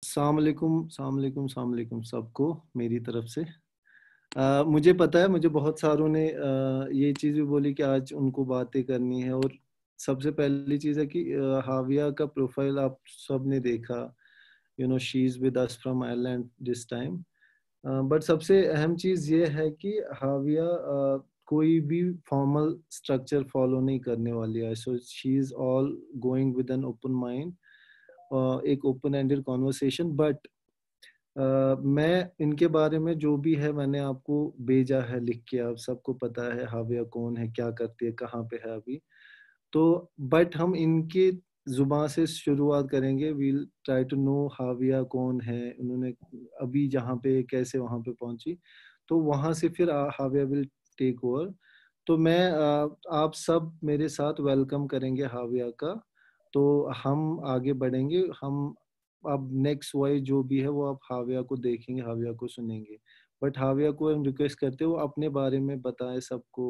अस्सलामुअलैकुम सबको मेरी तरफ से। मुझे पता है, मुझे बहुत सारों ने ये चीज़ भी बोली कि आज उनको बातें करनी है। और सबसे पहली चीज़ है कि हाविया का प्रोफाइल आप सब ने देखा। She is with us from Ireland this time. But सबसे अहम चीज़ ये है कि हाविया कोई भी फॉर्मल स्ट्रक्चर फॉलो नहीं करने वाली है। So she is all going with an open mind, एक ओपन एंडेड कॉन्वर्सेशन। बट मैं इनके बारे में जो भी है मैंने आपको भेजा है लिख के। आप सबको पता है हाविया कौन है, क्या करती है, कहाँ पे है अभी। तो बट हम इनके जुबान से शुरुआत करेंगे। वील ट्राई टू नो हाविया कौन है, उन्होंने अभी जहाँ पे कैसे वहाँ पे पहुँची। तो वहाँ से फिर हाविया विल टेक ओवर। तो मैं आप सब मेरे साथ वेलकम करेंगे हाविया का। तो हम आगे बढ़ेंगे। हम अब नेक्स्ट वॉइस जो भी है वो आप हाविया को देखेंगे, हाविया को सुनेंगे। बट हाविया को हम रिक्वेस्ट करते हैं वो अपने बारे में बताएं सबको,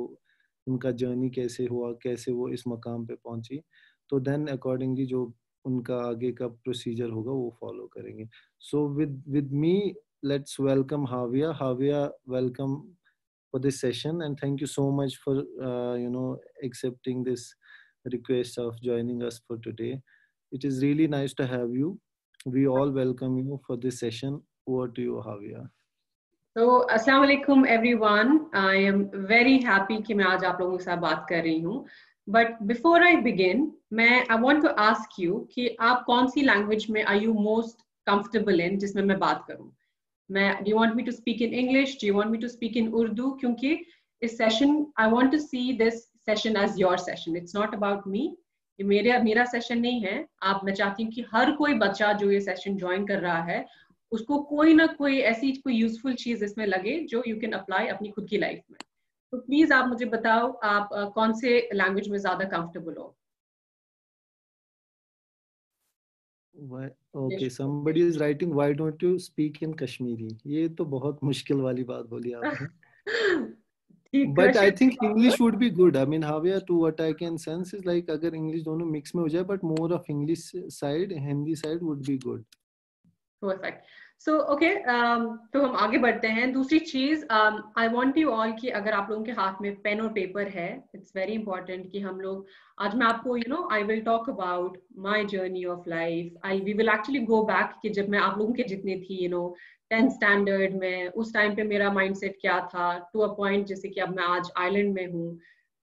उनका जर्नी कैसे हुआ, कैसे वो इस मकाम पे पहुंची। तो देन अकॉर्डिंगली जो उनका आगे का प्रोसीजर होगा वो फॉलो करेंगे। So with me let's welcome हाविया। हाविया, welcome for this session and thank you so much for accepting this request of joining us for today. It is really nice to have you. We all welcome you for this session. Over to you, Javier. So, अस्सलाम वालेकुम everyone. I am very happy कि मैं आज आप लोगों के साथ बात कर रही हूँ. But before I begin, I want to ask you कि आप कौन सी language में are you most comfortable in जिसमें मैं बात करूँ. Do you want me to speak in English? Do you want me to speak in Urdu? क्योंकि इस session, I want to see this session as your session. It's not about me. ये मेरा session नहीं है. मैं चाहती हूँ कि हर कोई बच्चा जो ये session join कर रहा है उसको कोई ना कोई ऐसी कोई यूजफुल चीज इसमें लगे जो यू कैन अप्लाई अपनी खुद की लाइफ में. तो प्लीज आप मुझे बताओ आप कौन से लैंग्वेज में ज्यादा कंफर्टेबल हो. Okay, somebody is writing, why don't you speak in Kashmiri? ये तो बहुत मुश्किल वाली बात बोली आपने. But I think English would be good. I mean, Javier, to what I can sense is like अगर English दोनों mix में हो जाए, but more of English side, Hindi side would be good. Perfect. So okay, तो हम आगे बढ़ते हैं. दूसरी चीज, I want you all कि अगर आप लोगों के हाथ में पेन और पेपर है, it's very important कि हम लोग आज मैं आपको I will talk about my journey of life. We will actually go back कि जब मैं आप लोगों के जितने थी 10th स्टैंडर्ड में, उस टाइम पे मेरा माइंडसेट क्या था टू अ पॉइंट जैसे कि अब मैं आज आइलैंड में हूँ,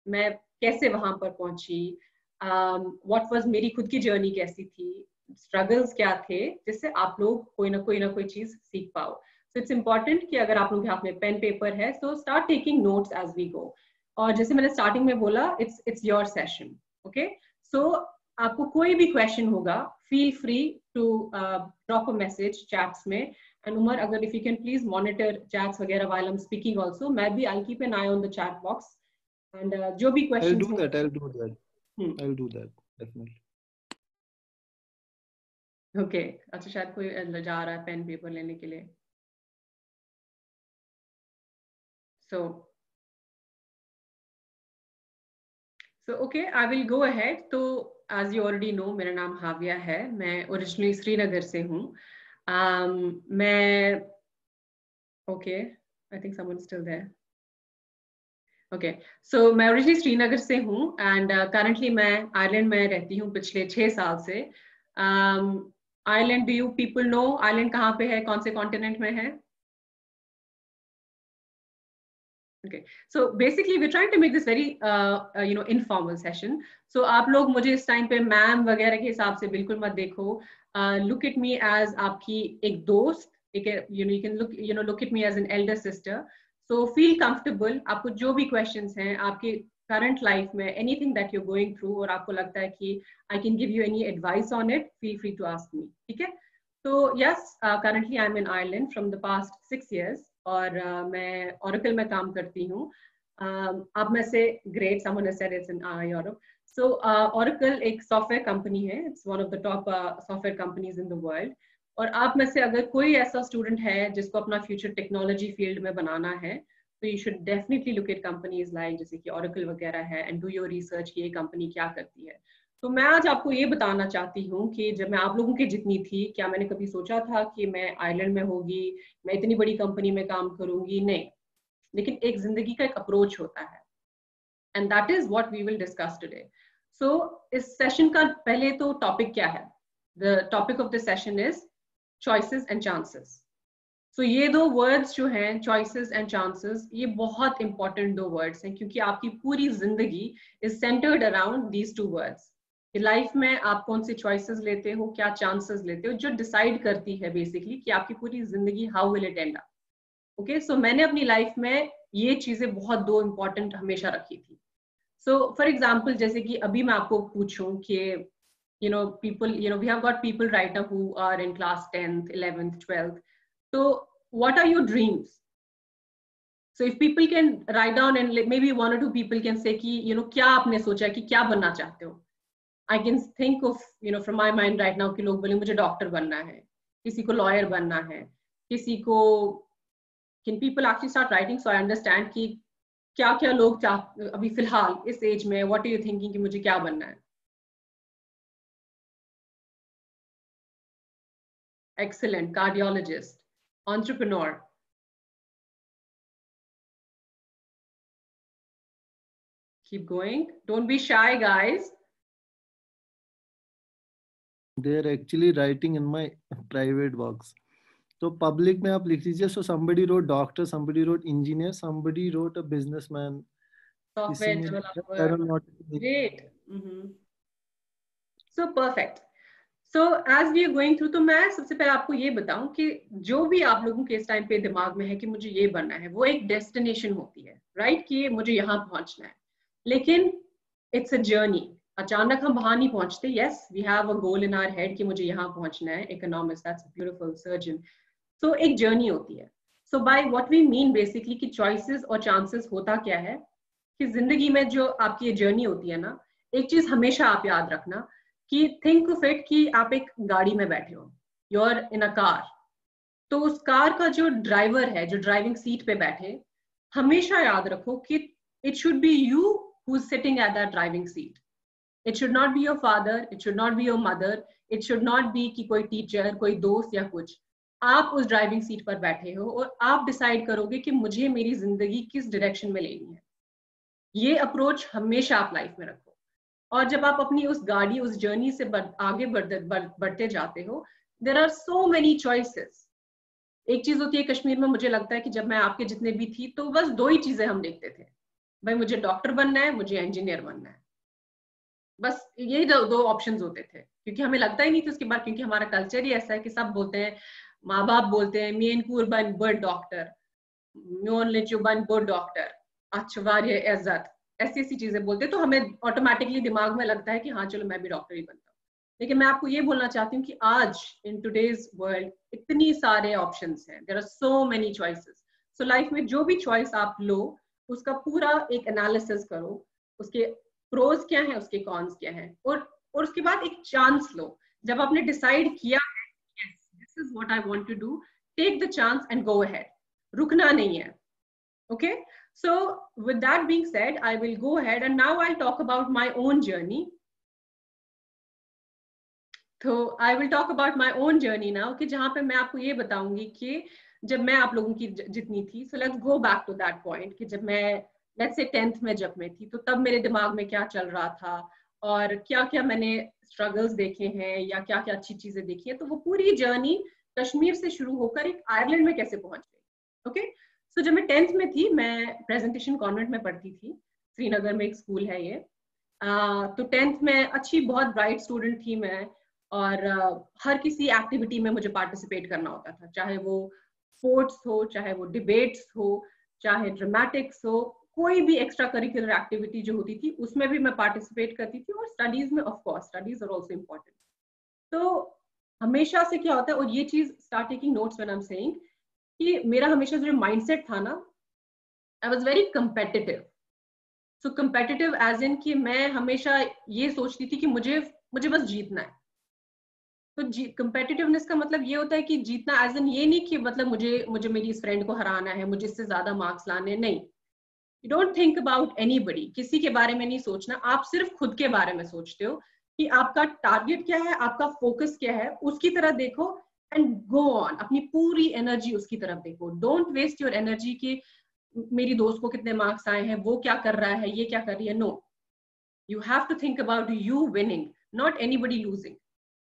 मैं कैसे वहां पर पहुंची, व्हाट वाज मेरी खुद की जर्नी कैसी थी, स्ट्रगल्स क्या थे, जिससे आप लोग कोई ना कोई चीज सीख पाओ. सो इट्स इम्पॉर्टेंट कि अगर आप लोग के हाथ में पेन पेपर है तो start taking notes as we go. और जैसे मैंने स्टार्टिंग में बोला, it's your session. Okay, so आपको कोई भी क्वेश्चन होगा, feel free to drop a message chats में. एंड उमर, अगर if you can please monitor chats वगैरह while I am speaking also, मैं भी I keep an eye on the chat box. And जो भी questions I'll do that definitely. Okay, अच्छा शायद कोई जा रहा है पेन पेपर लेने के लिए. So okay, I will go ahead. तो एज यू ऑलरेडी नो, मेरा नाम हाविया है. मैं ओरिजिनली श्रीनगर से हूँ. मैं okay, I think someone still there. Okay, so मैं ओरिजिनली श्रीनगर से हूँ एंड करंटली मैं आयरलैंड में रहती हूँ पिछले 6 साल से. Ireland, do you people know Ireland कहाँ पे है, कौन से कॉन्टिनेंट में है? Okay, so basically we're trying to make this very informal session. So आप लोग मुझे इस टाइम पे मैम वगैरह के हिसाब से बिल्कुल मत देखो. Look at me as आपकी एक दोस्त. You can look at me as an elder sister. So feel comfortable. आपको जो भी questions हैं आपके current life में, anything that you're going through, और आपको लगता है कि I can give you any advice on it, feel free to ask me. ठीक है? So yes, currently I'm in Ireland from the past 6 years. और मैं Oracle में काम करती हूँ. आप में से great, someone has said it's in Europe. So Oracle एक सॉफ्टवेयर कंपनी है. It's one of the top software companies in the world. और आप में से अगर कोई ऐसा स्टूडेंट है जिसको अपना फ्यूचर टेक्नोलॉजी फील्ड में बनाना है, तो you should definitely look at companies like जैसे कि Oracle वगैरह है, एंड डू योर रिसर्च कि ये कंपनी क्या करती है. तो मैं आज आपको ये बताना चाहती हूँ कि जब मैं आप लोगों की जितनी थी, क्या मैंने कभी सोचा था कि मैं आयरलैंड में होगी, मैं इतनी बड़ी कंपनी में काम करूंगी? नहीं। लेकिन एक जिंदगी का एक अप्रोच होता है, and that is what we will discuss today. So इस सेशन का पहले तो टॉपिक क्या है? The topic of the session is choices and chances. So ये दो वर्ड्स जो हैं, चॉइसेस एंड चांसेस, ये बहुत इंपॉर्टेंट दो वर्ड्स हैं, क्योंकि आपकी पूरी जिंदगी is centred around these two words. कि लाइफ में आप कौन सी चॉइसेस लेते हो, क्या चांसेस लेते हो, जो डिसाइड करती है बेसिकली कि आपकी पूरी जिंदगी how will it end up. Okay, so मैंने अपनी लाइफ में ये चीजें बहुत दो इंपॉर्टेंट हमेशा रखी थी। सो फॉर एग्जाम्पल, जैसे कि अभी मैं आपको पूछूं कि people, we have got people right now who are in class 10th, 11th, 12th. So what are your dreams? So if people can write down, and maybe one or two people can say कि क्या आपने सोचा कि क्या बनना चाहते हो? I can think of from my mind right now कि लोग बोले मुझे डॉक्टर बनना है, किसी को लॉयर बनना है, किसी को, can people actually start writing so I understand कि क्या क्या लोग अभी फिलहाल इस एज में what are you thinking कि मुझे क्या बनना है? Excellent. Cardiologist, entrepreneur. Keep going. Don't be shy, guys. They are actually writing in my private box. तो पब्लिक में आप लिख लीजिए. So somebody wrote doctor, somebody wrote engineer, somebody wrote a businessman. Software developer. Great. So perfect. So as we are going through, तो मैं सबसे पहले आपको ये बताऊं कि जो भी आप लोगों के इस टाइम पे दिमाग में है कि मुझे ये बनना है, वो एक डेस्टिनेशन होती है, राइट? कि मुझे यहाँ पहुंचना है, लेकिन इट्स अ जर्नी. अचानक हम वहां नहीं पहुंचते. Yes, we have a goal in our head कि मुझे यहाँ पहुंचना है. Economist, that's beautiful. Surgeon. So एक जर्नी होती है. So by what we mean basically कि चॉइसेस और चांसेस होता क्या है कि जिंदगी में जो आपकी ये जर्नी होती है ना, एक चीज हमेशा आप याद रखना कि थिंक ऑफ इट कि आप एक गाड़ी में बैठे हो, you are in a car. तो उस कार का जो ड्राइवर है, जो ड्राइविंग सीट पे बैठे, हमेशा याद रखो कि it should be you who is sitting at that driving seat. It should not be your father, it should not be your mother, it should not be कि कोई टीचर, कोई दोस्त या कुछ. आप उस ड्राइविंग सीट पर बैठे हो और आप डिसाइड करोगे कि मुझे मेरी जिंदगी किस डायरेक्शन में लेनी है. ये अप्रोच हमेशा आप लाइफ में रखो. और जब आप अपनी उस गाड़ी, उस जर्नी से आगे बढ़ते जाते हो, there are so many choices. एक चीज होती है कश्मीर में, मुझे लगता है कि जब मैं आपके जितने भी थी तो बस दो ही चीजें हम देखते थे, भाई मुझे डॉक्टर बनना है, मुझे इंजीनियर बनना है. बस यही दो ऑप्शंस होते थे, क्योंकि हमें लगता ही नहीं था उसके बाद, क्योंकि हमारा कल्चर ही ऐसा है कि सब बोलते हैं, माँ बाप बोलते हैं मेन कुर्बान बड़ डॉक्टर, म्योन लिचुबान बड़ डॉक्टर, अच्छा वारिय इज्जत, ऐसी ऐसी चीजें बोलते, तो हमें ऑटोमेटिकली दिमाग में लगता है कि हाँ चलो मैं भी डॉक्टर ही बनता हूँ. लेकिन मैं आपको ये बोलना चाहती हूँ कि आज इन टुडेज वर्ल्ड इतनी सारे ऑप्शंस हैं, there are so many choices. So life में जो भी चॉइस आप लो, उसका पूरा एक एनालिसिस करो, उसके प्रोज क्या है, उसके कॉन्स क्या है, और उसके बाद एक चांस लो. जब आपने डिसाइड किया है yes this is what I want to do, take the chance and go ahead. रुकना नहीं है. Okay, so with that being said, I will go ahead and now I'll talk about my own journey. So I will talk about my own journey now कि जहाँ पे मैं आपको ये बताऊंगी कि जब मैं आप लोगों की जितनी थी. So let's go back to that point कि जब मैं let's say 10th में जब मैं थी, तो तब मेरे दिमाग में क्या चल रहा था और क्या क्या मैंने स्ट्रगल्स देखे हैं या क्या क्या अच्छी चीजें देखी हैं. तो वो पूरी जर्नी कश्मीर से शुरू होकर एक आयरलैंड में कैसे पहुंच गई. ओके, तो जब मैं 10th में थी, मैं प्रेजेंटेशन कॉन्वेंट में पढ़ती थी. श्रीनगर में एक स्कूल है ये. तो 10th में अच्छी बहुत ब्राइट स्टूडेंट थी मैं, और हर किसी एक्टिविटी में मुझे पार्टिसिपेट करना होता था, चाहे वो स्पोर्ट्स हो, चाहे वो डिबेट्स हो, चाहे ड्रामेटिक्स हो, कोई भी एक्स्ट्रा करिकुलर एक्टिविटी जो होती थी उसमें भी मैं पार्टिसिपेट करती थी. और स्टडीज में of course studies are also important. तो हमेशा से क्या होता है, और ये चीज start taking notes when I am saying कि मेरा हमेशा जो माइंडसेट था ना, I was very competitive. So competitive as in कि मैं हमेशा ये सोचती थी कि मुझे बस जीतना है. तो कंपेटिटिवनेस का मतलब ये होता है कि जीतना एज इन ये नहीं कि मतलब मुझे मेरी इस फ्रेंड को हराना है, मुझे इससे ज्यादा मार्क्स लाने हैं. नहीं, you don't think about anybody. किसी के बारे में नहीं सोचना, आप सिर्फ खुद के बारे में सोचते हो कि आपका टारगेट क्या है, आपका फोकस क्या है, उसकी तरह देखो एंड गो ऑन, अपनी पूरी एनर्जी उसकी तरफ देखो। डोंट वेस्ट योर एनर्जी कि मेरी दोस्त को कितने मार्क्स आए हैं, वो क्या कर रहा है, ये क्या कर रही है। No, you have to think about you winning, not anybody losing.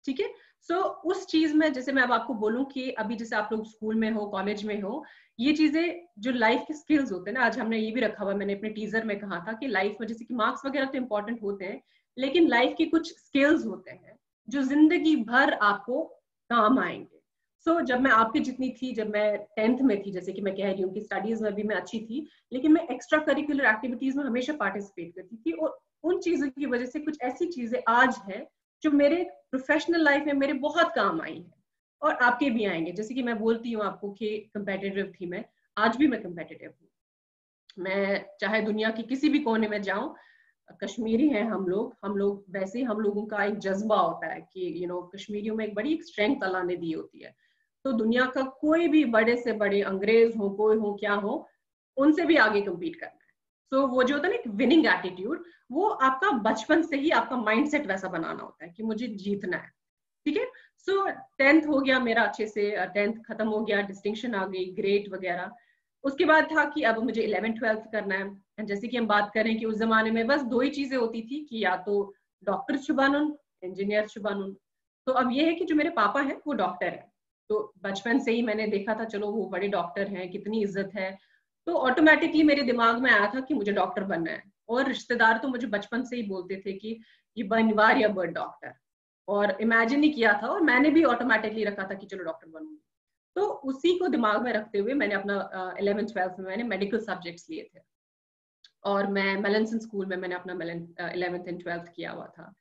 ठीक है। सो उस चीज में जैसे मैं अब आपको बोलूं कि अभी जैसे आप लोग स्कूल में हो, कॉलेज में हो, ये चीजें जो लाइफ के स्किल्स होते हैं ना, आज हमने ये भी रखा हुआ, मैंने अपने टीजर में कहा था कि लाइफ में जैसे कि मार्क्स वगैरह तो इंपॉर्टेंट होते हैं, लेकिन लाइफ के कुछ स्किल्स होते हैं जो जिंदगी भर आपको काम आएंगे। जब मैं आपकी जितनी थी, जब मैं 10th में थी, जैसे कि मैं कह रही हूँ कि स्टडीज में भी मैं अच्छी थी, लेकिन मैं एक्स्ट्रा करिकुलर एक्टिविटीज में हमेशा पार्टिसिपेट करती थी, और उन चीजों की वजह से कुछ ऐसी चीजें आज है जो मेरे प्रोफेशनल लाइफ में मेरे बहुत काम आई है, और आपके भी आएंगे। जैसे कि मैं बोलती हूँ आपको कि कंपेटिटिव थी मैं, आज भी मैं कंपेटिटिव हूँ। मैं चाहे दुनिया की किसी भी कोने में जाऊं, कश्मीरी हैं हम लोग वैसे ही, हम लोगों का एक जज्बा होता है कि कश्मीरियों में एक बड़ी स्ट्रेंथ अल्लाह ने दी होती है। तो दुनिया का कोई भी बड़े से बड़े अंग्रेज हो, कोई हो, क्या हो, उनसे भी आगे कम्पीट करना है। वो जो होता है ना एक विनिंग एटीट्यूड, वो आपका बचपन से ही आपका माइंडसेट वैसा बनाना होता है कि मुझे जीतना है। ठीक है। 10th हो गया मेरा अच्छे से, 10th खत्म हो गया, डिस्टिंक्शन आ गई, ग्रेड वगैरह। उसके बाद था कि अब मुझे 11th 12th करना है। जैसे कि हम बात करें कि उस जमाने में बस 2 ही चीजें होती थी कि या तो डॉक्टर शुभानुन, इंजीनियर शुभानुन। तो अब ये है कि जो मेरे पापा हैं वो डॉक्टर है, तो बचपन से ही मैंने देखा था, चलो वो बड़े डॉक्टर हैं, कितनी इज्जत है, तो ऑटोमेटिकली मेरे दिमाग में आया था कि मुझे डॉक्टर बनना है। और रिश्तेदार तो मुझे बचपन से ही बोलते थे कि ये बनिवार्य बन डॉक्टर, और इमेजिन ही किया था, और मैंने भी ऑटोमेटिकली रखा था कि चलो डॉक्टर बनूंगी। तो उसी को दिमाग में रखते हुए मैंने अपना 11th 12th में मैंने मेडिकल सब्जेक्ट्स लिए थे, और मैं मेलेंसन स्कूल में मैंने अपना 11th एंड 12th किया हुआ था।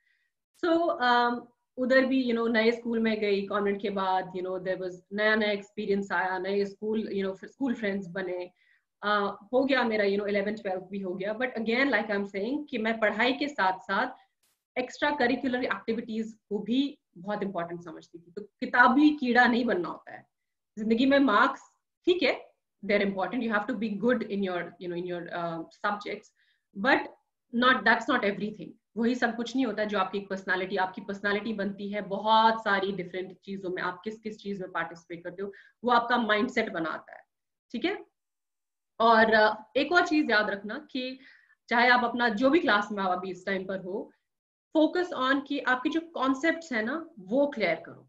उधर भी नए स्कूल में गई कॉन्वेंट के बाद, देयर वाज नया नया एक्सपीरियंस आया, नए स्कूल स्कूल फ्रेंड्स बने, हो गया मेरा 11th 12th भी हो गया। But again like I am saying कि मैं पढ़ाई के साथ साथ एक्स्ट्रा करिकुलर एक्टिविटीज को भी बहुत इंपॉर्टेंट समझती थी। तो किताबी कीड़ा नहीं बनना होता है जिंदगी में। मार्क्स ठीक है, they're important, you have to be good in your in your subjects, but that's not everything. वही सब कुछ नहीं होता जो आपकी पर्सनालिटी बनती है बहुत सारी डिफरेंट चीजों में। आप किस किस चीज में पार्टिसिपेट करते हो, वो आपका माइंडसेट बनाता है। ठीक है। और एक और चीज याद रखना कि चाहे आप अपना जो भी क्लास में आप अभी इस टाइम पर हो, फोकस ऑन कि आपके जो कॉन्सेप्ट्स है ना वो क्लियर करो,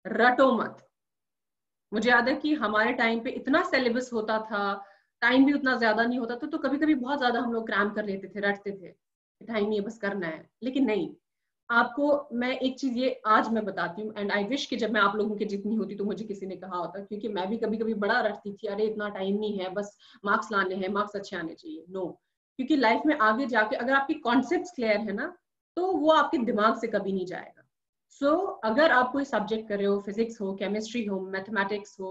रटो मत। मुझे याद है कि हमारे टाइम पे इतना सिलेबस होता था, टाइम भी उतना ज्यादा नहीं होता था, तो कभी कभी बहुत ज्यादा हम लोग क्रैम कर लेते थे, रटते थे, टाइम नहीं है बस करना है। लेकिन नहीं, आपको मैं एक चीज ये आज मैं बताती हूँ, एंड आई विश कि जब मैं आप लोगों के जितनी होती तो मुझे किसी ने कहा होता, क्योंकि मैं भी कभी कभी बड़ा रटती थी, अरे इतना टाइम नहीं है, बस मार्क्स लाने हैं, मार्क्स अच्छे आने चाहिए। नो, क्योंकि लाइफ में आगे जाके अगर आपकी कॉन्सेप्ट क्लियर है ना, तो वो आपके दिमाग से कभी नहीं जाएगा। अगर आप कोई सब्जेक्ट कर रहे हो, फिजिक्स हो, केमिस्ट्री हो, मैथमेटिक्स हो,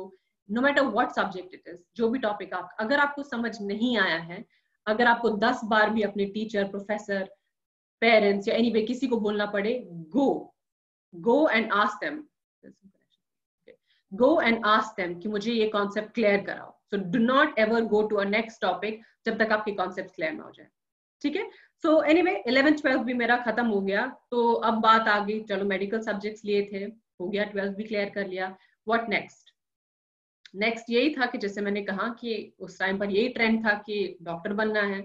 no matter what subject it is, जो भी टॉपिक अगर आपको समझ नहीं आया है, अगर आपको 10 बार भी अपने टीचर, प्रोफेसर, पेरेंट्स या एनीवे किसी को बोलना पड़े, गो एंड आस्क देम, कि मुझे ये कॉन्सेप्ट क्लियर कराओ। So do not ever go to a next topic जब तक आपके कॉन्सेप्ट क्लियर ना हो जाए। ठीक है। सो एनीवे 11th 12th भी मेरा खत्म हो गया, तो अब बात आ गई, चलो मेडिकल सब्जेक्ट्स लिए थे, हो गया, 12th भी क्लियर कर लिया, व्हाट नेक्स्ट यही था कि जैसे मैंने कहा कि उस टाइम पर यही ट्रेंड था कि डॉक्टर बनना है।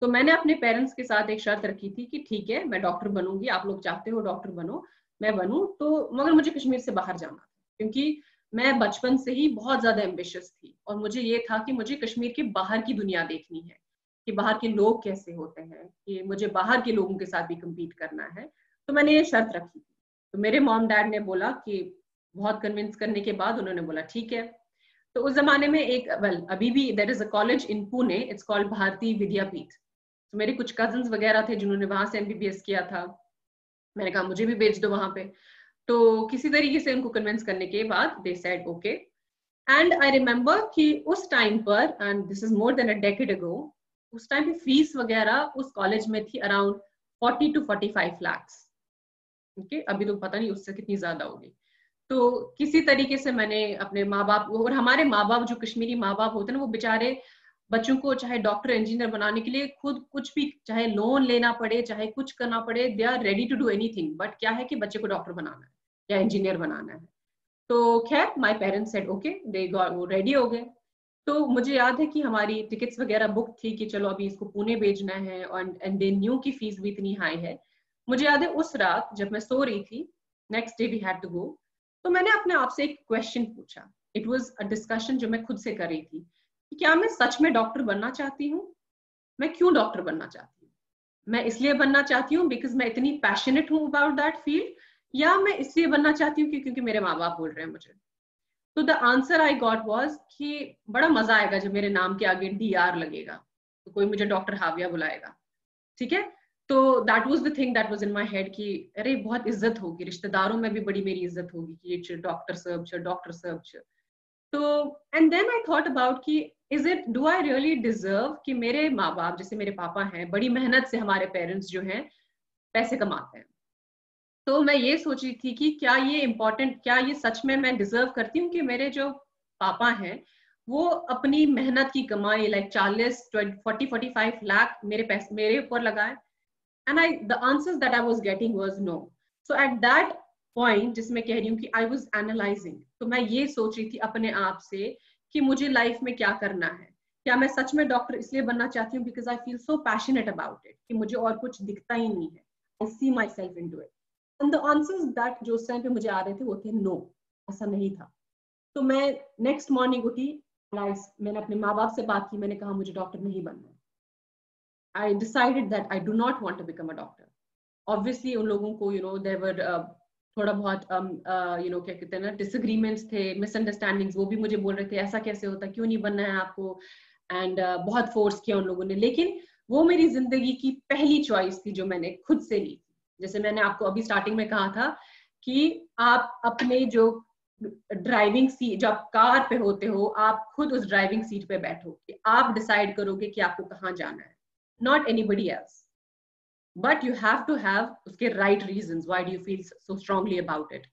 तो मैंने अपने पेरेंट्स के साथ एक शर्त रखी थी कि ठीक है मैं डॉक्टर बनूंगी, आप लोग चाहते हो डॉक्टर बनो, मैं बनूं, तो मगर मुझे कश्मीर से बाहर जाना था, क्योंकि मैं बचपन से ही बहुत ज्यादा एम्बिशियस थी, और मुझे ये था कि मुझे कश्मीर के बाहर की दुनिया देखनी है, कि बाहर के लोग कैसे होते हैं, कि मुझे बाहर के लोगों के साथ भी कम्पीट करना है। तो मैंने ये शर्त रखी थी। तो मेरे मॉम डैड ने बोला कि बहुत कन्विंस करने के बाद उन्होंने बोला ठीक है। तो उस जमाने में एक अभी भी there is a college in Pune, it's called Bharati Vidyapeeth. तो मेरे कुछ कजन्स वगैरह थे जिन्होंने वहां से एमबीबीएस किया था, मैंने कहा मुझे भी भेज दो वहां पे। तो किसी तरीके से उनको कन्विंस करने के बाद they said okay. And I remember कि उस टाइम पर, and this is more than a decade ago, उस टाइम पे फीस वगैरह उस कॉलेज में थी अराउंड 40 to 45 lakhs। ओके, अभी तो पता नहीं उससे कितनी ज्यादा होगी। तो किसी तरीके से मैंने अपने माँ बाप, और हमारे माँ बाप जो कश्मीरी माँ बाप होते हैं ना, वो बेचारे बच्चों को चाहे डॉक्टर इंजीनियर बनाने के लिए खुद कुछ भी, चाहे लोन लेना पड़े, चाहे कुछ करना पड़े, they are ready to do anything, but क्या है कि बच्चे को डॉक्टर बनाना है या इंजीनियर बनाना है। तो खैर my parents said okay, they got, वो रेडी हो गए। तो मुझे याद है कि हमारी टिकट्स वगैरह बुक थी कि चलो अभी इसको पुणे भेजना है, एंड दे न्यू की फीस भी इतनी हाई है। मुझे याद है उस रात जब मैं सो रही थी, next day we had to go, तो मैंने अपने आप से एक क्वेश्चन पूछा। इट वाज अ डिस्कशन जो मैं खुद से कर रही थी कि क्या मैं सच में डॉक्टर बनना चाहती हूँ? मैं क्यों डॉक्टर बनना चाहती हूँ? मैं इसलिए बनना चाहती हूँ बिकॉज मैं इतनी पैशनेट हूँ अबाउट दैट फील्ड, या मैं इसलिए बनना चाहती हूँ क्योंकि मेरे माँ बाप बोल रहे हैं मुझे। तो the answer I got was कि बड़ा मजा आएगा जब मेरे नाम के आगे DR लगेगा, तो कोई मुझे डॉक्टर हाविया बुलाएगा, ठीक है। तो that was the thing that was in my head कि अरे बहुत इज्जत होगी, रिश्तेदारों में भी बड़ी मेरी इज्जत होगी कि ये डॉक्टर साहब, डॉक्टर साहब। तो and then I thought about कि is it, do I really deserve कि मेरे माँ बाप, जैसे मेरे पापा हैं, बड़ी मेहनत से हमारे पेरेंट्स जो हैं पैसे कमाते हैं, तो मैं ये सोची थी कि क्या ये इम्पोर्टेंट, क्या ये सच में मैं डिजर्व करती हूँ कि मेरे जो पापा हैं वो अपनी मेहनत की कमाई लाइक 40-45 लाख मेरे पैसे मेरे ऊपर लगाए। And the answers that I was getting was no. So at that point जिसमें कह रही हूँ कि आई वाज एनालाइजिंग, तो मैं ये सोच रही थी अपने आप से कि मुझे लाइफ में क्या करना है। क्या मैं सच में डॉक्टर इसलिए बनना चाहती हूँ because I feel so passionate about it कि मुझे और कुछ दिखता ही नहीं है, I see myself into it. And the answers that जो उस टाइम पे मुझे आ रहे थे वो थे नो, ऐसा नहीं था। तो मैं नेक्स्ट मॉर्निंग उठी, मैंने अपने माँ बाप से बात की, मैंने कहा मुझे डॉक्टर नहीं बनना है। I decided that I do not want to become a doctor. Obviously उन लोगों को देयर वर थोड़ा बहुत क्या कहते हैं ना, डिसएग्रीमेंट्स थे, मिसअंडरस्टैंडिंग्स, वो भी मुझे बोल रहे थे ऐसा कैसे होता, क्यों नहीं बनना है आपको, एंड बहुत फोर्स किया उन लोगों ने। लेकिन वो मेरी जिंदगी की पहली चॉइस थी जो मैंने खुद से ली। जैसे मैंने आपको अभी स्टार्टिंग में कहा था कि आप अपने जो ड्राइविंग सीट, जब आप कार पे होते हो, आप खुद उस ड्राइविंग सीट पे बैठो कि आप डिसाइड करोगे कि आपको कहाँ जाना है, not anybody else, but you have to have उसके right reasons, why do you feel so strongly about it.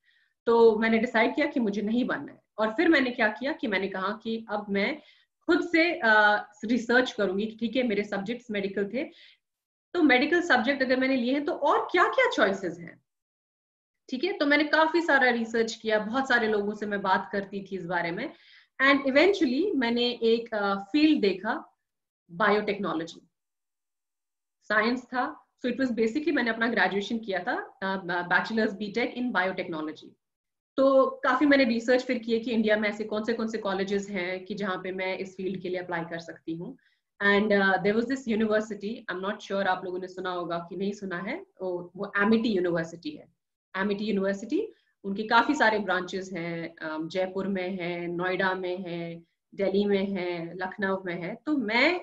तो मैंने डिसाइड किया कि मुझे नहीं बनना है, और फिर मैंने क्या किया कि मैंने कहा कि अब मैं खुद से रिसर्च करूंगी। ठीक है, मेरे सब्जेक्ट्स मेडिकल थे, तो मेडिकल सब्जेक्ट अगर मैंने लिए हैं तो और क्या क्या चॉइसेस हैं, ठीक है। तो मैंने काफी सारा रिसर्च किया, बहुत सारे लोगों से मैं बात करती थी इस बारे में, एंड इवेंचुअली मैंने एक फील्ड देखा, बायोटेक्नोलॉजी, साइंस था। सो इट वाज बेसिकली, मैंने अपना ग्रेजुएशन किया था बैचलर्स बीटेक इन बायोटेक्नोलॉजी। तो काफी मैंने रिसर्च फिर किए कि इंडिया में ऐसे कौन से कॉलेजेस हैं कि जहाँ पे मैं इस फील्ड के लिए अप्लाई कर सकती हूँ। And there was this university, I am not sure आप लोगों ने सुना होगा कि नहीं सुना है, वो एमिटी यूनिवर्सिटी है। एमिटी यूनिवर्सिटी, उनके काफी सारे ब्रांचेस हैं, जयपुर में है, नोएडा में है, दिल्ली में है, लखनऊ में है। तो मैं,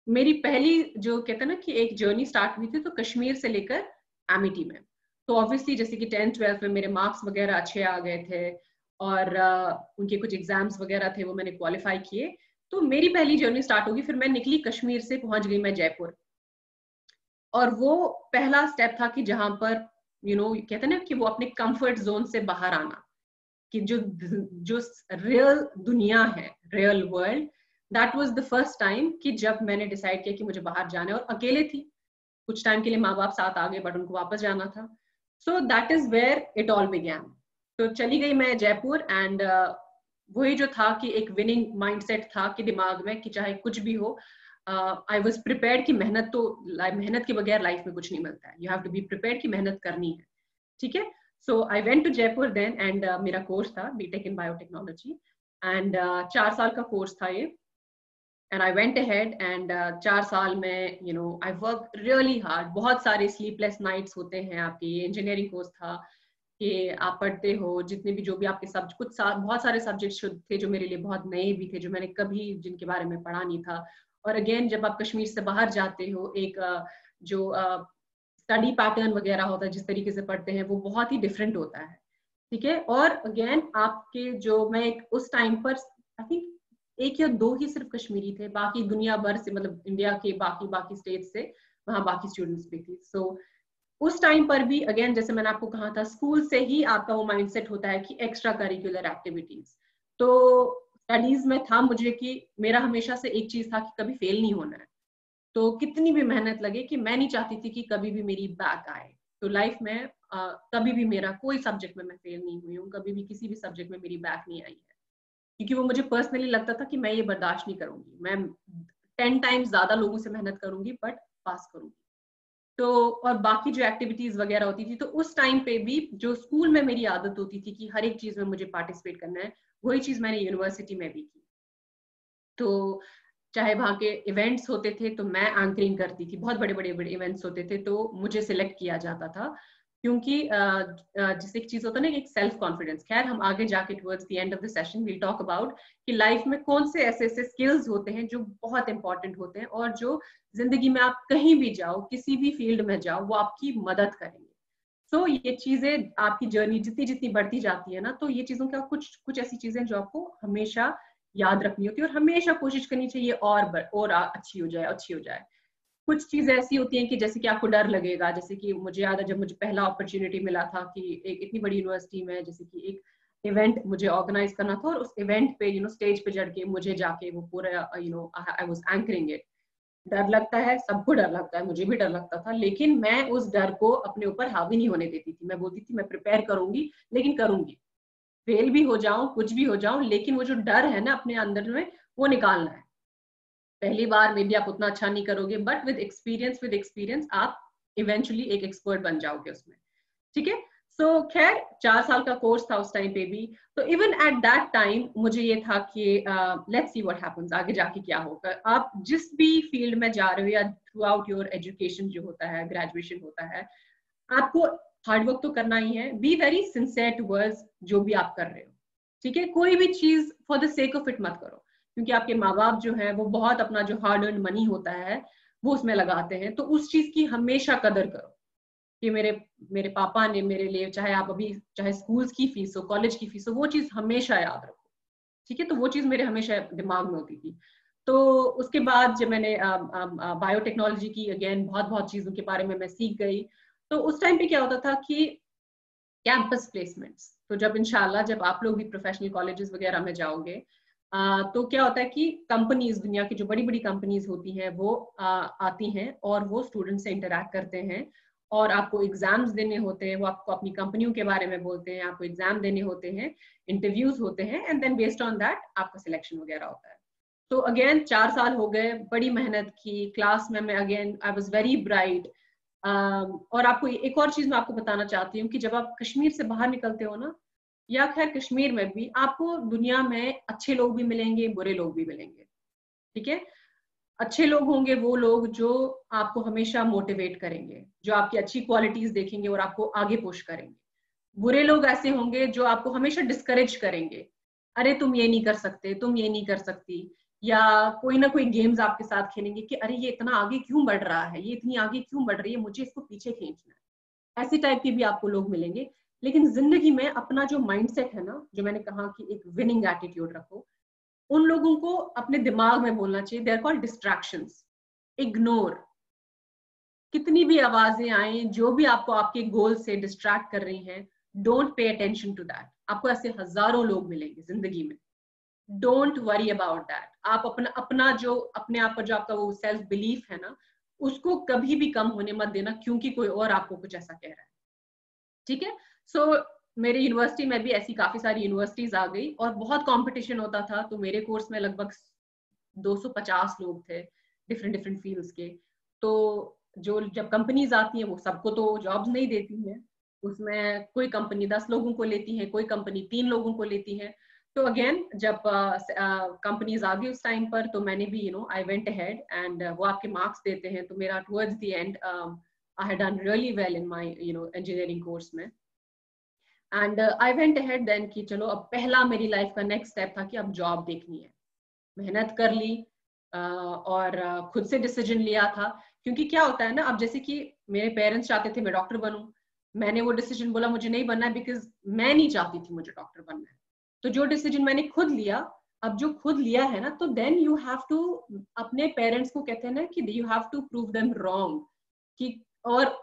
मेरी पहली जो कहते हैं ना कि एक जर्नी स्टार्ट हुई थी तो कश्मीर से लेकर एमिटी में। तो ऑब्वियसली जैसे कि 10th-12th में मेरे मार्क्स वगैरह अच्छे आ गए थे, और उनके कुछ एग्जाम्स वगैरह थे वो मैंने क्वालिफाई किए, तो मेरी पहली जर्नी स्टार्ट होगी। फिर मैं निकली कश्मीर से, पहुंच गई मैं जयपुर, और वो पहला स्टेप था कि जहां पर कहते हैं ना कि वो अपने कंफर्ट जोन से बाहर आना, कि जो जो रियल दुनिया है, real world, that was the first time कि जब मैंने डिसाइड किया कि मुझे बाहर जाना है। और अकेले थी, कुछ टाइम के लिए माँ बाप साथ आ गए, बट उनको वापस जाना था। So that is where it all began. तो चली गई मैं जयपुर, एंड वही जो था कि एक विनिंग माइंडसेट था कि दिमाग में कि चाहे कुछ भी हो, आई वाज प्रिपेयर्ड कि मेहनत के बगैर लाइफ में कुछ नहीं मिलता है, you have to be prepared कि मेहनत करनी है, ठीक है। So I went to Jaipur then, and मेरा कोर्स था बीटेक इन बायोटेक्नोलॉजी, एंड 4 साल का कोर्स था ये। And I went ahead, and 4 साल में आई वर्क रियली हार्ड, बहुत सारे स्लीपलेस नाइट्स होते हैं आपके। ये इंजीनियरिंग कोर्स था कि आप पढ़ते हो जितने भी जो भी आपके बहुत सारे सब्जेक्ट्स थे जो मेरे लिए बहुत नए भी थे, जो मैंने कभी जिनके बारे में पढ़ा नहीं था। और अगेन जब आप कश्मीर से बाहर जाते हो, एक जो स्टडी पैटर्न वगैरह होता है, जिस तरीके से पढ़ते हैं वो बहुत ही डिफरेंट होता है, ठीक है। और अगेन आपके जो, मैं एक उस टाइम पर आई थिंक 1 या 2 ही सिर्फ कश्मीरी थे, बाकी दुनिया भर से, मतलब इंडिया के बाकी स्टेट से वहाँ बाकी स्टूडेंट्स भी थी। सो उस टाइम पर भी अगेन जैसे मैंने आपको कहा था, स्कूल से ही आपका वो माइंडसेट होता है कि एक्स्ट्रा करिकुलर एक्टिविटीज। तो स्टडीज में था मुझे कि मेरा हमेशा से एक चीज था कि कभी फेल नहीं होना है, तो कितनी भी मेहनत लगे कि मैं नहीं चाहती थी कि कभी भी मेरी बैक आए। तो लाइफ में कभी भी मेरा कोई सब्जेक्ट में मैं फेल नहीं हुई हूँ, कभी भी किसी भी सब्जेक्ट में मेरी बैक नहीं आई है, क्योंकि वो मुझे पर्सनली लगता था कि मैं ये बर्दाश्त नहीं करूंगी, मैं 10 टाइम्स ज्यादा लोगों से मेहनत करूंगी बट पास करूंगी। तो और बाकी जो एक्टिविटीज वगैरह होती थी, तो उस टाइम पे भी जो स्कूल में मेरी आदत होती थी कि हर एक चीज में मुझे पार्टिसिपेट करना है, वही चीज मैंने यूनिवर्सिटी में भी की। तो चाहे वहाँ के इवेंट्स होते थे तो मैं एंकरिंग करती थी, बहुत बड़े बड़े बड़े इवेंट्स होते थे तो मुझे सिलेक्ट किया जाता था, क्योंकि जैसे एक चीज होता है ना, एक सेल्फ कॉन्फिडेंस। खैर हम आगे जाके towards the end of the session will talk about कि लाइफ में कौन से ऐसे ऐसे स्किल्स होते हैं जो बहुत इंपॉर्टेंट होते हैं और जो जिंदगी में आप कहीं भी जाओ, किसी भी फील्ड में जाओ, वो आपकी मदद करेंगे। सो ये चीजें आपकी जर्नी जितनी जितनी बढ़ती जाती है ना, तो ये चीजों का कुछ कुछ ऐसी चीजें जो आपको हमेशा याद रखनी होती है और हमेशा कोशिश करनी चाहिए और अच्छी हो जाए, अच्छी हो जाए। कुछ चीजें ऐसी होती हैं कि जैसे कि आपको डर लगेगा, जैसे कि मुझे याद है जब मुझे पहला अपॉर्चुनिटी मिला था कि एक इतनी बड़ी यूनिवर्सिटी में जैसे कि एक इवेंट मुझे ऑर्गेनाइज करना था, और उस इवेंट पे स्टेज पे चढ़ के मुझे जाके वो पूरा आई वाज एंकरिंग इट। डर लगता है, सबको डर लगता है, मुझे भी डर लगता था, लेकिन मैं उस डर को अपने ऊपर हावी नहीं होने देती थी। मैं बोलती थी मैं प्रिपेयर करूंगी, लेकिन करूंगी, फेल भी हो जाऊं, कुछ भी हो जाऊं, लेकिन वो जो डर है ना अपने अंदर में, वो निकालना है। पहली बार मे बी आप उतना अच्छा नहीं करोगे, बट विद एक्सपीरियंस आप इवेंचुअली एक एक्सपर्ट बन जाओगे उसमें। ठीक है। सो खैर 4 साल का कोर्स था उस टाइम पे भी। तो इवन एट दैट टाइम मुझे ये था कि लेट्स सी व्हाट हैपेंस, आगे जाके क्या होगा। आप जिस भी फील्ड में जा रहे हो या थ्रू आउट योर एजुकेशन जो होता है, ग्रेजुएशन होता है, आपको हार्डवर्क तो करना ही है। बी वेरी सिंसियर टुवर्ड्स जो भी आप कर रहे हो। ठीक है। कोई भी चीज for the sake of it मत करो, क्योंकि आपके माँ बाप जो है वो बहुत अपना जो हार्ड अर्न मनी होता है वो उसमें लगाते हैं। तो उस चीज की हमेशा कदर करो कि मेरे मेरे पापा ने मेरे लिए, चाहे आप अभी चाहे स्कूल्स की फीस हो, कॉलेज की फीस हो, वो चीज हमेशा याद रखो। ठीक है। तो वो चीज मेरे हमेशा दिमाग में होती थी। तो उसके बाद जब मैंने बायोटेक्नोलॉजी की, अगेन बहुत बहुत चीजों के बारे में मैं सीख गई। तो उस टाइम पे क्या होता था कि कैंपस प्लेसमेंट्स, तो जब इंशाल्लाह जब आप लोग भी प्रोफेशनल कॉलेजेस वगैरह में जाओगे, तो क्या होता है कि कंपनीज, दुनिया की जो बड़ी बड़ी कंपनीज होती हैं वो आती हैं और वो स्टूडेंट से इंटरेक्ट करते हैं, और आपको एग्जाम्स देने होते हैं। वो आपको अपनी कंपनियों के बारे में बोलते हैं, आपको एग्जाम देने होते हैं, इंटरव्यूज होते हैं, and then based on that आपका सिलेक्शन वगैरह होता है। तो अगेन 4 साल हो गए, बड़ी मेहनत की। क्लास में मैं again I was very bright. और आपको एक और चीज मैं आपको बताना चाहती हूँ कि जब आप कश्मीर से बाहर निकलते हो ना, या खैर कश्मीर में भी, आपको दुनिया में अच्छे लोग भी मिलेंगे, बुरे लोग भी मिलेंगे। ठीक है। अच्छे लोग होंगे वो लोग जो आपको हमेशा मोटिवेट करेंगे, जो आपकी अच्छी क्वालिटीज देखेंगे और आपको आगे पुश करेंगे। बुरे लोग ऐसे होंगे जो आपको हमेशा डिस्करेज करेंगे, अरे तुम ये नहीं कर सकते, तुम ये नहीं कर सकती, या कोई ना कोई गेम्स आपके साथ खेलेंगे कि अरे ये इतना आगे क्यों बढ़ रहा है, ये इतनी आगे क्यों बढ़ रही है, मुझे इसको पीछे खींचना है। ऐसी टाइप के भी आपको लोग मिलेंगे। लेकिन जिंदगी में अपना जो माइंडसेट है ना, जो मैंने कहा कि एक विनिंग एटीट्यूड रखो, उन लोगों को अपने दिमाग में बोलना चाहिए, they are called distractions. Ignore, कितनी भी आवाजें आए, जो भी आपको आपके गोल से डिस्ट्रैक्ट कर रही हैं, don't pay attention to that. आपको ऐसे हजारों लोग मिलेंगे जिंदगी में, डोंट वरी अबाउट दैट। आप अपना अपना जो अपने आप पर जो आपका वो सेल्फ बिलीफ है ना, उसको कभी भी कम होने मत देना, क्योंकि कोई और आपको कुछ ऐसा कह रहा है। ठीक है। सो मेरी यूनिवर्सिटी में भी ऐसी काफी सारी यूनिवर्सिटीज आ गई और बहुत कंपटीशन होता था। तो मेरे कोर्स में लगभग 250 लोग थे, डिफरेंट डिफरेंट फील्ड्स के। तो जो जब कंपनीज आती हैं वो सबको तो जॉब्स नहीं देती हैं, उसमें कोई कंपनी 10 लोगों को लेती है, कोई कंपनी 3 लोगों को लेती है। तो अगेन जब कंपनीज आ गई उस टाइम पर, तो मैंने भी आई वेंट अहेड, एंड वो आपके मार्क्स देते हैं। तो मेरा towards the end I had done really well in my engineering course में, and I went ahead then कि चलो अब पहला मेरी लाइफ का नेक्स्ट स्टेप था कि अब जॉब देखनी है। मेहनत कर ली और खुद से डिसीजन लिया था। क्योंकि क्या होता है ना, अब जैसे कि मेरे पेरेंट्स चाहते थे मैं डॉक्टर बनूं, मैंने वो डिसीजन बोला मुझे नहीं बनना है, बिकॉज मैं नहीं चाहती थी मुझे डॉक्टर बनना है। तो जो डिसीजन मैंने खुद लिया, अब जो खुद लिया है ना, तो देन यू हैव टू, अपने पेरेंट्स को कहते हैं ना कि you have to prove them wrong कि, और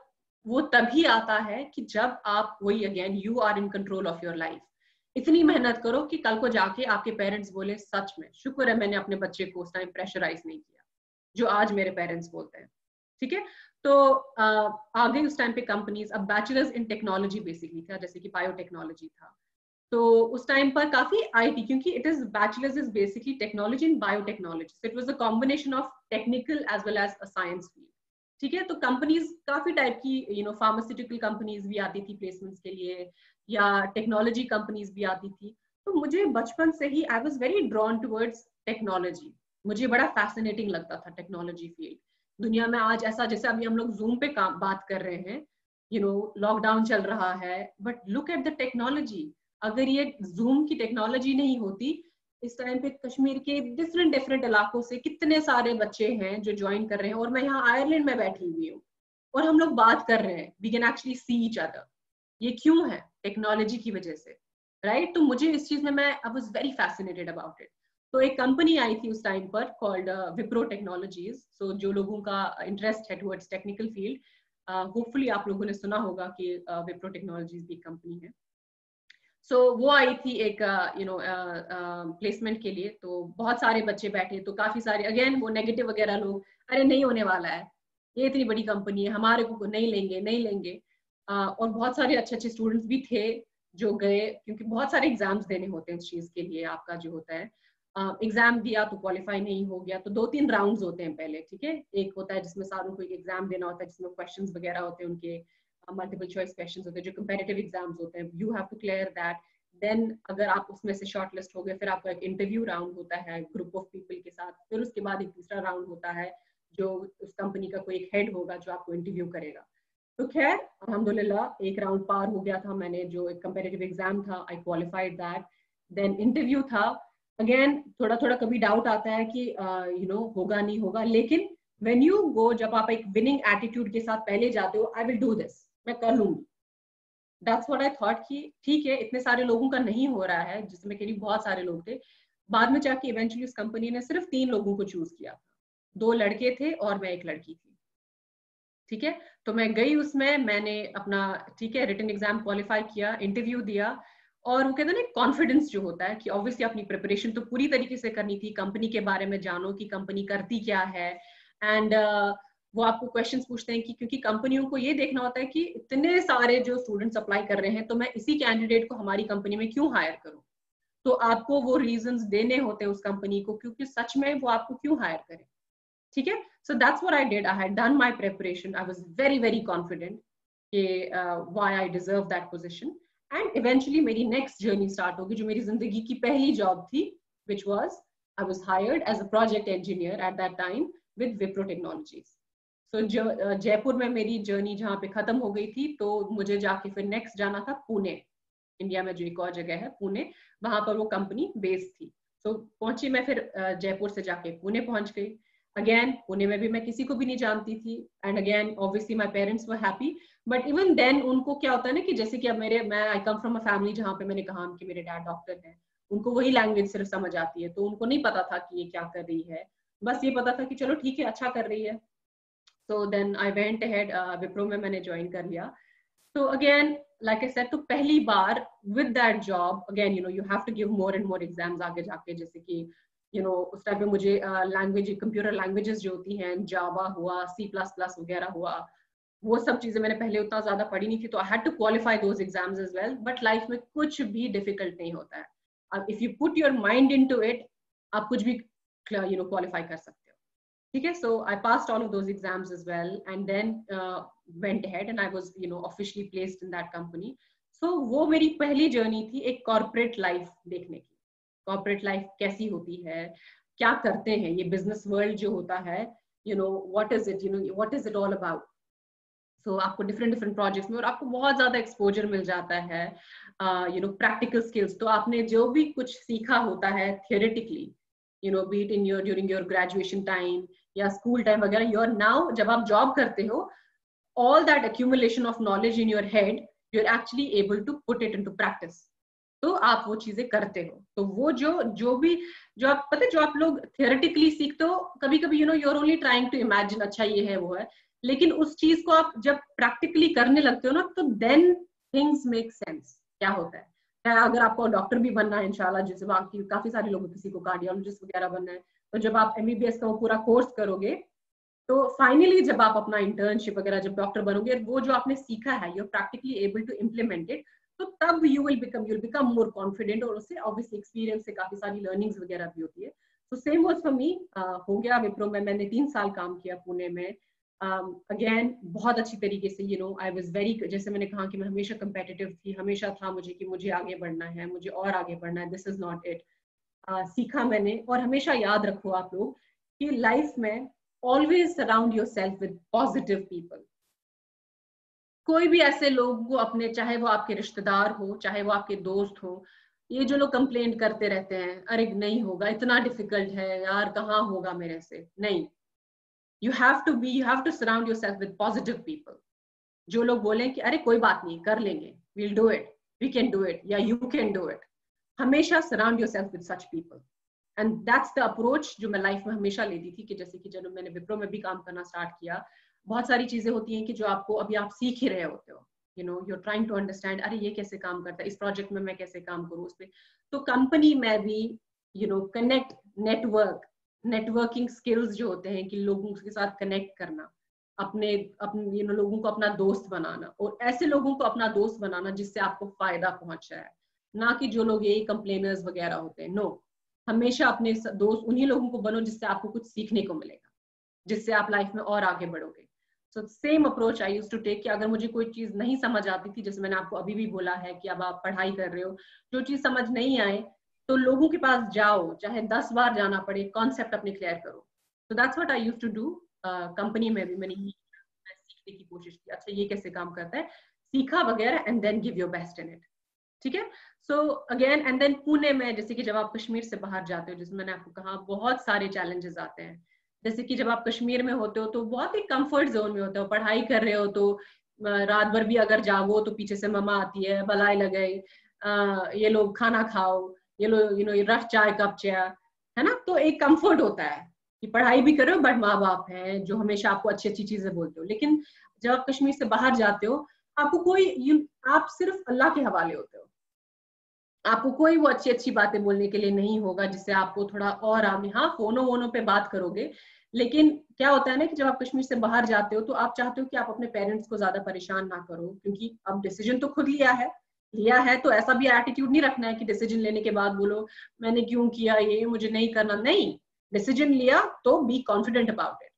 वो तभी आता है कि जब आप वही again you are in control of your life. इतनी मेहनत करो कि कल को जाके आपके पेरेंट्स बोले सच में शुक्र है मैंने अपने बच्चे को उस टाइम प्रेशराइज नहीं किया, जो आज मेरे पेरेंट्स बोलते हैं। ठीक है, तो आ गई उस टाइम पे कंपनीज। अब बैचलर्स इन टेक्नोलॉजी बेसिकली था, जैसे कि बायोटेक्नोलॉजी था, तो उस टाइम पर काफी आईटी, क्योंकि it is bachelors is basically technology in biotechnology, so it was a combination of technical as well as a science field. ठीक है, तो कंपनीज काफी टाइप की फार्मास्यूटिकल कंपनीज भी आती थी प्लेसमेंट्स के लिए, या टेक्नोलॉजी कंपनीज भी आती थी। तो मुझे बचपन से ही I was very drawn towards technology, मुझे बड़ा फैसिनेटिंग लगता था टेक्नोलॉजी फील्ड। दुनिया में आज ऐसा, जैसे अभी हम लोग जूम पे बात कर रहे हैं, लॉकडाउन चल रहा है, but look at the technology. अगर ये जूम की टेक्नोलॉजी नहीं होती, इस टाइम पे कश्मीर के डिफरेंट डिफरेंट इलाकों से कितने सारे बच्चे हैं जो ज्वाइन कर रहे हैं, और मैं यहाँ आयरलैंड में बैठी हुई हूँ और हम लोग बात कर रहे हैं, we can actually see each other. ये क्यों है? टेक्नोलॉजी की वजह से, राइट? तो मुझे इस चीज में मैं आई was very fascinated about it. तो एक कंपनी आई थी उस टाइम पर कॉल्ड विप्रो टेक्नोलॉजीज। सो जो लोगों का इंटरेस्ट है टुवर्ड्स टेक्निकल फील्ड, होपफुली आप लोगों ने सुना होगा कि विप्रो टेक्नोलॉजीज भी कंपनी है। सो वो आई थी एक प्लेसमेंट के लिए, तो बहुत सारे बच्चे बैठे, तो काफी सारे अगेन वो नेगेटिव वगैरह लोग, अरे नहीं होने वाला है, ये इतनी बड़ी कंपनी है, हमारे को नहीं लेंगे नहीं लेंगे। और बहुत सारे अच्छे अच्छे स्टूडेंट्स भी थे जो गए, क्योंकि बहुत सारे एग्जाम्स देने होते हैं इस चीज के लिए। आपका जो होता है एग्जाम दिया तो क्वालिफाई नहीं हो गया, तो 2-3 राउंड्स होते हैं पहले। ठीक है, एक होता है जिसमें सारों को एक एग्जाम देना होता है, जिसमें क्वेश्चंस वगैरह होते हैं, उनके मल्टीपल चॉइस क्वेश्चंस होते हैं, जो कंपेटिटिव एग्जाम्स होते हैं, you have to clear that. Then अगर आप उसमें से शॉर्टलिस्ट हो गए, फिर आपका एक इंटरव्यू राउंड होता है ग्रुप ऑफ पीपल के साथ, फिर उसके बाद एक तीसरा राउंड होता है जो उस कंपनी का कोई एक हेड होगा जो आपको इंटरव्यू करेगा। तो खैर अल्हम्दुलिल्लाह एक राउंड पार हो गया था, मैंने जो एक कंपेटिटिव एग्जाम था I qualified that. Then interview था, अगेन थोड़ा थोड़ा कभी डाउट आता है कि होगा नहीं होगा, लेकिन व्हेन यू गो, जब आप एक विनिंग एटीट्यूड के साथ पहले जाते हो, आई विल डू दिस, मैं कर लूंगी, दैट्स व्हाट आई थॉट कि ठीक है, इतने सारे लोगों का नहीं हो रहा है, जिसमें करीब बहुत सारे लोग थे। बाद में जाके इवेंचुअली उस कंपनी ने सिर्फ 3 लोगों को चूज किया था, 2 लड़के थे और मैं एक लड़की थी। ठीक है, तो मैं गई उसमें, मैंने अपना ठीक है रिटन एग्जाम क्वालिफाई किया, इंटरव्यू दिया, और वो कहते हैं ना कॉन्फिडेंस जो होता है कि ऑब्वियसली अपनी प्रिपरेशन तो पूरी तरीके से करनी थी, कंपनी के बारे में जानो कि कंपनी करती क्या है। एंड वो आपको क्वेश्चंस पूछते हैं कि क्योंकि कंपनियों को ये देखना होता है कि इतने सारे जो स्टूडेंट्स अप्लाई कर रहे हैं, तो मैं इसी कैंडिडेट को हमारी कंपनी में क्यों हायर करूं। तो आपको वो रीजंस देने होते हैं उस कंपनी को, क्योंकि सच में वो आपको क्यों हायर करे। ठीक है, so that's what I did. I had done my preparation. I was very very confident कि why I deserve that position. And eventually मेरी next journey start होगी, जो मेरी जिंदगी की पहली job थी, which was I was hired as a project engineer at that time with Wipro Technologies. So Jaipur में मेरी जर्नी जहाँ पे खत्म हो गई थी, तो मुझे जाके फिर नेक्स्ट जाना था पुणे, इंडिया में जो एक और जगह है पुणे, वहां पर वो कंपनी बेस्ड थी। तो पहुंची मैं फिर जयपुर से जाके पुणे पहुंच गई। अगेन पुणे में भी मैं किसी को भी नहीं जानती थी, and again obviously my parents were happy, but even then उनको क्या होता है ना कि जैसे कि अब मैं आई कम फ्रॉम अ फैमिली जहाँ पे मैंने कहा कि मेरे डैड डॉक्टर हैं, उनको वही लैंग्वेज सिर्फ समझ आती है, तो उनको नहीं पता था कि ये क्या कर रही है, बस ये पता था कि चलो ठीक है अच्छा कर रही है। So then I went ahead, Wipro में मैंने ज्वाइन कर लिया। तो अगेन like I said, तो पहली बार with that job again you have to give more and more exams आगे जाके, जैसे कि उस टाइम पे मुझे लैंग्वेज कंप्यूटर लैंग्वेजेस जो होती हैं, जावा हुआ, C++ वगैरह हुआ, वो सब चीजें मैंने पहले उतना ज्यादा पढ़ी नहीं थी, तो I had to qualify those exams as well. But life में कुछ भी डिफिकल्ट नहीं होता है, अब if you put your mind into it, आप कुछ भी क्वालिफाई कर सकते हो। ठीक है, so I passed all of those exams as well, and then went ahead and I was officially placed in that company. So वो मेरी पहली जर्नी थी एक कॉर्पोरेट लाइफ देखने की, कॉर्पोरेट लाइफ कैसी होती है, क्या करते हैं, ये बिजनेस वर्ल्ड जो होता है, what is it all about. So आपको डिफरेंट डिफरेंट प्रोजेक्ट्स में, और आपको बहुत ज्यादा एक्सपोजर मिल जाता है, प्रैक्टिकल स्किल्स, तो आपने जो भी कुछ सीखा होता है theoretically, be it in during your graduation time या स्कूल टाइम वगैरह, you're now जब आप जॉब करते हो, all that accumulation of knowledge in your head, you're actually able to put it into practice. तो आप वो चीजें करते हो, तो वो जो आप पता है, जो आप लोग थियोरेटिकली सीखते हो, कभी कभी you're only trying to imagine, अच्छा ये है वो है, लेकिन उस चीज को आप जब प्रैक्टिकली करने लगते हो ना, तो then things make sense। क्या होता है, अगर आपको डॉक्टर भी बनना है इंशाल्लाह, जैसे बाकी काफी सारे लोग, किसी को कार्डियोलॉजिस्ट वगैरह बनना है, तो जब आप MBBS का वो पूरा कोर्स करोगे तो फाइनली जब आप अपना इंटर्नशिप वगैरह जब डॉक्टर बनोगे, वो जो आपने सीखा है you are practically able to implement it, तो तब you will become more confident, और उससे ऑब्वियसली एक्सपीरियंस से काफी सारी लर्निंग्स वगैरह भी होती है। तो सेम वाज फॉर मी, हो गया विप्रो में मैंने 3 साल काम किया पुणे में। अगेन बहुत अच्छी तरीके से, you know I was very, जैसे मैंने कहा कि मैं हमेशा कंपेटिटिव थी, हमेशा था मुझे कि मुझे आगे बढ़ना है, मुझे और आगे बढ़ना है, दिस इज नॉट इट। सीखा मैंने। और हमेशा याद रखो आप लोग कि लाइफ में always surround yourself with positive people. कोई भी ऐसे लोग को अपने, चाहे वो आपके रिश्तेदार हो, चाहे वो आपके दोस्त हो, ये जो लोग कंप्लेंट करते रहते हैं, अरे नहीं होगा, इतना डिफिकल्ट है यार, कहाँ होगा मेरे से, नहीं, you have to surround yourself with positive people. जो लोग बोलें कि अरे कोई बात नहीं, कर लेंगे, we'll do it, we can do it, या you can do it, हमेशा surround yourself with such people. And that's the approach जो मैं लाइफ में हमेशा लेती थी, कि जैसे कि जब मैंने विप्रो में भी काम करना स्टार्ट किया, बहुत सारी चीजें होती हैं कि जो आपको अभी आप सीख ही रहे होते हो, you know you are trying to understand, अरे ये कैसे काम करता है, इस प्रोजेक्ट में मैं कैसे काम करूँ उस पर। तो कंपनी में भी you know connect, networking skills जो होते हैं कि लोगों के साथ कनेक्ट करना, अपने यू नो लोगों को अपना दोस्त बनाना, और ऐसे लोगों को अपना दोस्त बनाना जिससे आपको फायदा पहुंच रहा है, ना कि जो लोग यही कंप्लेनर्स वगैरह होते हैं। नो, हमेशा अपने दोस्त उन्हीं लोगों को बनो जिससे आपको कुछ सीखने को मिलेगा, जिससे आप लाइफ में और आगे बढ़ोगे। So same approach I used to take, कि अगर मुझे कोई चीज नहीं समझ आती थी, जैसे मैंने आपको अभी भी बोला है कि अब आप पढ़ाई कर रहे हो, जो चीज समझ नहीं आए तो लोगों के पास जाओ, चाहे 10 बार जाना पड़े, कॉन्सेप्ट अपने क्लियर करो। So that's what I used to do. Company में भी मैंने सीखने की कोशिश की, अच्छा ये कैसे काम करता है, सीखा वगैरह, and then give your best in it. ठीक है। So again and then Pune में, जैसे कि जब आप कश्मीर से बाहर जाते हो, जैसे मैंने आपको कहा, बहुत सारे चैलेंजेस आते हैं। जैसे कि जब आप कश्मीर में होते हो तो बहुत ही कंफर्ट जोन में होते हो, पढ़ाई कर रहे हो तो रात भर भी अगर जागो तो पीछे से मम्मा आती है, भलाई लगे, ये लोग खाना खाओ, ये लोग यू नो रख चाय कप चाय, है ना। तो एक कंफर्ट होता है कि पढ़ाई भी कर रहे हो, बट माँ बाप हैं जो हमेशा आपको अच्छी अच्छी चीजें बोलते हो। लेकिन जब आप कश्मीर से बाहर जाते हो, आपको कोई, आप सिर्फ अल्लाह के हवाले होते हो, आपको कोई वो अच्छी अच्छी बातें बोलने के लिए नहीं होगा जिससे आपको थोड़ा और आगे, हाँ फोनो वोनो पे बात करोगे, लेकिन क्या होता है ना कि जब आप कश्मीर से बाहर जाते हो तो आप चाहते हो कि आप अपने पेरेंट्स को ज्यादा परेशान ना करो, क्योंकि अब डिसीजन तो खुद लिया है तो ऐसा भी एटीट्यूड नहीं रखना है कि डिसीजन लेने के बाद बोलो मैंने क्यों किया ये, मुझे नहीं करना, नहीं, डिसीजन लिया तो बी कॉन्फिडेंट अबाउट इट।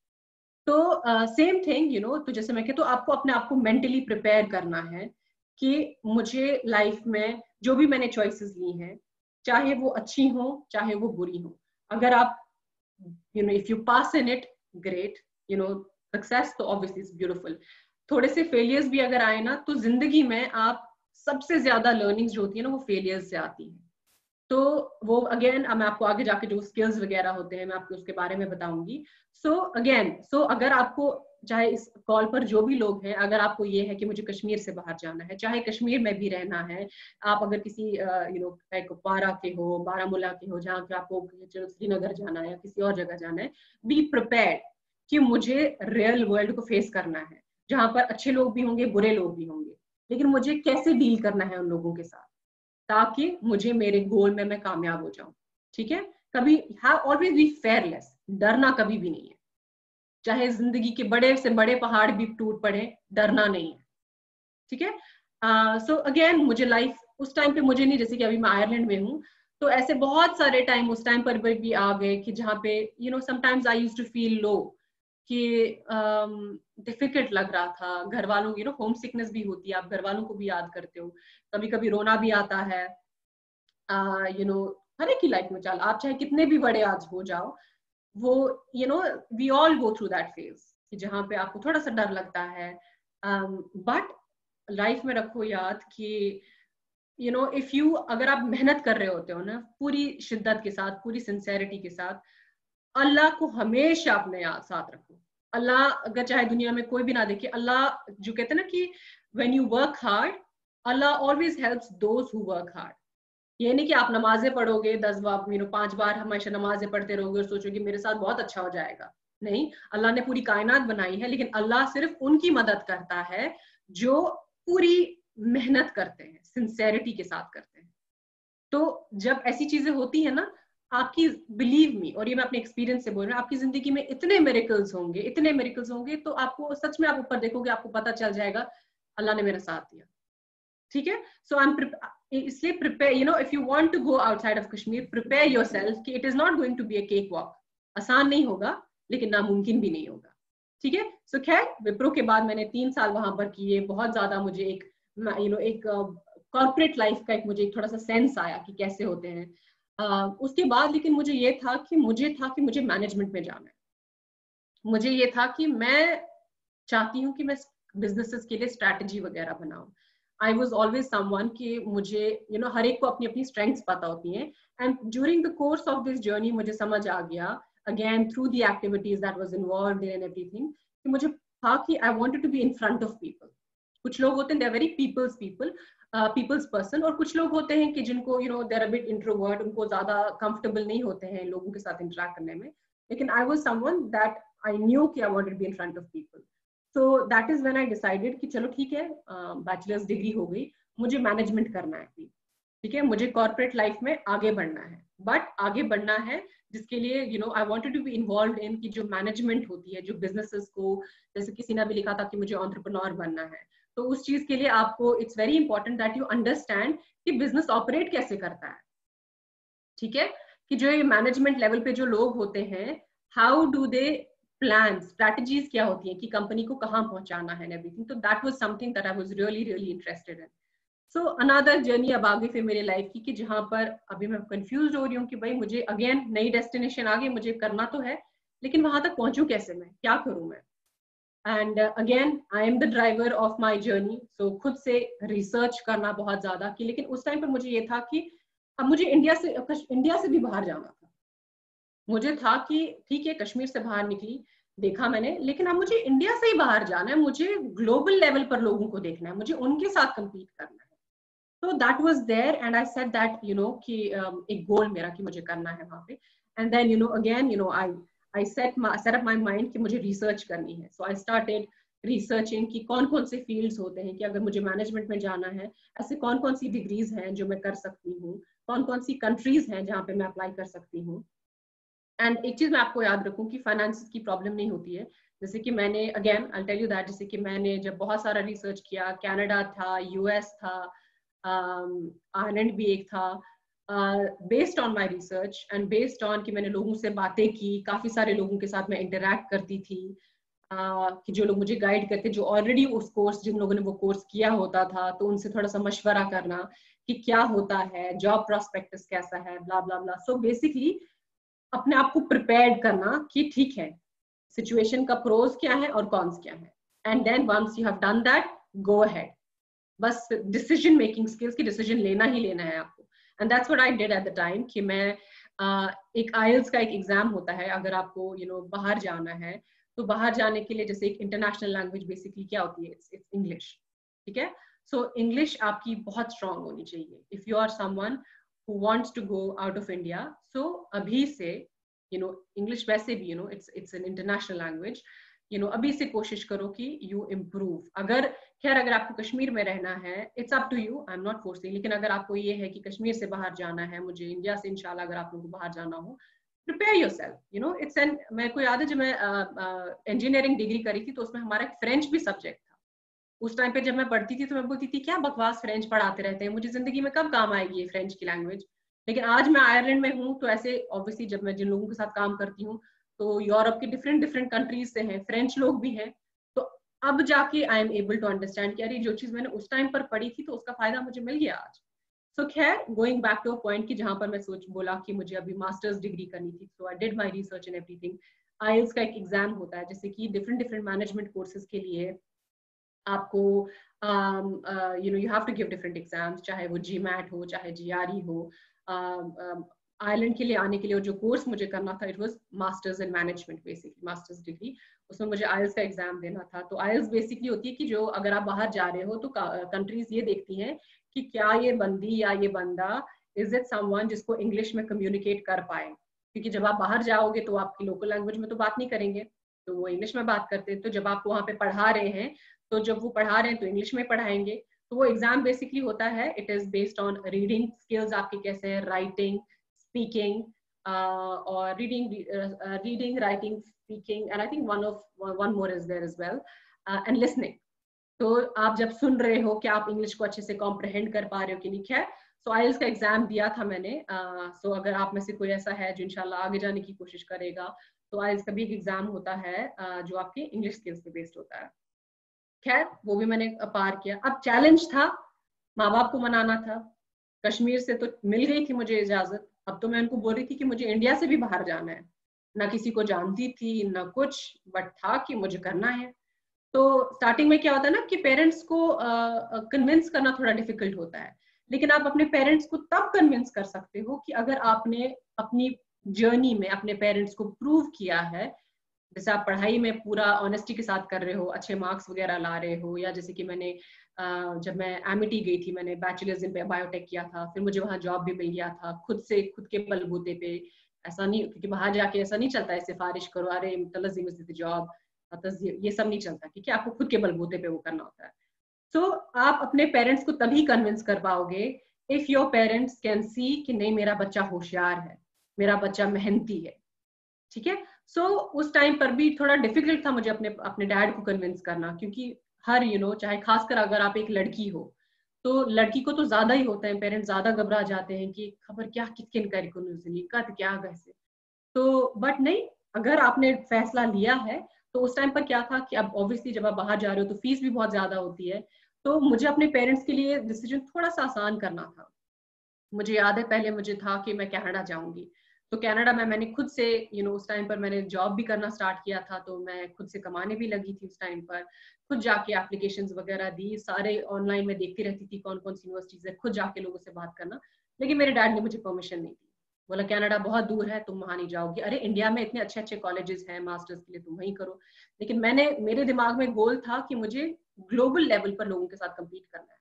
तो सेम थिंग, यू नो, तो जैसे मैं कहती, तो आपको अपने आप को मेंटली प्रिपेयर करना है कि मुझे लाइफ में जो भी मैंने चॉइसेस ली हैं, चाहे वो अच्छी हो चाहे वो बुरी हो, अगर आप you know if you pass in it, great, you know success तो ऑब्वियसली इज ब्यूटीफुल। थोड़े से फेलियर्स भी अगर आए ना, तो जिंदगी में आप सबसे ज्यादा लर्निंग्स जो होती है ना, वो फेलियर्स से आती है। तो वो अगेन मैं आपको आगे जाके जो स्किल्स वगैरह होते हैं मैं आपको उसके बारे में बताऊंगी। सो अगर आपको, चाहे इस कॉल पर जो भी लोग हैं, अगर आपको ये है कि मुझे कश्मीर से बाहर जाना है, चाहे कश्मीर में भी रहना है, आप अगर किसी यू नो कुपवारा के हो, बारामूला के हो, जहाँ पे आपको श्रीनगर जाना है या किसी और जगह जाना है, बी प्रिपेयर्ड कि मुझे रियल वर्ल्ड को फेस करना है, जहाँ पर अच्छे लोग भी होंगे, बुरे लोग भी होंगे, लेकिन मुझे कैसे डील करना है उन लोगों के साथ, ताकि मुझे मेरे गोल में मैं कामयाब हो जाऊं। ठीक है। कभी ऑलवेज बी फेयरलेस, डरना कभी भी नहीं है, चाहे जिंदगी के बड़े से बड़े पहाड़ भी टूट पड़े, डरना नहीं है। ठीक है। सो अगेन मुझे लाइफ उस टाइम पे मुझे नहीं, जैसे कि अभी मैं आयरलैंड में हूँ, तो ऐसे बहुत सारे टाइम उस टाइम पर भी आ गए कि जहाँ पे you know sometimes I used to feel low, कि डिफिकल्ट लग रहा था, घर वालों, यू नो होम सिकनेस भी होती है, आप घर वालों को भी याद करते हो, कभी कभी रोना भी आता है, यू नो हर एक की लाइफ में, चल आप चाहे कितने भी बड़े आज हो जाओ, वो you know we all go through that phase कि जहाँ पे आपको थोड़ा सा डर लगता है, बट लाइफ में रखो याद कि यू नो इफ यू, अगर आप मेहनत कर रहे होते हो ना पूरी शिद्दत के साथ, पूरी सिंसेरिटी के साथ, अल्लाह को हमेशा अपने साथ रखो। अल्लाह अगर चाहे दुनिया में कोई भी ना देखे, अल्लाह जो कहते हैं ना कि when you work hard, Allah always helps those who work hard. ये नहीं कि आप नमाजें पढ़ोगे 10 बार, यू नो 5 बार हमेशा नमाजें पढ़ते रहोगे और सोचोगे मेरे साथ बहुत अच्छा हो जाएगा। नहीं, अल्लाह ने पूरी कायनात बनाई है, लेकिन अल्लाह सिर्फ उनकी मदद करता है जो पूरी मेहनत करते हैं, सिंसेरिटी के साथ करते हैं। तो जब ऐसी चीजें होती है ना, आपकी, बिलीव मी, और ये मैं अपने एक्सपीरियंस से बोल रही हूँ, आपकी जिंदगी में इतने मिरेकल्स होंगे, इतने मिरेकल्स होंगे, तो आपको सच में, आप ऊपर देखोगे, आपको पता चल जाएगा अल्लाह ने मेरा साथ दिया। ठीक है, सो आई एम, इसलिए prepare, you know, if you want to go outside of Kashmir, prepare yourself कि it is not going to be a cake walk. आसान नहीं होगा, लेकिन नामुमकिन भी नहीं होगा। ठीक है, सो खैर, विप्रो के बाद मैंने 3 साल वहां पर किए। बहुत ज्यादा मुझे एक, यू नो, एक कॉर्पोरेट लाइफ का एक मुझे एक थोड़ा सा सेंस आया कि कैसे होते हैं। उसके बाद लेकिन मुझे ये था कि मुझे मैनेजमेंट में जाना है। मुझे ये था कि मैं चाहती हूँ कि मैं बिजनेसेस के लिए स्ट्रैटेजी वगैरह बनाऊं। आई वॉज ऑलवेज समवन कि मुझे, यू नो, हर एक को अपनी अपनी स्ट्रेंथ्स पता होती हैं। And during the course of this journey मुझे समझ आ गया, again through the activities that was involved in everything, कि मुझे था कि I wanted to be in front of people. कुछ लोग होते हैं, they are very peoples person, और कुछ लोग होते हैं कि जिनको, you know, they are a bit introvert, उनको ज्यादा कंफर्टेबल नहीं होते हैं लोगों के साथ इंटरेक्ट करने में। लेकिन I was someone that I knew कि I wanted to be in front of people. So that is when I decided कि चलो ठीक है, बैचलर्स डिग्री हो गई, मुझे मैनेजमेंट करना है। ठीक है, मुझे कॉर्पोरेट लाइफ में आगे बढ़ना है, बट आगे बढ़ना है जिसके लिए, you know, I wanted to be involved in कि जो मैनेजमेंट होती है, जो बिजनेसेस को, जैसे किसी ने भी लिखा था कि मुझे एंटरप्रेन्योर बनना है, तो उस चीज के लिए आपको, it's very important that you understand कि बिजनेस ऑपरेट कैसे करता है। ठीक है, कि जो ये मैनेजमेंट लेवल पे जो लोग होते हैं, how do they plan, strategies क्या होती है कि कंपनी को कहाँ पहुंचाना है, एवरीथिंग। तो that was something that I was really really interested in. So another journey अब आगे फिर मेरे लाइफ की, कि जहां पर अभी मैं कंफ्यूज हो रही हूँ कि भाई मुझे अगेन नई डेस्टिनेशन आ गई, मुझे करना तो है, लेकिन वहां तक पहुंचू कैसे, मैं क्या करूं मैं। And again I am the driver of my journey. So खुद से रिसर्च करना बहुत ज्यादा, कि लेकिन उस टाइम पर मुझे ये था कि अब मुझे इंडिया से भी बाहर जाना था। मुझे था कि ठीक है, कश्मीर से बाहर निकली, देखा मैंने, लेकिन अब मुझे इंडिया से ही बाहर जाना है, मुझे ग्लोबल लेवल पर लोगों को देखना है, मुझे उनके साथ compete करना है। तो that was there, and I said that, you know, कि एक गोल मेरा कि मुझे करना है वहां पे। And then, you know, again, you know, I set up my mind कि मुझे रिसर्च करनी है। सो आई स्टार्टेड रिसर्चिंग कि कौन कौन से फील्ड्स होते हैं, कि अगर मुझे मैनेजमेंट में जाना है, ऐसे कौन कौन सी डिग्रीज हैं जो मैं कर सकती हूँ, कौन कौन सी कंट्रीज हैं जहाँ पे मैं अप्लाई कर सकती हूँ। एंड एक चीज मैं आपको याद रखूं कि फाइनेंस की प्रॉब्लम नहीं होती है। जैसे कि मैंने, again I tell you that, जैसे कि मैंने जब बहुत सारा रिसर्च किया, कनाडा था, यूएस था, आयरलैंड भी एक था, based on my research and based on कि मैंने लोगों से बातें की, काफी सारे लोगों के साथ मैं इंटरेक्ट करती थी, कि जो लोग मुझे गाइड करते, जो ऑलरेडी उस कोर्स, जिन लोगों ने वो कोर्स किया होता था, तो उनसे थोड़ा सा मशवरा करना कि क्या होता है, जॉब प्रोस्पेक्टस कैसा है, ब्ला ब्ला ब्ला। सो बेसिकली अपने आप को प्रिपेयर्ड करना कि ठीक है, सिचुएशन का प्रोज क्या है और कॉन्स क्या है, and then once you have done that, go ahead. बस डिसीजन मेकिंग स्किल्स की, डिसीजन लेना ही लेना है आपको। And that's what I did at the time, कि मैं एक आईएलटीएस का एक एग्जाम होता है, अगर आपको, यू नो, बाहर जाना है, तो बाहर जाने के लिए, जैसे एक इंटरनेशनल लैंग्वेज बेसिकली क्या होती है, इट्स इंग्लिश। ठीक है, सो इंग्लिश आपकी बहुत स्ट्रांग होनी चाहिए if you are someone who wants to go out of India. So अभी से, you know, English वैसे भी, you know, it's an international language, you know, अभी से कोशिश करो कि you improve। अगर खैर, अगर आपको कश्मीर में रहना है, it's up to you, I'm not forcing, लेकिन अगर आपको ये है कि कश्मीर से बाहर जाना है, मुझे इंडिया से इंशाल्लाह अगर आप लोगों को बाहर जाना हो, prepare yourself, you know, it's an, मेरे को याद है जब मैं इंजीनियरिंग डिग्री करी थी, तो उसमें हमारा एक फ्रेंच भी सब्जेक्ट था। उस टाइम पे जब मैं पढ़ती थी तो मैं बोलती थी क्या बकवास फ्रेंच पढ़ाते रहते हैं, मुझे जिंदगी में कब काम आएगी ये फ्रेंच की लैंग्वेज। लेकिन आज मैं आयरलैंड में हूँ, तो ऐसे ऑब्वियसली जब मैं जिन लोगों के साथ काम करती हूँ, तो यूरोप के डिफरेंट डिफरेंट कंट्रीज से हैं, फ्रेंच लोग भी हैं, तो अब जाके I am able to understand कि अरे जो चीज मैंने उस टाइम पर पढ़ी थी, तो उसका फायदा मुझे मिल गया आज। सो खैर, going back to a point कि जहां पर मैं बोला कि मुझे अभी मास्टर्स डिग्री करनी थी, so I did my research in everything. IELTS का एक एग्जाम होता है, जैसे कि डिफरेंट डिफरेंट मैनेजमेंट कोर्सेज के लिए आपको, you know, you have to give different exams, चाहे वो जीमैट हो, चाहे जीआरई हो। आयरलैंड के लिए आने के लिए जो कोर्स मुझे करना था, it was masters in management, basically masters degree. उसमें मुझे आईएलटीएस का एग्जाम देना था। तो आईएलटीएस बेसिकली होती है कि जो, अगर आप बाहर जा रहे हो, तो कंट्रीज ये देखती हैं कि क्या ये बंदी या ये बंदा, इज इट समवन जिसको इंग्लिश में कम्युनिकेट कर पाए, क्योंकि जब आप बाहर जाओगे तो आपकी लोकल लैंग्वेज में तो बात नहीं करेंगे, तो वो इंग्लिश में बात करते हैं। तो जब आप वहाँ पे पढ़ा रहे हैं, तो जब वो पढ़ा रहे हैं तो इंग्लिश में पढ़ाएंगे, तो वो एग्जाम बेसिकली होता है, it is based on reading skills आपके कैसे हैं, राइटिंग, स्पीकिंग, और reading, writing, speaking, and I think one more is there as well, and listening. तो आप जब सुन रहे हो कि आप इंग्लिश को अच्छे से कॉम्प्रहेंड कर पा रहे हो कि नहीं। खैर, सो आइल्स का एग्जाम दिया था मैंने। सो अगर आप में से कोई ऐसा है जो इंशाल्लाह आगे जाने की कोशिश करेगा, तो आइल्स का भी एक एग्जाम होता है जो आपके इंग्लिश स्किल्स पे बेस्ड होता है। खैर, वो भी मैंने पार किया। अब चैलेंज था, माँ बाप को मनाना था। कश्मीर से तो मिल गई थी मुझे इजाजत, अब तो मैं उनको बोल रही थी कि मुझे इंडिया से भी बाहर जाना है। ना किसी को जानती थी ना कुछ, बट था कि मुझे करना है। तो स्टार्टिंग में क्या होता है ना कि पेरेंट्स को कन्विंस करना थोड़ा डिफिकल्ट होता है, लेकिन आप अपने पेरेंट्स को तब कन्विंस कर सकते हो कि अगर आपने अपनी जर्नी में अपने पेरेंट्स को प्रूव किया है। जैसे आप पढ़ाई में पूरा ऑनेस्टी के साथ कर रहे हो, अच्छे मार्क्स वगैरह ला रहे हो, या जैसे कि मैंने जब मैं एमिटी गई थी, मैंने बैचलर्स इन बायोटेक किया था, फिर मुझे वहाँ जॉब भी मिल गया था खुद से, खुद के बलबूते पे। ऐसा नहीं, क्योंकि बाहर जाके ऐसा नहीं चलता है सिफारिश करो, अरे जॉब, ये सब नहीं चलता, ठीक है, आपको खुद के बलबूते पे वो करना होता है। तो आप अपने पेरेंट्स को तभी कन्विंस कर पाओगे if your parents can see कि नहीं, मेरा बच्चा होशियार है, मेरा बच्चा मेहनती है, ठीक है। सो उस टाइम पर भी थोड़ा डिफिकल्ट था मुझे अपने अपने डैड को कन्विंस करना, क्योंकि हर चाहे खासकर अगर आप एक लड़की हो, तो लड़की को तो ज्यादा ही होता है, पेरेंट्स ज्यादा घबरा जाते हैं कि खबर क्या किसकिन कर क्या वैसे। तो बट नहीं, अगर आपने फैसला लिया है, तो उस टाइम पर क्या था कि अब ऑब्वियसली जब आप बाहर जा रहे हो तो फीस भी बहुत ज्यादा होती है। तो मुझे अपने पेरेंट्स के लिए डिसीजन थोड़ा सा आसान करना था। मुझे याद है पहले मुझे था कि मैं कनाडा जाऊंगी, तो कनाडा में मैंने खुद से उस टाइम पर मैंने जॉब भी करना स्टार्ट किया था, तो मैं खुद से कमाने भी लगी थी उस टाइम पर। खुद जाके एप्लीकेशंस वगैरह दी, सारे ऑनलाइन में देखती रहती थी कौन कौन सी यूनिवर्सिटीज है, खुद जाके लोगों से बात करना। लेकिन मेरे डैड ने मुझे परमिशन नहीं दी, बोला कनाडा बहुत दूर है, तुम वहां नहीं जाओगी, अरे इंडिया में इतने अच्छे अच्छे कॉलेजेस हैं मास्टर्स के लिए, तुम वहीं करो। लेकिन मेरे दिमाग में गोल था कि मुझे ग्लोबल लेवल पर लोगों के साथ कम्पीट करना है।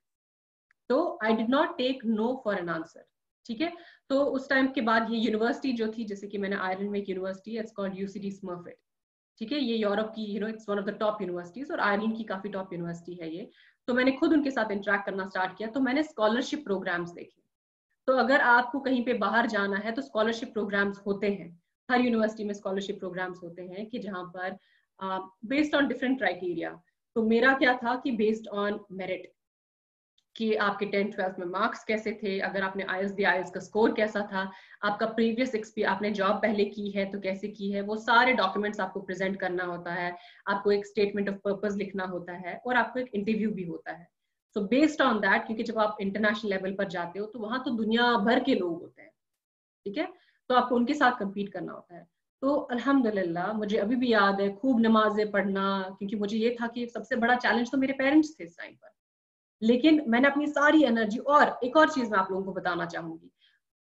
तो I did not take no for an answer, ठीक है। तो उस टाइम के बाद ये यूनिवर्सिटी जो थी, जैसे कि मैंने आयरलैंड में एक यूनिवर्सिटी है, इट्स कॉल्ड यूसीडी स्मर्फिट, ठीक है, ये यूरोप की it's one of the top universities, और आयरलैंड की काफी टॉप यूनिवर्सिटी है ये। तो मैंने खुद उनके साथ इंटरेक्ट करना स्टार्ट किया, तो मैंने स्कॉलरशिप प्रोग्राम्स देखे। तो अगर आपको कहीं पे बाहर जाना है तो स्कॉलरशिप प्रोग्राम्स होते हैं, हर यूनिवर्सिटी में स्कॉलरशिप प्रोग्राम्स होते हैं कि जहाँ पर बेस्ड ऑन डिफरेंट क्राइटेरिया। तो मेरा क्या था कि बेस्ड ऑन मेरिट, कि आपके 10th-12th में मार्क्स कैसे थे, अगर आपने आईएल्स दिया आईएल्स का स्कोर कैसा था, आपका प्रीवियस एक्सपीरियंस, आपने जॉब पहले की है तो कैसे की है, वो सारे डॉक्यूमेंट्स आपको प्रेजेंट करना होता है। आपको एक स्टेटमेंट ऑफ पर्पस लिखना होता है, और आपको एक इंटरव्यू भी होता है। सो बेस्ड ऑन दैट, क्योंकि जब आप इंटरनेशनल लेवल पर जाते हो तो वहां तो दुनिया भर के लोग होते हैं, ठीक है, तो आपको उनके साथ कम्पीट करना होता है। तो अल्हम्दुलिल्लाह मुझे अभी भी याद है खूब नमाजें पढ़ना, क्योंकि मुझे ये था कि सबसे बड़ा चैलेंज तो मेरे पेरेंट्स थे इस टाइम पर। लेकिन मैंने अपनी सारी एनर्जी, और एक और चीज मैं आप लोगों को बताना चाहूंगी,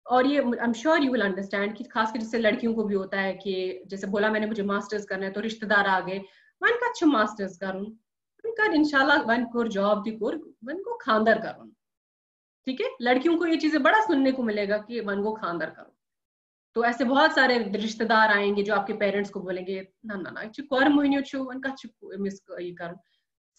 और ये I am sure you will understand, कि खासकर जैसे लड़कियों को भी होता है कि जैसे बोला मैंने मुझे मास्टर्स करना है, तो रिश्तेदार आ गए, वन का अच्छा मास्टर्स करूं, उनका इंशाल्लाह वन को जॉब दी कोर, वन को खानदार करूं, ठीक है। लड़कियों को ये चीजें बड़ा सुनने को मिलेगा कि वन को खानदार करूं। तो ऐसे बहुत सारे रिश्तेदार आएंगे जो आपके पेरेंट्स को बोलेंगे ना ना ना कर मोहिनी वन का मिस ये करूं।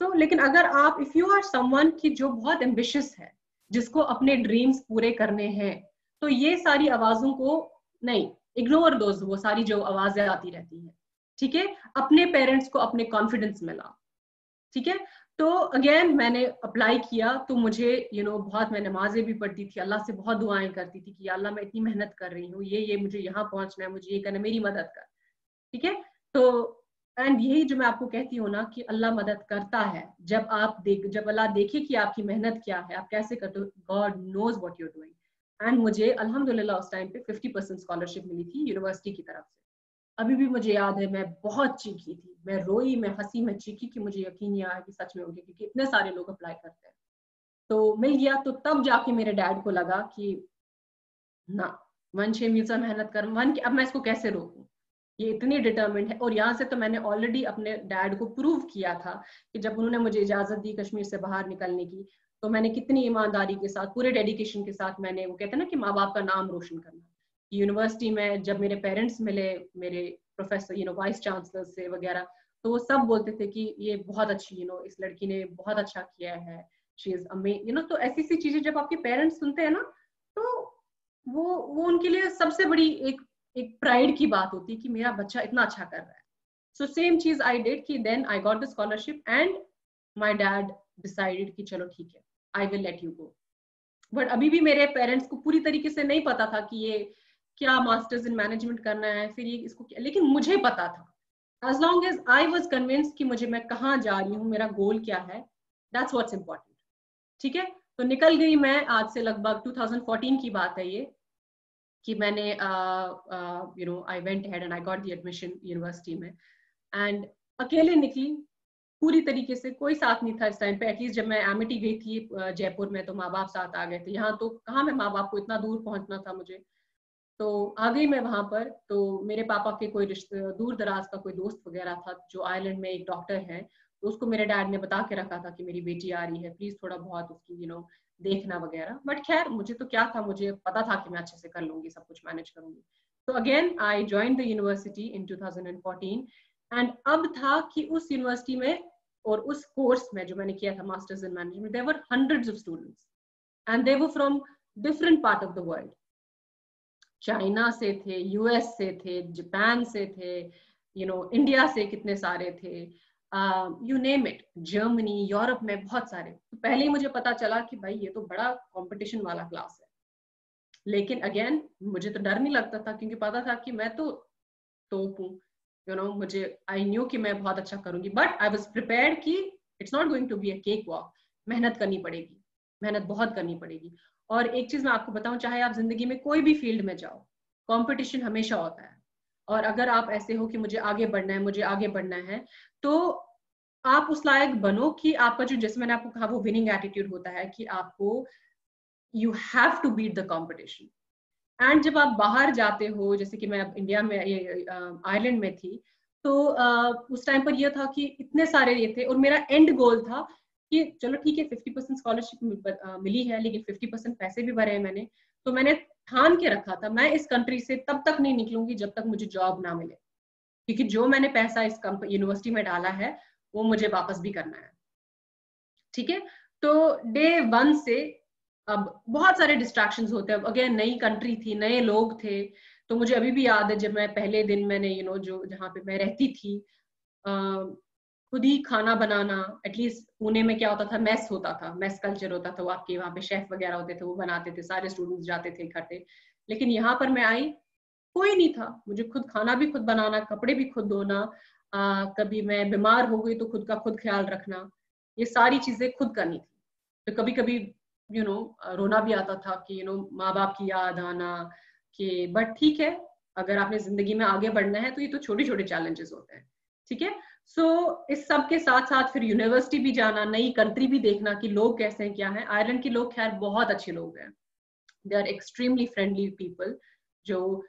So, लेकिन अगर आप इफ यू आर समवन की जो बहुत एम्बिशियस है, जिसको अपने ड्रीम्स पूरे करने हैं, तो ये सारी आवाजों को नहीं इग्नोर दो, वो सारी जो आवाजें आती रहती हैं, ठीक है। अपने पेरेंट्स को अपने कॉन्फिडेंस में लाओ, ठीक है। तो अगेन मैंने अप्लाई किया, तो मुझे बहुत, मैं नमाजें भी पढ़ती थी, अल्लाह से बहुत दुआएं करती थी कि अल्लाह मैं इतनी मेहनत कर रही हूँ, ये मुझे यहाँ पहुंचना है, मुझे ये करना, मेरी मदद कर, ठीक है। तो एंड यही जो मैं आपको कहती हूँ ना कि अल्लाह मदद करता है, जब अल्लाह देखे कि आपकी मेहनत क्या है, आप कैसे करते हो, God knows what you are doing. And मुझे अल्हम्दुलिल्लाह उस टाइम पे 50% स्कॉलरशिप मिली थी यूनिवर्सिटी की तरफ से। अभी भी मुझे याद है, मैं बहुत चीखी थी, मैं रोई, मैं हंसी, मैं चीखी, कि मुझे यकीन नहीं आया कि सच में होगी, क्योंकि इतने सारे लोग अप्लाई करते हैं। तो मिल गया, तो तब जाके मेरे डैड को लगा कि ना, मन 6 से मेहनत कर, मन अब मैं इसको कैसे रोकूं, ये इतनी डिटर्मिन्ड है। और यहाँ से तो मैंने ऑलरेडी अपने डैड को प्रूव किया था कि जब उन्होंने मुझे इजाजत दी कश्मीर से बाहर निकलने की, तो मैंने कितनी ईमानदारी के साथ, पूरे डेडिकेशन के साथ मैंने, वो कहते हैं ना कि माँ बाप का नाम रोशन करना। यूनिवर्सिटी में जब मेरे पेरेंट्स मिले, मेरे प्रोफेसर वाइस चांसलर से वगैरह, तो वो सब बोलते थे कि ये बहुत अच्छी इस लड़की ने बहुत अच्छा किया है, शी इज अमेजिंग, तो ऐसी सी चीजें जब आपके पेरेंट्स सुनते हैं ना, तो वो उनके लिए सबसे बड़ी एक प्राइड की बात होती है कि मेरा बच्चा इतना अच्छा कर रहा है. सो सेम चीज आई डिड कि then I got the scholarship and my dad decided कि चलो ठीक है, I will let you go. But अभी भी मेरे पेरेंट्स को पूरी तरीके से नहीं पता था कि ये क्या मास्टर्स इन मैनेजमेंट करना है, फिर ये इसको क्या, लेकिन मुझे पता था. as long as I was convinced कि मुझे, मैं कहाँ जा रही हूँ, मेरा गोल क्या है, that's what's important. ठीक है, तो निकल गई मैं. आज से लगभग 2014 की बात है ये, कि मैंने आई went ahead and I got the admission university में, एंड अकेले निकली पूरी तरीके से. कोई साथ नहीं था इस टाइम पे. एटलीस्ट जब मैं एमिटी गई थी जयपुर में, तो माँ बाप साथ आ गए थे. यहाँ तो कहाँ मैं माँ बाप को, इतना दूर पहुंचना था मुझे. तो आ गई मैं वहां पर. तो मेरे पापा के कोई दूर दराज का कोई दोस्त वगैरह था जो आयरलैंड में एक डॉक्टर है, तो उसको मेरे डैड ने बता के रखा था कि मेरी बेटी आ रही है, प्लीज थोड़ा बहुत उसकी देखना वगैरह. बट खैर मुझे तो क्या था, मुझे पता था कि मैं अच्छे से कर लूंगी, सब कुछ मैनेज करूंगी. तो again I join the university in 2014. And अब था कि उस यूनिवर्सिटी में और उस कोर्स में जो मैंने किया था masters in management, there were hundreds of students and they were from different part of the world. China से थे, यूएस से थे, जापान से थे, इंडिया से कितने सारे थे, you name it, Germany, Europe में बहुत सारे. तो पहले ही मुझे पता चला कि भाई ये तो बड़ा कंपटीशन वाला क्लास है. लेकिन अगेन मुझे तो डर नहीं लगता था, क्योंकि पता था कि मैं तो तोप हूँ. मुझे, आई न्यू कि मैं बहुत अच्छा करूंगी. बट आई वाज प्रिपेयर्ड कि it's not going to be a cake walk. मेहनत करनी पड़ेगी, मेहनत बहुत करनी पड़ेगी. और एक चीज मैं आपको बताऊं, चाहे आप जिंदगी में कोई भी फील्ड में जाओ, कंपटीशन हमेशा होता है. और अगर आप ऐसे हो कि मुझे आगे बढ़ना है, मुझे आगे बढ़ना है, तो आप उस लायक बनो कि आपका जो, जैसे मैंने आपको कहा, वो विनिंग एटीट्यूड होता है कि आपको, you have to beat the competition. And जब आप बाहर जाते हो, जैसे कि मैं इंडिया में, आयरलैंड में थी, तो उस टाइम पर यह था कि इतने सारे ये थे, और मेरा एंड गोल था कि चलो ठीक है 50% स्कॉलरशिप मिली है, लेकिन 50% पैसे भी भरे हैं मैंने. तो मैंने ठान के रखा था, मैं इस कंट्री से तब तक नहीं निकलूंगी जब तक मुझे जॉब ना मिले, क्योंकि जो मैंने पैसा इस यूनिवर्सिटी में डाला है वो मुझे वापस भी करना है. ठीक है, तो डे वन से अब बहुत सारे डिस्ट्रैक्शंस होते हैं. अगेन नई कंट्री थी, नए लोग थे. तो मुझे अभी भी याद है, जब मैं पहले दिन मैंने जो जहाँ पे मैं रहती थी, खुद ही खाना बनाना. एटलीस्ट पुणे में क्या होता था, मेस होता था, मेस कल्चर होता था, वो आपके वहाँ पे शेफ वगैरह होते थे, वो बनाते थे, सारे स्टूडेंट्स जाते थे इकट्ठे. लेकिन यहाँ पर मैं आई, कोई नहीं था. मुझे खुद खाना भी खुद बनाना, कपड़े भी खुद धोना, कभी मैं बीमार हो गई तो खुद का खुद ख्याल रखना, ये सारी चीजें खुद करनी थी. तो कभी कभी रोना भी आता था कि माँ बाप की याद आना, कि बट ठीक है, अगर आपने जिंदगी में आगे बढ़ना है तो ये तो छोटे छोटे चैलेंजेस होते हैं. ठीक है, सो इस सब के साथ साथ फिर यूनिवर्सिटी भी जाना, नई कंट्री भी देखना कि लोग कैसे हैं, क्या है. आयरलैंड के लोग खैर बहुत अच्छे लोग हैं, they are extremely friendly people, जो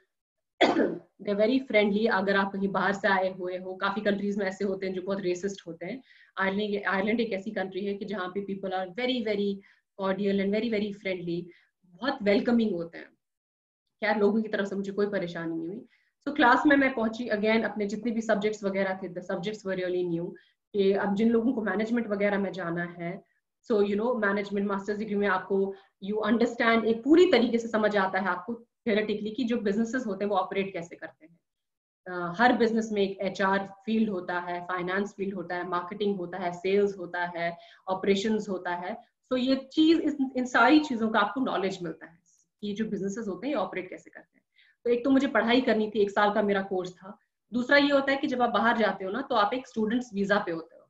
दे वेरी फ्रेंडली. अगर आप कहीं बाहर से आए हुए हो, काफी कंट्रीज में ऐसे होते हैं जो बहुत रेसिस्ट होते हैं. आयरलैंड एक ऐसी कंट्री है कि जहाँ पे people are very very cordial and very very friendly, बहुत वेलकमिंग होते हैं. खैर लोगों की तरफ से मुझे कोई परेशानी नहीं हुई. सो क्लास में मैं पहुंची, अगेन अपने जितने भी सब्जेक्ट्स वगैरह थे, the subjects were really new. कि अब जिन लोगों को मैनेजमेंट वगैरह में जाना है, सो मैनेजमेंट मास्टर्स डिग्री में आपको, यू अंडरस्टैंड, एक पूरी तरीके से समझ आता है आपको थियोरेटिकली कि जो बिजनेसेस होते हैं वो ऑपरेट कैसे करते हैं. हर बिजनेस में एक एचआर फील्ड होता है, फाइनेंस फील्ड होता है, मार्केटिंग होता है, सेल्स होता है, ऑपरेशंस होता है. तो ये चीज, इन सारी चीजों का आपको नॉलेज मिलता है कि जो बिजनेसेस होते हैं ये ऑपरेट कैसे करते हैं. तो एक तो मुझे पढ़ाई करनी थी, 1 साल का मेरा कोर्स था. दूसरा ये होता है कि जब आप बाहर जाते हो ना, तो आप एक स्टूडेंट्स वीजा पे होते हो.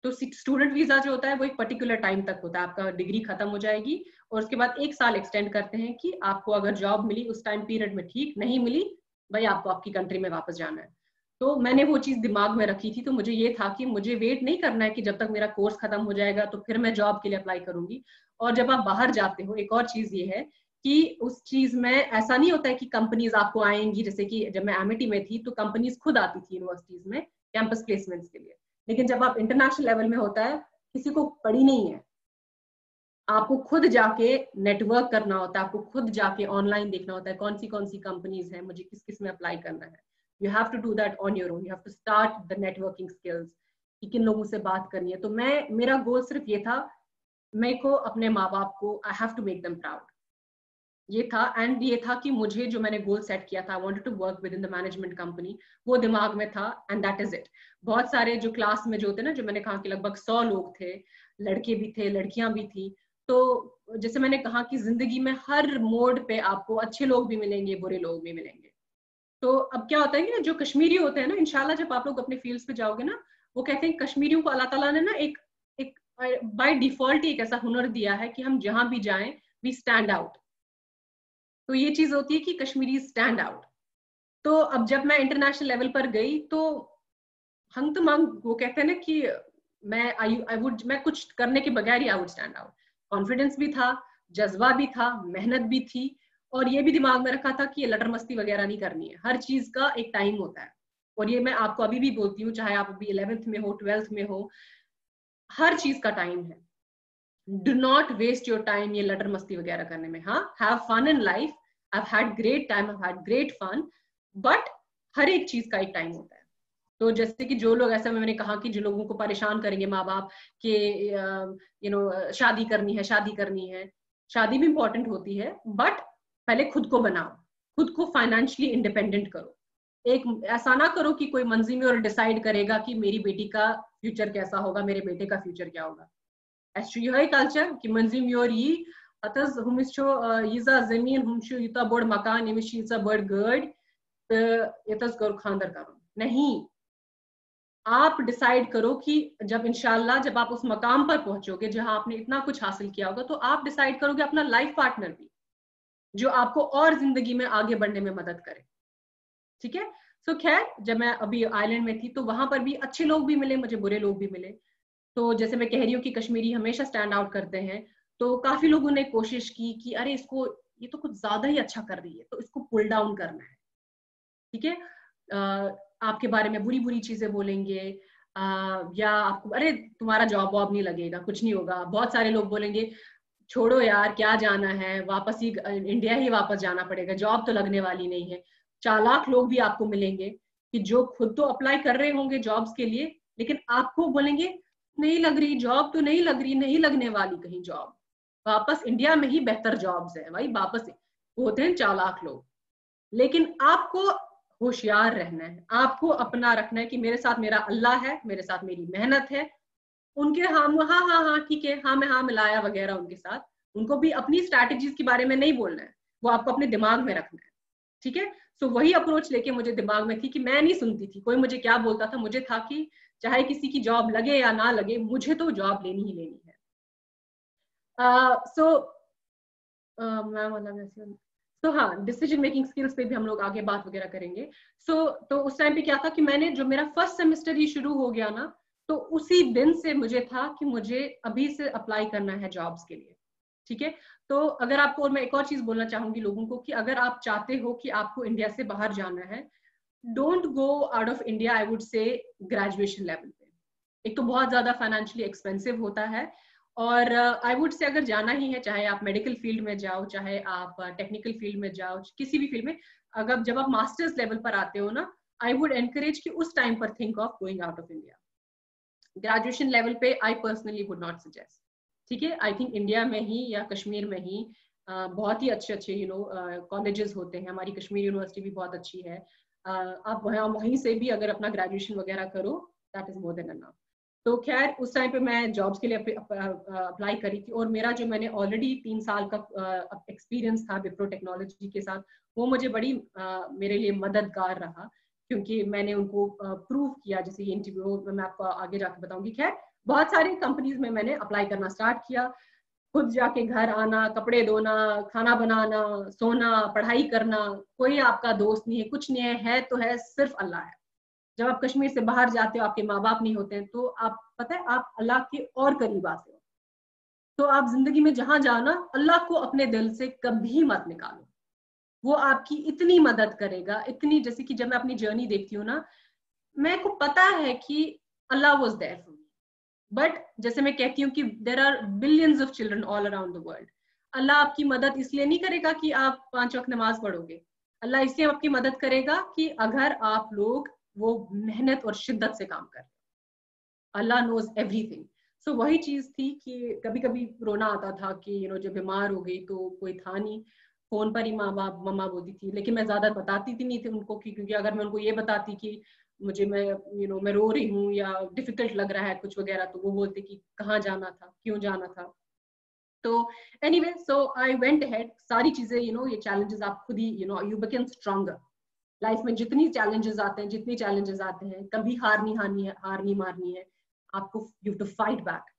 तो स्टूडेंट वीजा जो होता है वो एक पर्टिकुलर टाइम तक होता है, आपका डिग्री खत्म हो जाएगी और उसके बाद 1 साल एक्सटेंड करते हैं कि आपको अगर जॉब मिली उस टाइम पीरियड में ठीक, नहीं मिली भाई आपको आपकी कंट्री में वापस जाना है. तो मैंने वो चीज दिमाग में रखी थी. तो मुझे ये था कि मुझे वेट नहीं करना है कि जब तक मेरा कोर्स खत्म हो जाएगा तो फिर मैं जॉब के लिए अप्लाई करूंगी. और जब आप बाहर जाते हो, एक और चीज ये है कि उस चीज में ऐसा नहीं होता है कि कंपनीज आपको आएंगी. जैसे कि जब मैं एमिटी में थी तो कंपनीज खुद आती थी यूनिवर्सिटीज में कैंपस प्लेसमेंट्स के लिए. लेकिन जब आप इंटरनेशनल लेवल में होता है, किसी को पड़ी नहीं है, आपको खुद जाके नेटवर्क करना होता है, आपको खुद जाके ऑनलाइन देखना होता है कौन सी कंपनीज हैं, मुझे किस किस में अप्लाई करना है. You have to do that on your own. You have to start the networking skills कि किन लोगों से बात करनी है. तो मेरा गोल सिर्फ ये था मेरे को अपने माँ बाप को I have to make them proud, ये था। एंड ये था कि मुझे जो मैंने गोल सेट किया था, I wanted to work with in the management company, वो दिमाग में था एंड दैट इज इट। बहुत सारे जो क्लास में जो थे ना, जो मैंने कहा कि लगभग 100 लोग थे, लड़के भी थे लड़कियां भी थी। तो जैसे मैंने कहा कि जिंदगी में हर मोड़ पे आपको अच्छे लोग भी मिलेंगे, बुरे लोग भी मिलेंगे। तो अब क्या होता है कि जो कश्मीरी होते हैं ना, इंशाल्लाह जब आप लोग अपने फील्ड्स पे जाओगे ना, वो कहते हैं कश्मीरियों को अल्लाह ताला ने ना एक एक बाय डिफॉल्ट एक ऐसा हुनर दिया है कि हम जहां भी जाएं वी स्टैंड आउट। तो ये चीज होती है कि कश्मीरी स्टैंड आउट। तो अब जब मैं इंटरनेशनल लेवल पर गई तो हंग तो मंग, वो कहते हैं ना कि मैं कुछ करने के बगैर ही I would stand out. Confidence भी था, जज्बा भी था, मेहनत भी थी, और ये भी दिमाग में रखा था कि ये लटर मस्ती वगैरह नहीं करनी है, हर चीज का एक टाइम होता है। और ये मैं आपको अभी भी बोलती हूँ, चाहे आप अभी 11th में हो 12th में हो, हर चीज का टाइम है। Do not waste your time ये लटर मस्ती वगैरह करने में। हाँ, have fun in life, I had great time, I had great fun, but हर एक चीज का एक टाइम होता है। तो जैसे कि जो लोग, ऐसा मैंने कहा कि जो लोगों को परेशान करेंगे माँ बाप कि शादी करनी है, शादी करनी है, शादी भी इंपॉर्टेंट होती है, बट पहले खुद को बनाओ, खुद को फाइनेंशियली इंडिपेंडेंट करो। एक ऐसा ना करो कि कोई मंजिल और डिसाइड करेगा कि मेरी बेटी का फ्यूचर कैसा होगा, मेरे बेटे का फ्यूचर क्या होगा। यही कल्चर कि मंजिल योर ये अतज हुमिस यीजा जमीन हुमशु युता बड़ मकान यमिश यीजा बड़ गाड़ी तो यतज कर खानदर करो नहीं। आप डिसाइड करो कि जब इंशाल्लाह जब आप उस मकाम पर पहुंचोगे जहां आपने इतना कुछ हासिल किया होगा, तो आप डिसाइड करोगे अपना लाइफ पार्टनर भी, जो आपको और जिंदगी में आगे बढ़ने में मदद करे। ठीक है। सो खैर, जब मैं अभी आइलैंड में थी तो वहां पर भी अच्छे लोग भी मिले मुझे, बुरे लोग भी मिले। तो जैसे मैं कह रही हूँ कि कश्मीरी हमेशा स्टैंड आउट करते हैं, तो काफी लोगों ने कोशिश की कि अरे इसको, ये तो कुछ ज्यादा ही अच्छा कर रही है, तो इसको पुल डाउन करना है। ठीक है। आपके बारे में बुरी बुरी चीजें बोलेंगे, या आपको अरे तुम्हारा जॉब वॉब नहीं लगेगा, कुछ नहीं होगा। बहुत सारे लोग बोलेंगे छोड़ो यार क्या जाना है, वापस ही इंडिया ही वापस जाना पड़ेगा, जॉब तो लगने वाली नहीं है। चालाक लोग भी आपको मिलेंगे कि जो खुद तो अप्लाई कर रहे होंगे जॉब्स के लिए, लेकिन आपको बोलेंगे नहीं लग रही जॉब, तो नहीं लग रही, नहीं लगने वाली कहीं जॉब, वापस इंडिया में ही बेहतर जॉब्स है भाई, वापस। होते हैं चालाक लोग। लेकिन आपको होशियार रहना है, आपको अपना रखना है कि मेरे साथ मेरा अल्लाह है, मेरे साथ मेरी मेहनत है। उनके हाँ हाँ हाँ हाँ ठीक है, हाँ मैं हाँ मिलाया वगैरह उनके साथ, उनको भी अपनी स्ट्रैटेजीज के बारे में नहीं बोलना है, वो आपको अपने दिमाग में रखना है। ठीक है। सो वही अप्रोच लेके मुझे दिमाग में थी कि मैं नहीं सुनती थी कोई मुझे क्या बोलता था, मुझे था कि चाहे किसी की जॉब लगे या ना लगे, मुझे तो जॉब लेनी ही लेनी है। सो मैम मतलब तो हाँ, डिसीजन मेकिंग स्किल्स पे भी हम लोग आगे बात वगैरह करेंगे। तो उस टाइम पे क्या था कि मैंने जो मेरा फर्स्ट सेमेस्टर ही शुरू हो गया ना, तो उसी दिन से मुझे था कि मुझे अभी से अप्लाई करना है जॉब्स के लिए। ठीक है। तो अगर आपको, और मैं एक और चीज बोलना चाहूंगी लोगों को कि अगर आप चाहते हो कि आपको इंडिया से बाहर जाना है, don't go out of India, I would say graduation level पे। एक तो बहुत ज्यादा फाइनेंशियली एक्सपेंसिव होता है, और आई वुड से अगर जाना ही है, चाहे आप मेडिकल फील्ड में जाओ, चाहे आप टेक्निकल फील्ड में जाओ, किसी भी फील्ड में, अगर जब आप मास्टर्स लेवल पर आते हो ना, आई वुड एनकरेज कि उस टाइम पर think of going out of India. Graduation level पे I personally would not suggest. ठीक है। आई थिंक इंडिया में ही या कश्मीर में ही बहुत ही अच्छे अच्छे कॉलेजेस होते हैं। हमारी कश्मीर यूनिवर्सिटी भी बहुत अच्छी है। आप वहीं से भी अगर अपना ग्रेजुएशन वगैरह करो, that is more than enough. तो खैर उस टाइम पे मैं जॉब्स के लिए अप्लाई करी थी, और मेरा जो मैंने ऑलरेडी 3 साल का एक्सपीरियंस था विप्रो टेक्नोलॉजी के साथ, वो मुझे बड़ी मेरे लिए मददगार रहा, क्योंकि मैंने उनको प्रूव किया। जैसे ये इंटरव्यू मैं आपको आगे जाकर बताऊंगी। खैर बहुत सारी कंपनीज में मैंने अप्लाई करना स्टार्ट किया, खुद जाके घर आना, कपड़े धोना, खाना बनाना, सोना, पढ़ाई करना, कोई आपका दोस्त नहीं है, कुछ नहीं है तो है सिर्फ अल्लाह है। जब आप कश्मीर से बाहर जाते हो, आपके माँ बाप नहीं होते हैं, तो आप पता है आप अल्लाह के और करीब आते हो। तो आप जिंदगी में जहां जाओ ना, अल्लाह को अपने दिल से कभी मत निकालो, वो आपकी इतनी मदद करेगा, इतनी। जैसे कि जब मैं अपनी जर्नी देखती हूँ ना, मेरे को पता है कि Allah was there for me, but जैसे मैं कहती हूँ कि there are billions of children all around the world. Allah आपकी मदद इसलिए नहीं करेगा कि आप 5 वक्त नमाज पढ़ोगे, अल्लाह इसलिए आपकी मदद करेगा कि अगर आप लोग वो मेहनत और शिद्दत से काम कर। अल्लाह नोज एवरीथिंग। सो वही चीज थी कि कभी कभी रोना आता था कि जब बीमार हो गई तो कोई था नहीं, फोन पर ही माँ बाप मम्मा बोलती थी, लेकिन मैं ज्यादा बताती थी नहीं थी उनको क्योंकि अगर मैं उनको ये बताती कि मैं रो रही हूँ या डिफिकल्ट लग रहा है कुछ वगैरह, तो वो बोलते कि कहाँ जाना था, क्यों जाना था। तो anyway, so I went ahead, सारी चीजें ये चैलेंजेस आप खुद ही यू बिकम स्ट्रॉन्गर। लाइफ में जितनी चैलेंजेस आते हैं, कभी हार नहीं मारनी है आपको, यू टू फाइट बैक।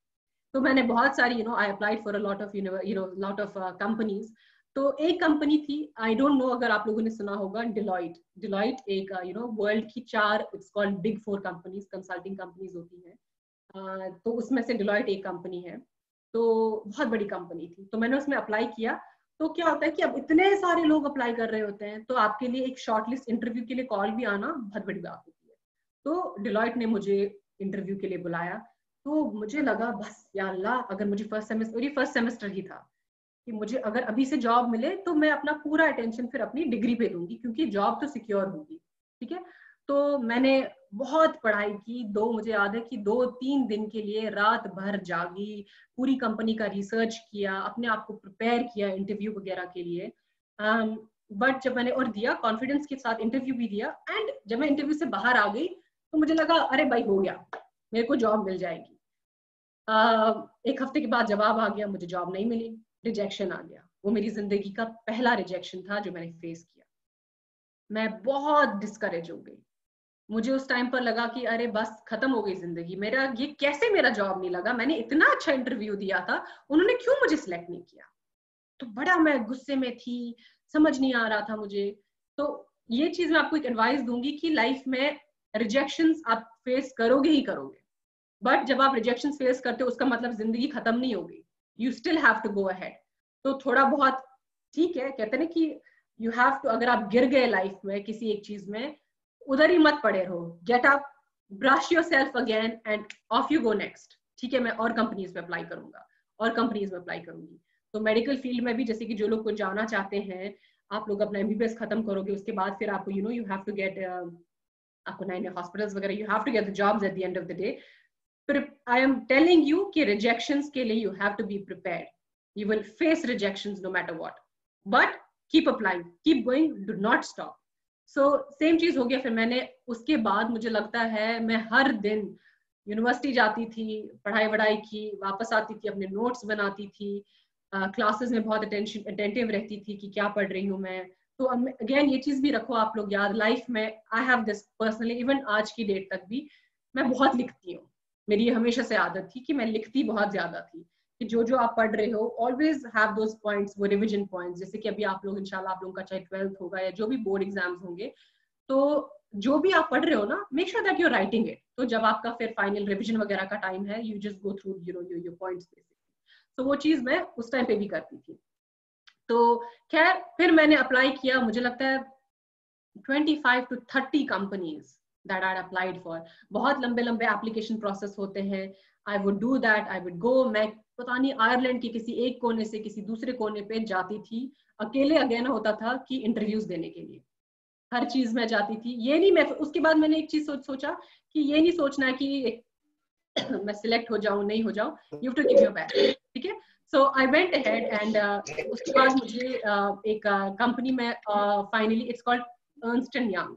तो मैंने बहुत सारी आई applied for a lot of lot of companies. तो एक कंपनी थी, आई डोंट नो अगर आप लोगों ने सुना होगा, डिलॉइट एक वर्ल्ड की 4 it's called big 4 companies, consulting companies होती हैं। तो उसमें से डिलॉइट एक कंपनी है, तो बहुत बड़ी कंपनी थी। तो मैंने उसमें अप्लाई किया। तो क्या होता है कि अब इतने सारे लोग अप्लाई कर रहे होते हैं, तो आपके लिए एक शॉर्टलिस्ट इंटरव्यू के लिए कॉल भी आना बहुत बड़ी बात होती है। तो डिलॉइट ने मुझे इंटरव्यू के लिए बुलाया। तो मुझे लगा बस या अल्लाह, अगर मुझे फर्स्ट सेमेस्टर ही था कि मुझे अगर अभी से जॉब मिले तो मैं अपना पूरा अटेंशन फिर अपनी डिग्री पे दूंगी, क्योंकि जॉब तो सिक्योर होगी। ठीक है। तो मैंने बहुत पढ़ाई की, मुझे याद है कि 2-3 दिन के लिए रात भर जागी, पूरी कंपनी का रिसर्च किया, अपने आप को प्रिपेयर किया इंटरव्यू वगैरह के लिए। बट जब मैंने और दिया, कॉन्फिडेंस के साथ इंटरव्यू भी दिया, एंड जब मैं इंटरव्यू से बाहर आ गई तो मुझे लगा अरे भाई हो गया, मेरे को जॉब मिल जाएगी। एक हफ्ते के बाद जवाब आ गया, मुझे जॉब नहीं मिली, रिजेक्शन आ गया। वो मेरी जिंदगी का पहला रिजेक्शन था जो मैंने फेस किया। मैं बहुत डिस्करेज हो गई। मुझे उस टाइम पर लगा कि अरे बस खत्म हो गई जिंदगी, मेरा जॉब नहीं लगा, मैंने इतना अच्छा इंटरव्यू दिया था, उन्होंने क्यों मुझे सिलेक्ट नहीं किया। तो बड़ा मैं गुस्से में थी, समझ नहीं आ रहा था मुझे। तो ये चीज मैं आपको एक एडवाइस दूंगी कि लाइफ में रिजेक्शंस आप फेस करोगे ही करोगे, बट जब आप रिजेक्शन फेस करते हो उसका मतलब जिंदगी खत्म नहीं हो गई, you still have to go ahead. तो थोड़ा बहुत ठीक है, कहते हैं कि यू हैव टू, अगर आप गिर गए लाइफ में किसी एक चीज में, उधर ही मत पड़े रहो, get up, brush your self again end of you go next. ठीक है, मैं और कंपनीज में अप्लाई करूंगा, और कंपनीज में अप्लाई करूंगी। तो मेडिकल फील्ड में भी जैसे कि जो लोग को जाना चाहते हैं, आप लोग अपना एमबीबीएस खत्म करोगे, उसके बाद फिर आपको यू हैव टू गेट, आपको नए नए हॉस्पिटल्स वगैरह, you have to get the jobs at the end of the day. I am telling you कि rejections के लिए you have to be prepared. You will face rejections no matter what. But keep applying, keep going, do not stop. So same चीज हो गया। फिर मैंने उसके बाद, मुझे लगता है मैं हर दिन यूनिवर्सिटी जाती थी, पढ़ाई वढ़ाई की, वापस आती थी, अपने नोट्स बनाती थी, क्लासेस में बहुत अटेंटिव रहती थी कि क्या पढ़ रही हूँ मैं। तो अगेन ये चीज भी रखो आप लोग याद, लाइफ में I have this personally, even आज की डेट तक भी मैं बहुत लिखती हूँ। मेरी हमेशा से आदत थी कि मैं लिखती बहुत ज्यादा थी, कि जो आप पढ़ रहे हो ऑलवेज हैव दोस पॉइंट्स, वो रिवीजन पॉइंट्स। जैसे कि अभी आप लोग इंशाल्लाह, आप लोगों का चाहे 12th होगा या जो भी बोर्ड एग्जाम्स होंगे, तो जो भी आप पढ़ रहे हो ना, make sure that you are writing it. तो जब आपका फिर फाइनल रिवीजन वगैरह का टाइम है, you just go through your points basically. तो वो चीज मैं उस टाइम पे भी करती थी। तो खैर फिर मैंने अप्लाई किया, मुझे लगता है 25 to 30 companies that I applied for. बहुत लंबे लंबे एप्लीकेशन प्रोसेस होते हैं। I would do that, I would go. मैं पता नहीं आयरलैंड के किसी एक कोने से किसी दूसरे कोने पे जाती थी, अकेले अगेन होता था कि इंटरव्यूज देने के लिए, हर चीज में जाती थी। ये नहीं, मैं उसके बाद मैंने एक चीज सोचा कि ये नहीं सोचना है कि मैं सिलेक्ट हो जाऊं नहीं हो जाऊं, you have to give your best. ठीक है। So I went ahead and उसके बाद मुझे एक कंपनी में finally, it's called Ernst and Young,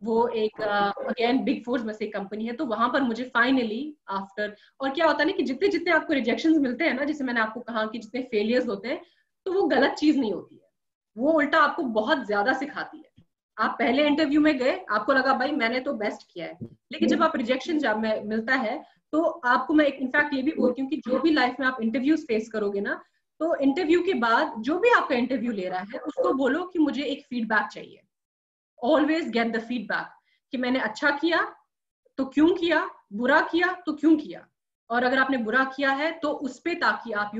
वो एक अगेन बिग फोर्स में से कंपनी है। तो वहां पर मुझे फाइनली आफ्टर, और क्या होता है ना कि जितने जितने आपको रिजेक्शंस मिलते हैं ना, जैसे मैंने आपको कहा कि जितने फेलियर्स होते हैं, तो वो गलत चीज नहीं होती है, वो उल्टा आपको बहुत ज्यादा सिखाती है। आप पहले इंटरव्यू में गए, आपको लगा भाई मैंने तो बेस्ट किया है, लेकिन जब आप रिजेक्शन जब में मिलता है, तो आपको मैं इनफैक्ट ये भी बोलती हूँ कि जो भी लाइफ में आप इंटरव्यूज फेस करोगे ना, तो इंटरव्यू के बाद जो भी आपका इंटरव्यू ले रहा है उसको बोलो कि मुझे एक फीडबैक चाहिए। ऑलवेज गेट द फीडबैक कि मैंने अच्छा किया तो क्यों किया, बुरा किया तो क्यों किया, और अगर आपने बुरा किया है तो उस पे ताकि आप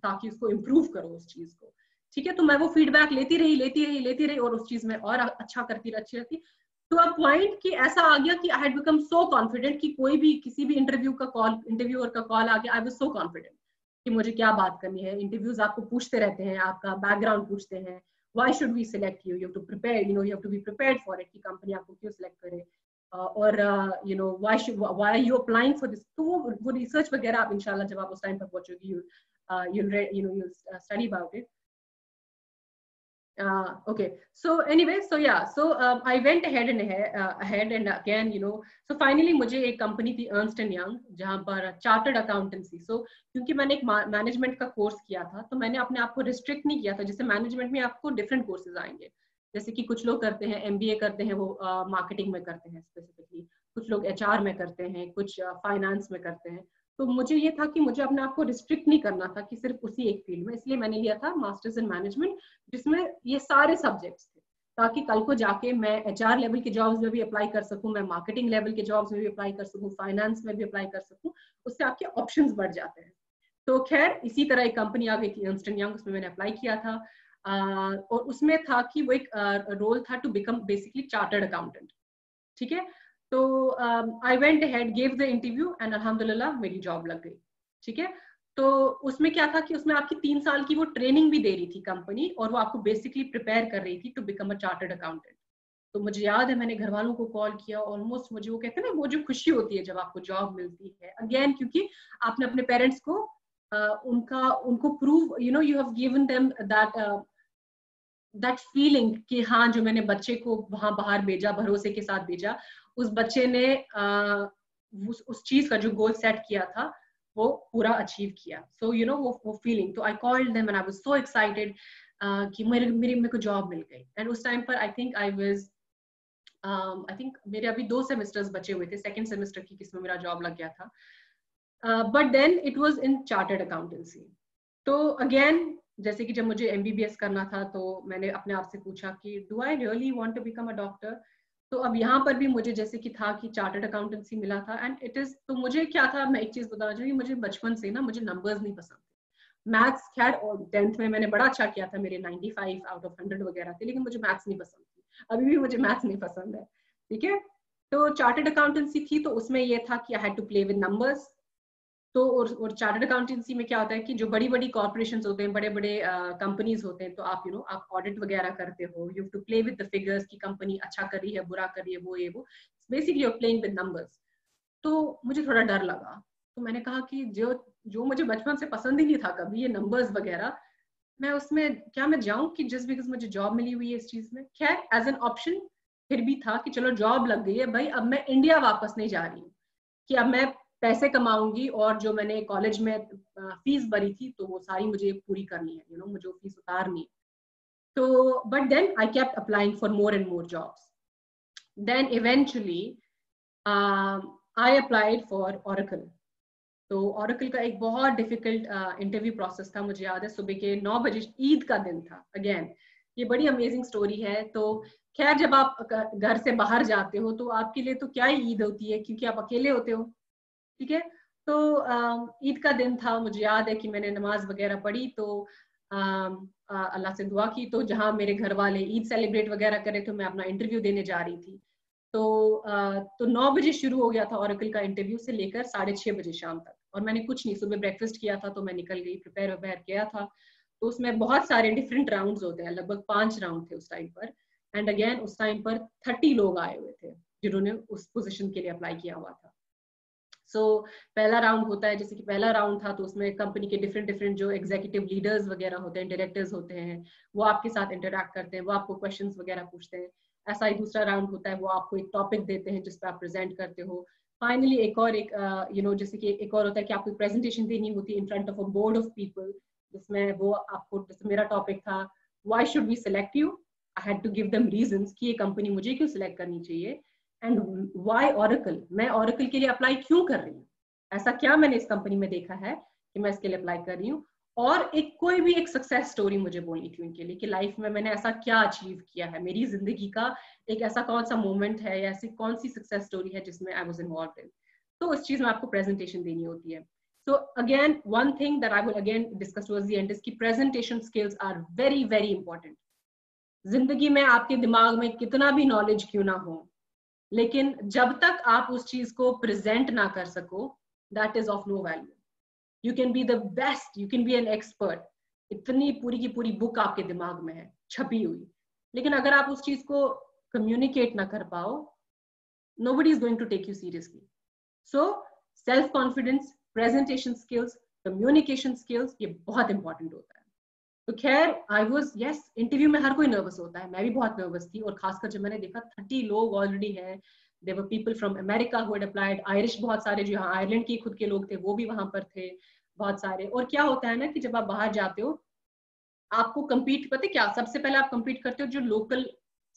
ताकि उसको इम्प्रूव करो उस चीज को। ठीक है। तो मैं वो फीडबैक लेती रही और उस चीज में और अच्छा करती रहती। तो अब पॉइंट कि ऐसा आ गया कि I had become so confident कि कोई भी किसी भी इंटरव्यूअर का कॉल आ गया, आई वाज सो कॉन्फिडेंट कि मुझे क्या बात करनी है। इंटरव्यूज आपको पूछते रहते हैं, आपका बैकग्राउंड पूछते हैं, why should we select you, you have to prepare, you have to be prepared for it कि कंपनी आपको क्यों सिलेक्ट करे। और you know why are you applying for this, तो वो रिसर्च वगैरह आप इंशाल्लाह जब आप उस टाइम पर पहुंचोगी you'll study about it. Okay, so anyway, so yeah, so I went ahead and again, you know, so finally मुझे एक कंपनी थी अर्नस्ट एंड यंग, जहाँ पर चार्टर्ड अकाउंटेंसी, so क्योंकि मैंने एक मैनेजमेंट का कोर्स किया था, तो मैंने अपने आप को रिस्ट्रिक्ट नहीं किया था, जैसे मैनेजमेंट में आपको डिफरेंट कोर्सेज आएंगे, जैसे कि कुछ लोग करते हैं एमबीए करते हैं, वो मार्केटिंग में करते हैं स्पेसिफिकली, कुछ लोग एचआर में करते हैं, कुछ फाइनेंस में करते हैं, तो मुझे ये था कि मुझे अपने आप को रिस्ट्रिक्ट नहीं करना था कि सिर्फ उसी एक फील्ड में, इसलिए मैंने लिया था मास्टर्स इन मैनेजमेंट, जिसमें ये सारे सब्जेक्ट्स थे, ताकि कल को जाके मैं एचआर लेवल के जॉब्स में भी अप्लाई कर सकूं, मैं मार्केटिंग लेवल के जॉब्स में भी अप्लाई कर सकूं, फाइनेंस में भी अप्लाई कर सकूं, उससे आपके ऑप्शंस बढ़ जाते हैं। तो खैर इसी तरह एक कंपनी आ गई थी अर्नस्ट एंड यंग, उसमें मैंने अप्लाई किया था, और उसमें था कि वो एक रोल था to become basically chartered accountant, ठीक है। तो I went ahead, gave the interview and अल्हम्दुलिल्लाह मेरी जॉब लग गई, ठीक है। तो उसमें क्या था कि उसमें आपकी 3 साल की वो ट्रेनिंग भी दे रही थी कंपनी, और वो आपको बेसिकली प्रिपेयर कर रही थी to become a chartered accountant. तो मुझे याद है मैंने घर वालों को कॉल किया, ऑलमोस्ट मुझे वो कहते हैं ना, वो जो खुशी होती है जब आपको जॉब मिलती है, अगेन क्योंकि आपने अपने पेरेंट्स को उनको prove, you know, you have given them that feeling कि हाँ, जो मैंने बच्चे को वहां बाहर भेजा, भरोसे के साथ भेजा, उस बच्चे ने उस चीज का जो गोल सेट किया था वो पूरा अचीव किया। सो यू नो वो फीलिंग, तो I called them and I was so excited कि मेरे को जॉब मिल गई। एंड उस टाइम पर आई थिंक मेरे अभी 2 सेमेस्टर्स बचे हुए थे, सेकंड सेमेस्टर की किसमें मेरा जॉब लग गया था, but then it was in chartered accountancy. तो अगेन जैसे कि जब मुझे एमबीबीएस करना था, तो मैंने अपने आप से पूछा कि do I really want to become a doctor. तो अब यहाँ पर भी मुझे जैसे कि था कि चार्टर्ड अकाउंटेंसी मिला था, एंड इट इज, तो मुझे क्या था, मैं एक चीज बताना चाहूँगी, मुझे बचपन से ना मुझे नंबर्स नहीं पसंद थे। मैथ्स खैर, और 10th में मैंने बड़ा अच्छा किया था, मेरे 95 आउट ऑफ 100 वगैरह थे, लेकिन मुझे मैथ्स नहीं पसंद थी, अभी भी मुझे मैथ्स नहीं पसंद है, ठीक है। तो चार्टर्ड अकाउंटेंसी थी, तो उसमें ये था कि I had to play with numbers. तो और चार्टर्ड अकाउंटेंसी में क्या होता है कि जो बड़ी बड़ी कॉर्पोरेशंस होते हैं, बड़े बड़े कंपनीज होते हैं, तो आप यू नो आप ऑडिट वगैरह करते हो, you have to play with the figures कि कंपनी अच्छा कर रही है, बुरा कर रही है, वो ये वो basically you are playing with numbers. तो मुझे थोड़ा डर लगा, तो मैंने कहा कि जो जो मुझे बचपन से पसंद ही नहीं था कभी, ये नंबर्स वगैरह, मैं उसमें क्या मैं जाऊं कि जस्ट बिकॉज मुझे जॉब मिली हुई है इस चीज में। खैर एज एन ऑप्शन फिर भी था कि चलो जॉब लग गई है भाई, अब मैं इंडिया वापस नहीं जा रही हूँ, कि अब मैं पैसे कमाऊंगी, और जो मैंने कॉलेज में फीस भरी थी तो वो सारी मुझे पूरी करनी है, यू नो मुझे फीस उतारनी है। तो but then I kept applying for more and more jobs. Then eventually I applied for Oracle. तो ओरेकल का एक बहुत डिफिकल्ट इंटरव्यू प्रोसेस था, मुझे याद है सुबह के 9 बजे, ईद का दिन था। अगेन ये बड़ी अमेजिंग स्टोरी है। तो खैर जब आप घर से बाहर जाते हो तो आपके लिए तो क्या ही ईद होती है, क्योंकि आप अकेले होते हो, ठीक है। तो ईद का दिन था, मुझे याद है कि मैंने नमाज वगैरह पढ़ी, तो अल्लाह से दुआ की, तो जहाँ मेरे घर वाले ईद सेलिब्रेट वगैरह करे, तो मैं अपना इंटरव्यू देने जा रही थी। तो 9 बजे शुरू हो गया था ओरेकल का इंटरव्यू, से लेकर 6:30 बजे शाम तक, और मैंने कुछ नहीं, सुबह ब्रेकफास्ट किया था तो मैं निकल गई, प्रिपेयर किया था। तो उसमें बहुत सारे डिफरेंट राउंड्स होते हैं, लगभग 5 राउंड थे उस टाइम पर। एंड अगेन उस टाइम पर 30 लोग आए हुए थे जिन्होंने उस पोजीशन के लिए अप्लाई किया हुआ था। पहला राउंड होता है, जैसे कि पहला राउंड था, तो उसमें कंपनी के डिफरेंट जो एग्जीक्यूटिव लीडर्स वगैरह होते हैं, डायरेक्टर्स होते हैं, वो आपके साथ इंटरेक्ट करते हैं, वो आपको क्वेश्चंस वगैरह पूछते हैं। ऐसा ही दूसरा राउंड होता है, वो आपको एक टॉपिक देते हैं जिस पे आप प्रेजेंट करते हो। फाइनली जैसे कि एक और होता है कि आपको प्रेजेंटेशन देनी होती है in front of a board of people, जिसमें वो आपको, जैसे मेरा टॉपिक था why should we select you, I had to give them reasons कि ये कंपनी मुझे क्यों सिलेक्ट करनी चाहिए, एंड व्हाई ओरेकल, मैं ओरेकल के लिए अप्लाई क्यों कर रही हूँ, ऐसा क्या मैंने इस कंपनी में देखा है कि मैं इसके लिए अप्लाई कर रही हूँ। और कोई भी एक सक्सेस स्टोरी मुझे बोलनी थी उनके लिए, कि लाइफ में मैंने ऐसा क्या अचीव किया है, मेरी जिंदगी का एक ऐसा कौन सा मोमेंट है, या ऐसी कौन सी सक्सेस स्टोरी है जिसमें आई वाज इन्वॉल्वड इन। तो उस चीज में आपको प्रेजेंटेशन देनी होती है। So again, one thing that I will again discuss towards the end is कि presentation skills are very very important. जिंदगी में आपके दिमाग में कितना भी नॉलेज क्यों ना हो, लेकिन जब तक आप उस चीज को प्रेजेंट ना कर सको, that is of no value. You can be the best, you can be an expert, इतनी पूरी की पूरी बुक आपके दिमाग में है छपी हुई, लेकिन अगर आप उस चीज को कम्युनिकेट ना कर पाओ, nobody is going to take you seriously. So self confidence, presentation skills, communication skills, ये बहुत important होता है. तो खैर आई वाज यस, इंटरव्यू में हर कोई नर्वस होता है, मैं भी बहुत नर्वस थी. और खासकर जब मैंने देखा 30 लोग ऑलरेडी हैं, there were people from America who had applied, Irish बहुत सारे जो यहाँ आयरलैंड के खुद के लोग थे वो भी वहां पर थे बहुत सारे. और क्या होता है ना कि जब आप बाहर जाते हो आपको कम्पीट, पता है क्या, सबसे पहले आप कम्पीट करते हो जो लोकल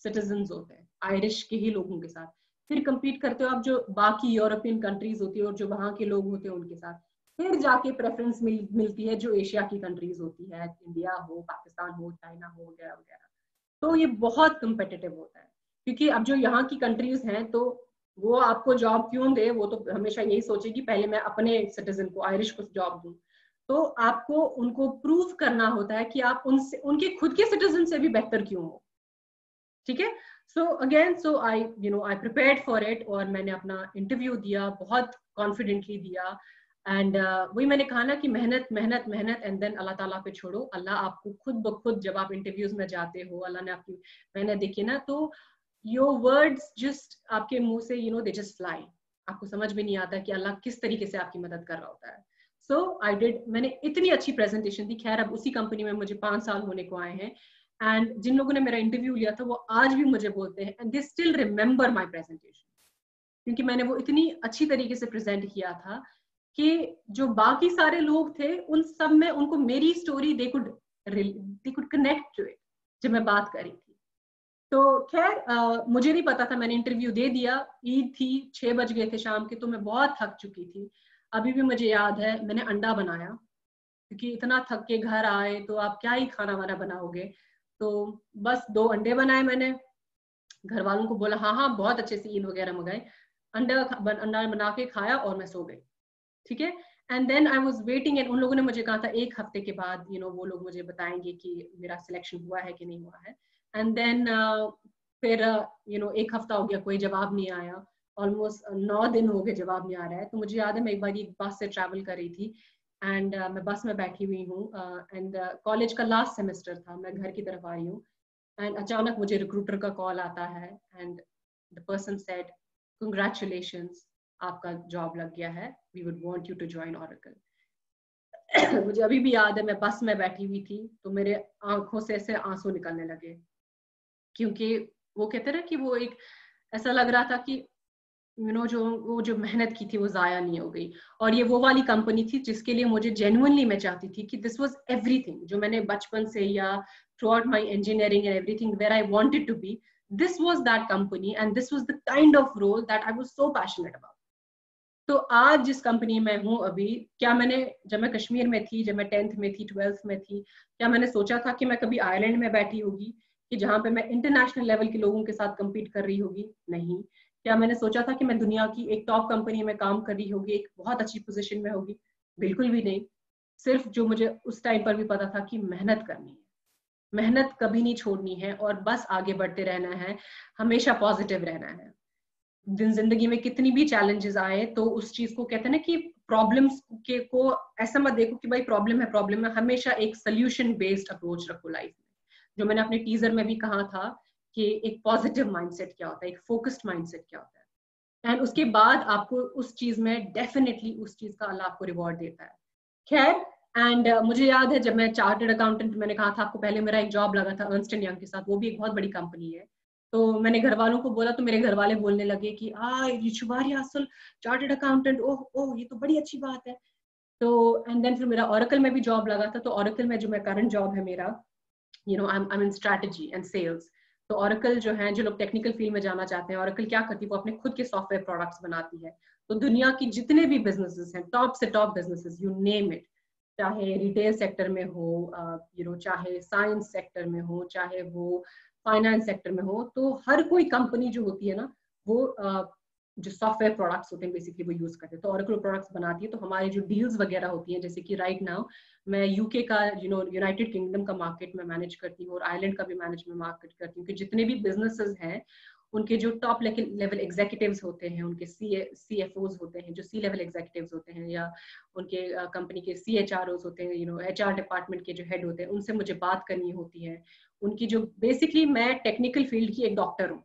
सिटीजन्स होते हैं आयरिश के ही लोगों के साथ, फिर कम्पीट करते हो आप जो बाकी यूरोपियन कंट्रीज होती है और जो वहाँ के लोग होते हैं उनके साथ, फिर जाके प्रेफरेंस मिलती है जो एशिया की कंट्रीज होती है, इंडिया हो, पाकिस्तान हो, चाइना हो, वगैरह वगैरह. तो ये बहुत कम्पिटिटिव होता है क्योंकि अब जो यहाँ की कंट्रीज हैं तो वो आपको जॉब क्यों दे, वो तो हमेशा यही सोचेगी पहले मैं अपने सिटीजन को, आयरिश को जॉब दूं. तो आपको उनको प्रूव करना होता है कि आप उनसे, उनके खुद के सिटीजन से भी बेहतर क्यों हो. ठीक है. So again, so I I prepared for it और मैंने अपना इंटरव्यू दिया, बहुत कॉन्फिडेंटली दिया. एंड वही मैंने कहा ना कि मेहनत मेहनत मेहनत एंड देन अल्लाह ताला पे छोड़ो. अल्लाह आपको खुद ब खुद जब आप इंटरव्यूज में जाते हो, अल्लाह ने आपकी मेहनत देखी ना, तो योर वर्ड्स जस्ट आपके मुंह से दे जस्ट फ्लाई. आपको समझ में नहीं आता कि अल्लाह किस तरीके से आपकी मदद कर रहा होता है. सो आई डिड, मैंने इतनी अच्छी प्रेजेंटेशन दी. खैर अब उसी कंपनी में मुझे 5 साल होने को आए हैं एंड जिन लोगों ने मेरा इंटरव्यू लिया था वो आज भी मुझे बोलते हैं and they still remember my presentation, क्योंकि मैंने वो इतनी अच्छी तरीके से प्रेजेंट किया था कि जो बाकी सारे लोग थे उन सब में उनको मेरी story they could connect to it जब मैं बात करी थी. तो खैर मुझे नहीं पता था, मैंने इंटरव्यू दे दिया. ईद थी, 6 बज गए थे शाम के, तो मैं बहुत थक चुकी थी. अभी भी मुझे याद है मैंने अंडा बनाया क्योंकि इतना थक के घर आए तो आप क्या ही खाना वाना बनाओगे. तो बस 2 अंडे बनाए मैंने, घर वालों को बोला हाँ हाँ बहुत अच्छे से ईद वगैरह मंगाए, अंडा बना के खाया और मैं सो गई. ठीक है. And then I was waiting and उन लोगों ने मुझे कहा था 1 हफ्ते के बाद वो लोग मुझे बताएंगे कि मेरा सिलेक्शन हुआ है कि नहीं हुआ है. एंड देन फिर 1 हफ्ता हो गया, कोई जवाब नहीं आया. ऑलमोस्ट 9 दिन हो गए जवाब नहीं आ रहा है. तो मुझे याद है मैं एक बार बस से ट्रैवल कर रही थी एंड मैं बस में बैठी हुई हूँ एंड कॉलेज का लास्ट सेमेस्टर था, मैं घर की तरफ आ रही हूँ एंड अचानक मुझे रिक्रूटर का कॉल आता है and the person said congratulations, आपका जॉब लग गया है, we would want you to join Oracle. मुझे अभी भी याद है मैं बस में बैठी हुई थी तो मेरे आंखों से ऐसे आंसू निकलने लगे क्योंकि वो कहते ना कि वो एक ऐसा लग रहा था कि जो मेहनत की थी वो जाया नहीं हो गई. और ये वो वाली कंपनी थी जिसके लिए मुझे जेन्युइनली मैं चाहती थी कि दिस वाज एवरीथिंग जो मैंने बचपन से या throughout my engineering and everything where I wanted to be, this was that company and this was the kind of role that I was so passionate about. तो आज जिस company में हूँ अभी, क्या मैंने, जब मैं कश्मीर में थी, जब मैं 10th में थी, 12th में थी, क्या मैंने सोचा था कि मैं कभी आयरलैंड में बैठी होगी कि जहाँ पे मैं इंटरनेशनल लेवल के लोगों के साथ कम्पीट कर रही होगी? नहीं. क्या मैंने सोचा था कि मैं दुनिया की एक टॉप कंपनी में काम कर रही होगी, एक बहुत अच्छी पोजीशन में होगी? बिल्कुल भी नहीं. सिर्फ जो मुझे उस टाइम पर भी पता था कि मेहनत करनी है, मेहनत कभी नहीं छोड़नी है और बस आगे बढ़ते रहना है, हमेशा पॉजिटिव रहना है. जिंदगी में कितनी भी चैलेंजेस आए तो उस चीज को कहते हैं ना कि प्रॉब्लम्स के को ऐसा मत देखो कि भाई प्रॉब्लम है, हमेशा एक सोल्यूशन बेस्ड अप्रोच रखो लाइफ में. जो मैंने अपने टीजर में भी कहा था कि एक पॉजिटिव माइंडसेट क्या होता है, एक फोकस्ड माइंडसेट क्या होता है, एंड उसके बाद आपको उस चीज में डेफिनेटली उस चीज का अल्लाह आपको रिवॉर्ड देता है. खैर एंड मुझे याद है जब मैं चार्टर्ड अकाउंटेंट, मैंने कहा था आपको पहले मेरा एक जॉब लगा था अर्नस्ट एंड यंग के साथ, वो भी एक बहुत बड़ी कंपनी है. तो मैंने घर वालों को बोला तो मेरे घर वाले बोलने लगे कि ये शुभारिया असल चार्टर्ड अकाउंटेंट, ओह ओह ये तो बड़ी अच्छी बात है. तो एंड देन फिर मेरा ओरेकल में भी जॉब लगा था. तो ओरेकल में जो मैं करंट जॉब है मेरा, I am in strategy and sales. तो ओरेकल जो है, जो लोग टेक्निकल फील्ड में जाना चाहते हैं, ओरेकल क्या करती है, वो अपने खुद के सॉफ्टवेयर प्रोडक्ट्स बनाती है. तो दुनिया की जितने भी बिजनेसेस हैं, टॉप से top businesses, you name it, चाहे रिटेल सेक्टर में हो, चाहे साइंस सेक्टर में हो, चाहे वो फाइनेंस सेक्टर में हो, तो हर कोई कंपनी जो होती है ना, वो जो सॉफ्टवेयर प्रोडक्ट्स होते हैं बेसिकली वो यूज करते हैं. तो ओरेकल प्रोडक्ट्स बनाती है. तो हमारे जो डील्स वगैरह होती हैं, जैसे कि राइट नाउ मैं यूके का यूनाइटेड किंगडम का मार्केट में मैनेज करती हूँ और आयरलैंड का भी मैनेजमेंट मार्केट करती हूँ कि जितने भी बिजनेसेस हैं उनके जो टॉप लेवल एग्जीक्यूटिव्स होते हैं, उनके CFOs होते हैं, जो C लेवल एग्जीक्यूटिव्स होते हैं, या उनके कंपनी के CHROs होते हैं, HR डिपार्टमेंट के जो हेड होते हैं, उनसे मुझे बात करनी होती है. उनकी जो बेसिकली मैं टेक्निकल फील्ड की एक डॉक्टर हूँ.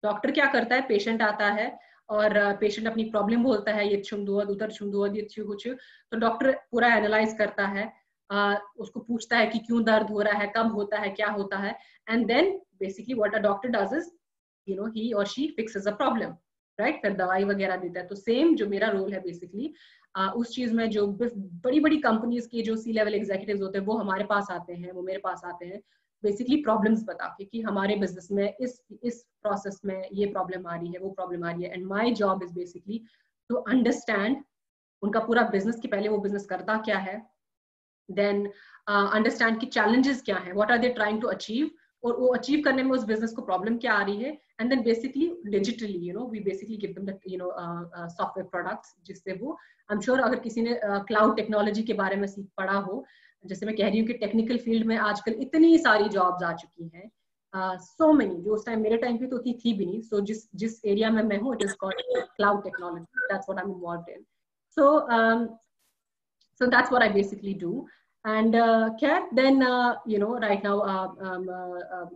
डॉक्टर क्या करता है, पेशेंट आता है और पेशेंट अपनी प्रॉब्लम बोलता है, ये छुमदुआ उधर छुमदुआ ये छू कुछ, तो डॉक्टर पूरा एनालाइज करता है, उसको पूछता है कि क्यों दर्द हो रहा है, कब होता है, क्या होता है, and then basically what a doctor does is he और she fixes a problem, right, फिर दवाई वगैरह देता है। तो सेम जो मेरा रोल है बेसिकली उस चीज में, जो बड़ी बड़ी कंपनीज के जो सी लेवल एग्जीक्यूटिव्स होते हैं वो हमारे पास आते हैं, वो मेरे पास आते हैं बेसिकली प्रॉब्लम्स बता के कि हमारे बिजनेस में इस प्रोसेस में ये प्रॉब्लम आ रही है, वो प्रॉब्लम आ रही है, and my job is basically to understand उनका पूरा बिजनेस, कि पहले वो बिजनेस करता क्या है, देन अंडरस्टैंड की चैलेंजेस क्या है, what are they trying to achieve, और वो अचीव करने में उस बिजनेस को प्रॉब्लम क्या आ रही है, and then basically digitally we basically give them the software products, जिससे वो, आई एम श्योर अगर किसी ने क्लाउड टेक्नोलॉजी के बारे में सीख पढ़ा हो, जैसे मैं कह रही हूँ कि टेक्निकल फील्ड में आजकल इतनी सारी जॉब्स आ चुकी हैं, सो मेनी, जो उस टाइम मेरे टाइम पे तो उतनी थी भी नहीं। सो जिस एरिया में मैं हूँ, it is called cloud technology, that's what I am involved in. So that's what I basically do. And then right now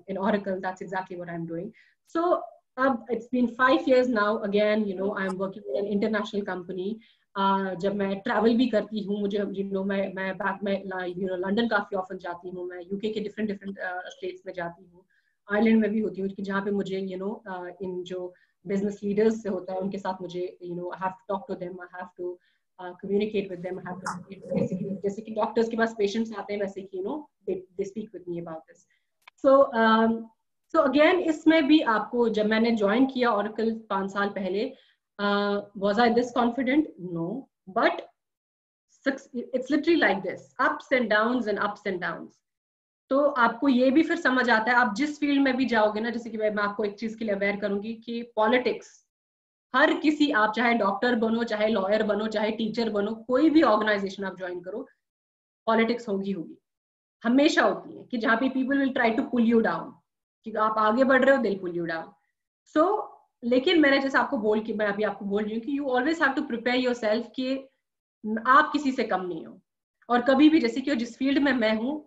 in Oracle, that's exactly what I'm doing. So it's been 5 years now. Again, I'm working in an international company. जब मैं travel भी करती हूँ, मुझे मैं back में London काफी often जाती हूँ, मैं यूके के डिफरेंट स्टेट्स में जाती हूँ, आयरलैंड में भी होती हूँ, कि जहाँ पे मुझे इन जो बिजनेस लीडर्स से होता है उनके साथ मुझे I have to talk to them, I have to communicate with them, have to basically, जैसे कि डॉक्टर्स के पास पेशेंट्स आते हैं वैसे कि they speak with me about this. So again, इसमें भी आपको, जब मैंने ज्वाइन किया Oracle 5 साल पहले, was I this confident? No, but it's literally like this, ups and downs and ups and downs. तो आपको ये भी फिर समझ आता है, आप जिस फील्ड में भी जाओगे ना, जैसे कि मैं आपको एक चीज के लिए अवेयर करूंगी कि पॉलिटिक्स, हर किसी, आप चाहे डॉक्टर बनो, चाहे लॉयर बनो, चाहे टीचर बनो, कोई भी ऑर्गेनाइजेशन आप ज्वाइन करो, पॉलिटिक्स होगी, हमेशा होती है, कि जहाँ पे people will try to pull you down, कि आप आगे बढ़ रहे हो, दे पुल यू डाउन। सो लेकिन मैंने जैसे आपको मैं अभी आपको बोल रही हूँ कि you always have to prepare yourself कि आप किसी से कम नहीं हो। और कभी भी, जैसे कि जिस फील्ड में मैं हूँ,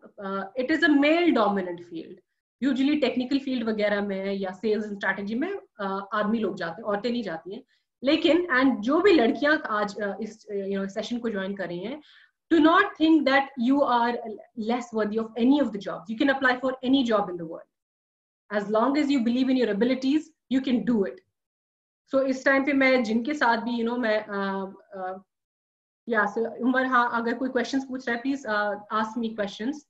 it is a male dominant field, usually technical field वगैरह में या सेल्स एंड स्ट्रैटेजी में आदमी लोग जाते हैं, औरतें नहीं जाती हैं। लेकिन एंड जो भी लड़कियां आज इस सेशन को ज्वाइन कर रही हैं, do not think that you are less worthy of any of the jobs. You can apply for any job in the world. As long as you believe in your abilities, you can do it. So इस time पे मैं जिनके साथ भी मैं या so Umar, हाँ, अगर कोई क्वेश्चंस पूछ रहा है, please ask me questions.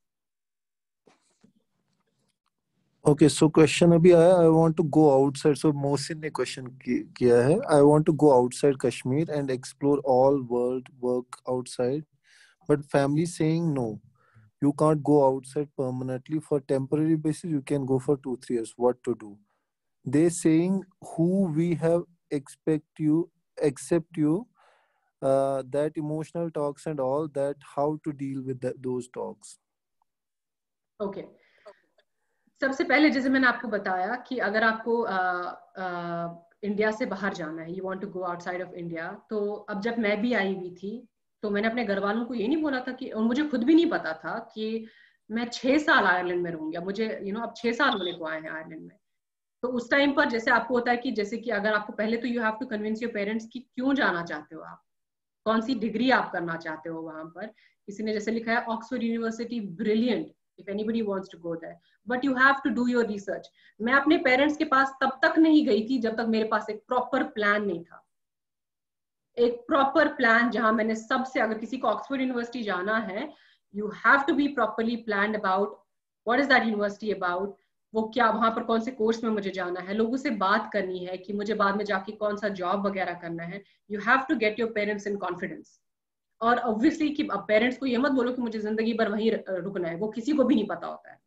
Okay, so question अभी आया, I want to go outside. So Mohsin ने question किया है, I want to go outside Kashmir and explore all world, work outside, but family saying no, you can't go outside permanently. For temporary basis you can go for 2-3 years. What to do? They saying who we have accept you, that emotional talks and all that, how to deal with those talks? Okay. सबसे पहले जैसे मैंने आपको बताया कि अगर आपको India से बाहर जाना है, you want to go outside of India, तो अब जब मैं भी आई हुई थी, तो मैंने अपने घर वालों को ये नहीं बोला था कि, और मुझे खुद भी नहीं पता था कि मैं 6 साल आयरलैंड में रहूंगी। मुझे अब 6 साल होने को आए हैं आयरलैंड में। तो उस टाइम पर जैसे आपको होता है कि जैसे कि अगर आपको पहले तो you have to convince your parents कि क्यों जाना चाहते हो आप, कौन सी डिग्री आप करना चाहते हो वहां पर। किसी ने जैसे लिखा है Oxford university brilliant, if anybody wants to go there, but you have to do your research. मैं अपने पेरेंट्स के पास तब तक नहीं गई थी जब तक मेरे पास एक प्रॉपर प्लान नहीं था, एक प्रॉपर प्लान जहां मैंने सबसे, अगर किसी को ऑक्सफोर्ड यूनिवर्सिटी जाना है, you have to be properly planned about what is that university about, वो क्या, वहां पर कौन से कोर्स में मुझे जाना है, लोगों से बात करनी है कि मुझे बाद में जाके कौन सा जॉब वगैरह करना है। You have to get your parents in confidence. और ऑब्वियसली कि अब पेरेंट्स को ये मत बोलो कि मुझे जिंदगी भर वहीं रुकना है, वो किसी को भी नहीं पता होता है,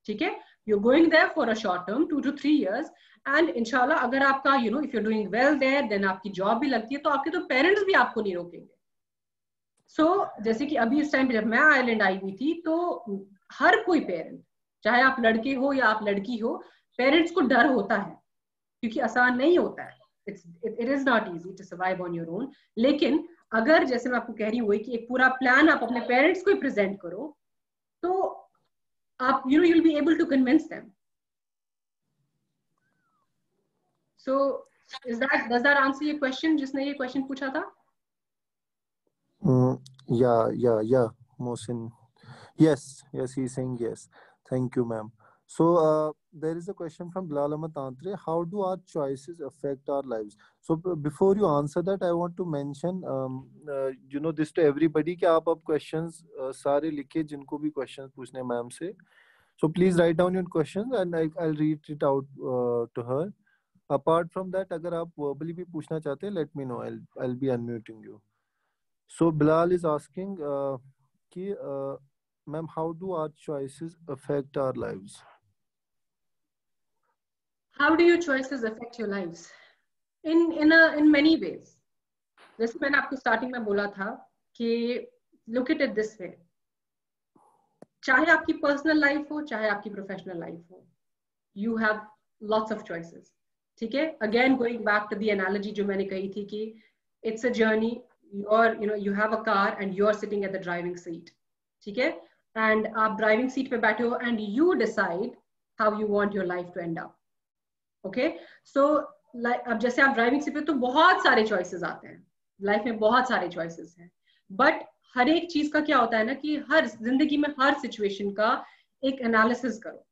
ठीक है। You going there for a short term 2 to 3 years, and इंशाल्लाह अगर आपका if you doing well there, then आपकी जॉब भी लगती है, तो आपके तो पेरेंट्स भी आपको नहीं रोकेंगे। जैसे कि अभी इस टाइम पे जब मैं आयरलैंड आई हुई थी, तो हर कोई पेरेंट, चाहे आप लड़के हो या आप लड़की हो, पेरेंट्स को डर होता है, क्योंकि आसान नहीं होता है, it is not easy to survive on your own. लेकिन अगर, जैसे मैं आपको कह रही हूँ, कि एक पूरा प्लान आप अपने पेरेंट्स को ही प्रेजेंट करो, तो आप you will be able to convince them. does that answer your question? जिसने ये question पूछा था? Yeah, Mohsin. Yes, he's saying yes. Thank you, ma'am. So there is a question from Bilal Ahmed Tantre. How do our choices affect our lives? So before you answer that, I want to mention, this to everybody कि आप अब questions सारे लिखे जिनको भी questions पूछने ma'am से. So please write down your questions and I'll read it out to her. Apart from that, अगर आप verbally भी पूछना चाहते हैं, let me know. I'll be unmuting you. So Bilal is asking कि ma'am, how do our choices affect our lives? How do your choices affect your lives? In many ways. जैसे मैंने आपको स्टार्टिंग में बोला था कि look at it this way. चाहे आपकी पर्सनल लाइफ हो, चाहे आपकी प्रोफेशनल लाइफ हो, you have lots of choices. ठीक है? Again, going back to the analogy जो मैंने कही थी कि it's a journey. You have a car and you're sitting at the driving seat. ठीक है? And आप ड्राइविंग सीट पे बैठे हो and you decide how you want your life to end up. Okay? So अब जैसे आप ड्राइविंग सीट पे तो बहुत सारे choices आते हैं. लाइफ में बहुत सारे choices हैं. But हर एक चीज का क्या होता है ना कि हर जिंदगी में हर सिचुएशन का एक एनालिसिस करो.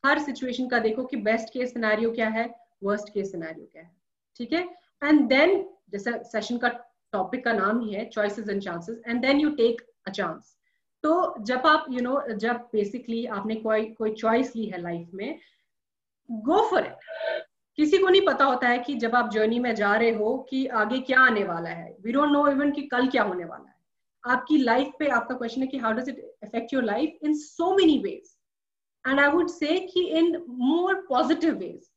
हर सिचुएशन का देखो कि बेस्ट केस सिनेरियो क्या है, वर्स्ट केस सिनेरियो क्या है. ठीक है? एंड देन जैसे सेशन का टॉपिक का नाम ही है choices and chances, and then you take a chance. तो जब आप जब बेसिकली आपने कोई चॉइस ली है लाइफ में, गो फॉर इट. किसी को नहीं पता होता है कि जब आप जर्नी में जा रहे हो कि आगे क्या आने वाला है. वी डोंट नो इवन कि कल क्या होने वाला है. आपकी लाइफ पे आपका क्वेश्चन है कि how does it affect your life in so many ways, and I would say कि इन मोर पॉजिटिव वेज.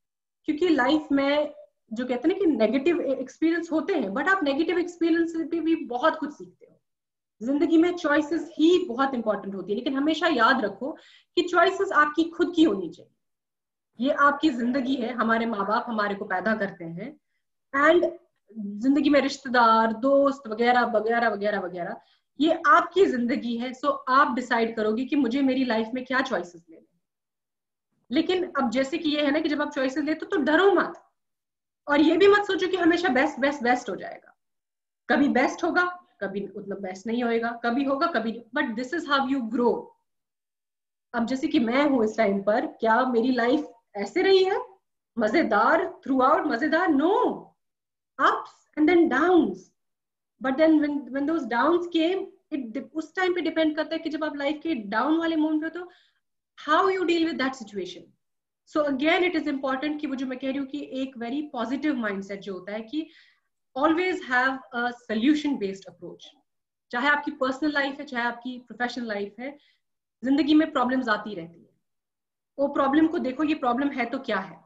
क्योंकि लाइफ में जो कहते हैं ना कि नेगेटिव एक्सपीरियंस होते हैं, बट आप नेगेटिव एक्सपीरियंस से भी बहुत कुछ सीखते हो. जिंदगी में चॉइसेस ही बहुत इंपॉर्टेंट होती है, लेकिन हमेशा याद रखो कि चॉइसेस आपकी खुद की होनी चाहिए. ये आपकी जिंदगी है. हमारे माँ बाप हमारे को पैदा करते हैं, एंड जिंदगी में रिश्तेदार, दोस्त वगैरह वगैरह वगैरह वगैरह, ये आपकी जिंदगी है. सो आप डिसाइड करोगे कि मुझे मेरी लाइफ में क्या चॉइसेस लेने. लेकिन अब जैसे कि ये है ना कि जब आप चॉइसेस लेते हो तो डरो मत, और ये भी मत सोचो कि हमेशा बेस्ट बेस्ट बेस्ट हो जाएगा. कभी बेस्ट होगा, कभी उतना बेस्ट नहीं होएगा, कभी होगा कभी नहीं. But this is how you grow. अब जैसे कि मैं हूं इस टाइम पर, क्या मेरी लाइफ ऐसे रही है मजेदार थ्रू आउट? मजेदार no. ups and then downs, but then when those downs came, उस टाइम पे डिपेंड करता है कि जब आप लाइफ के डाउन वाले मोमेंट पे, तो how you deal with that situation. So again it is important कि वो जो मैं कह रही हूँ कि एक very positive mindset जो होता है कि always have a solution based approach. चाहे आपकी पर्सनल लाइफ है, चाहे आपकी प्रोफेशनल लाइफ है, जिंदगी में प्रॉब्लम्स आती रहती है. वो प्रॉब्लम को देखो, ये प्रॉब्लम है तो क्या है,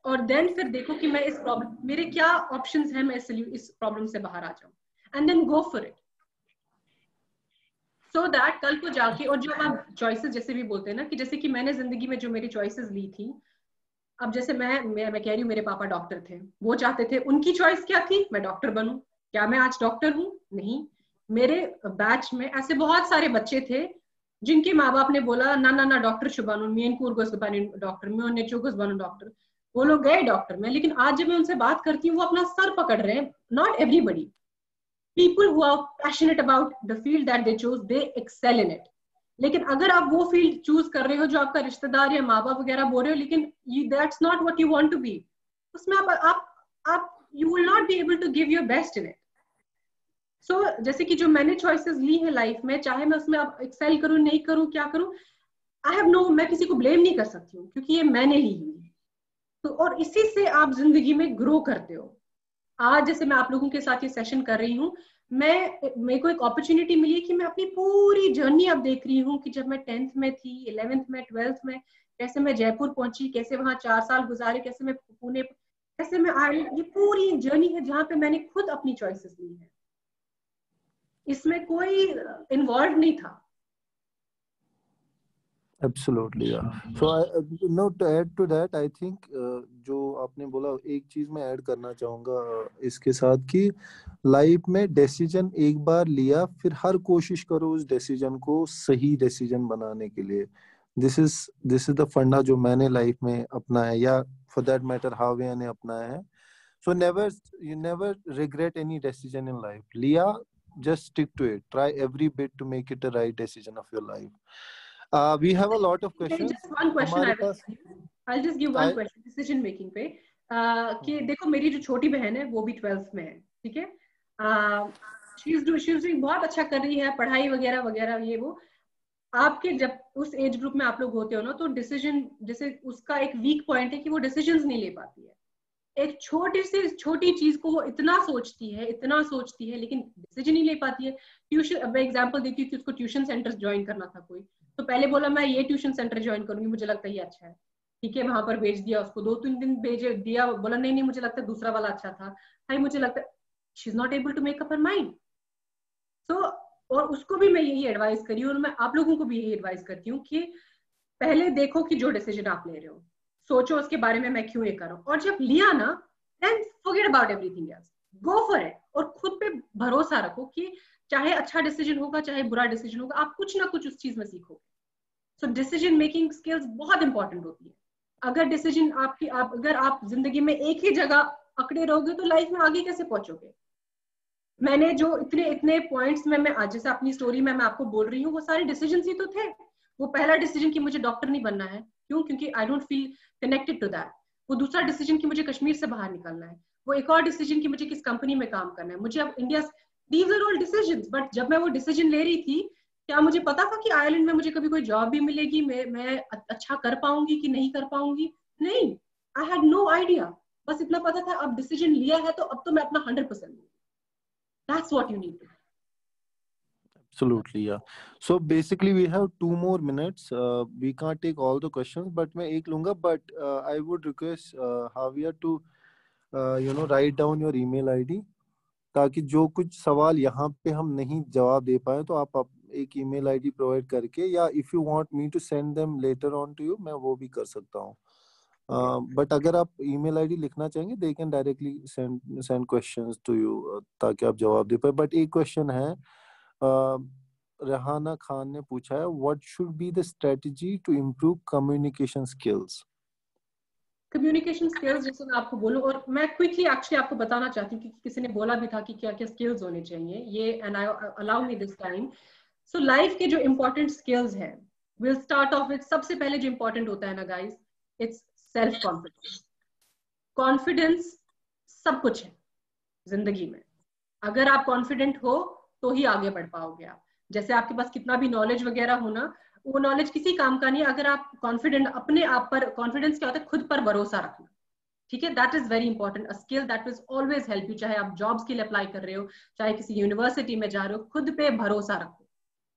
और देन फिर देखो कि मैं इस प्रॉब्लम, मेरे क्या ऑप्शंस हैं, मैं इस प्रॉब्लम से बाहर आ जाऊं, and then go for it. So that कल को जाके, और जो आप चॉइसेस जैसे भी बोलते हैं ना कि जैसे कि मैंने जिंदगी में जो मेरी चॉइसेस ली थी, अब जैसे मैं कह रही हूँ, मेरे पापा डॉक्टर थे, वो चाहते थे, उनकी चॉइस क्या थी, मैं डॉक्टर बनूं. क्या मैं आज डॉक्टर हूं? नहीं. मेरे बैच में ऐसे बहुत सारे बच्चे थे जिनके माँ बाप ने बोला ना ना ना डॉक्टर शुबानु मेन कुर्गोस डॉक्टर में उन्हें चुगोस बनू डॉक्टर. वो लोग गए डॉक्टर में, लेकिन आज जब मैं उनसे बात करती हूँ वो अपना सर पकड़ रहे हैं. Not everybody. People who are passionate about the field that they chose, they excel in it. लेकिन अगर आप वो फील्ड चूज कर रहे हो जो आपका रिश्तेदार या माँ बाप वगैरह बोल रहे हो, लेकिन that's not what you want to be, उसमें आप you will not be able to give your best in it. So जैसे कि जो मैंने choices ली है लाइफ में, चाहे मैं उसमें अब excel करूँ नहीं करूँ क्या करूँ, मैं किसी को blame नहीं कर सकती हूँ, क्योंकि ये मैंने ली हुई है. तो और इसी से आप जिंदगी में ग्रो करते हो. आज जैसे मैं आप लोगों के साथ ये सेशन कर रही हूँ, मेरे को एक अपॉर्चुनिटी मिली है कि मैं अपनी पूरी जर्नी अब देख रही हूँ कि जब मैं 10th में थी, 11th में, 12th में, कैसे मैं जयपुर पहुंची, कैसे वहां 4 साल गुजारे, कैसे मैं पुणे, कैसे मैं आई. ये पूरी जर्नी है जहाँ पे मैंने खुद अपनी चॉइसेस ली है. इसमें कोई इन्वॉल्व नहीं था. Absolutely, yeah. So to add to that, I think जो आपने बोला, एक चीज मैं ऐड करना चाहूंगा इसके साथ कि लाइफ में डिसीजन एक बार लिया, फिर हर कोशिश करो उस डिसीजन को सही डिसीजन बनाने के लिए. दिस इज द फंडा जो मैंने लाइफ में अपनाया, या फॉर दैट मैटर हाविया ने अपनाया है. So you never regret any decision in life. Leah, just stick to it. Try every bit to make it the right decision of your life. We have a lot of questions. Just one question हमारे पास I'll just give one question decision making पे कि देखो मेरी जो छोटी बहन है वो भी 12th में है, ठीक है, she's doing बहुत अच्छा कर रही है पढ़ाई वगैरह वगैरह ये वो. आपके जब उस एज ग्रुप में आप लोग होते हो ना तो डिसीजन जैसे उसका एक वीक पॉइंट है कि वो डिसीजंस नहीं ले पाती है. एक छोटी सी छोटी चीज को वो इतना सोचती है लेकिन डिसीजन नहीं ले पाती है. ट्यूशन, अब मैं एग्जांपल देती हूँ कि उसको ट्यूशन सेंटर ज्वाइन करना था कोई, तो पहले बोला मैं ये ट्यूशन सेंटर ज्वाइन करूंगी, मुझे लगता है ये अच्छा है, ठीक है, वहां पर भेज दिया उसको, 2-3 दिन भेजे दिया, बोला नहीं मुझे लगता है दूसरा वाला अच्छा था, भाई मुझे लगता है she is not able to make up her mind. So और उसको भी मैं यही एडवाइस करी और मैं आप लोगों को भी यही एडवाइस करती हूँ कि पहले देखो कि जो डिसीजन आप ले रहे हो सोचो उसके बारे में मैं क्यों ये कर रहा हूँ, और जब लिया ना then forget about everything else, go for it. और खुद पे भरोसा रखो कि चाहे अच्छा डिसीजन होगा चाहे बुरा डिसीजन होगा आप कुछ ना कुछ उस चीज में सीखोगे. सो डिसीजन मेकिंग स्किल्स बहुत इंपॉर्टेंट होती है. अगर डिसीजन अगर आप जिंदगी में एक ही जगह अकड़े रहोगे तो लाइफ में आगे कैसे पहुंचोगे. मैंने जो इतने पॉइंट्स में मैं आज जैसे अपनी स्टोरी में मैं आपको बोल रही हूँ वो सारे डिसीजन ही तो थे. वो पहला डिसीजन कि मुझे डॉक्टर नहीं बनना है, क्यों, क्योंकि I don't feel connected to that. वो दूसरा डिसीजन कि मुझे कश्मीर से बाहर निकलना है. वो एक और डिसीजन कि मुझे किस कंपनी में काम करना है, मुझे अब India. These are all decisions. But जब मैं वो डिसीजन ले रही थी क्या मुझे पता था कि आयरलैंड में मुझे कभी कोई जॉब भी मिलेगी, मैं अच्छा कर पाऊंगी कि नहीं कर पाऊंगी, नहीं. I had no idea. बस इतना पता था अब डिसीजन लिया है तो अब तो मैं अपना 100% दूंगी. That's what you need to do. Absolutely, yeah. So basically we have 2 more minutes. We can't take all the questions, but मैं एक लूँगा. But I would request Javier to write down your email ID, ताकि जो कुछ सवाल यहाँ पे हम नहीं जवाब दे पाए तो आप एक email ID प्रोवाइड करके, या if you want me to send them later on to you, मैं वो भी कर सकता हूँ. बट अगर आप email ID लिखना चाहेंगे they can directly send questions to you, ताकि आप जवाब दे पाए. बट एक क्वेश्चन है, रेहाना खान ने पूछा है, what should be the strategy to improve communication skills? Communication skills जैसे मैं आपको बोलूं, और मैं क्विकली एक्चुअली आपको बताना चाहती हूँ कि किसी ने बोला भी था कि क्या क्या स्किल्स होने चाहिए ये, and I allow me this time. So life के जो इंपॉर्टेंट स्किल्स हैं विल स्टार्ट ऑफ विद, सबसे पहले जो इंपॉर्टेंट होता है ना guys, it's self confidence. Confidence सब कुछ है जिंदगी में. अगर आप कॉन्फिडेंट हो तो ही आगे बढ़ पाओगे आप. जैसे आपके पास कितना भी नॉलेज वगैरह हो ना, वो नॉलेज किसी काम का नहीं अगर आप कॉन्फिडेंट, अपने आप पर कॉन्फिडेंस क्या होता है, खुद पर भरोसा रखना, ठीक है. That is very important, a skill that will always help you. चाहे आप जॉब्स के लिए अप्लाई कर रहे हो, चाहे किसी यूनिवर्सिटी में जा रहे हो, खुद पे भरोसा रखो.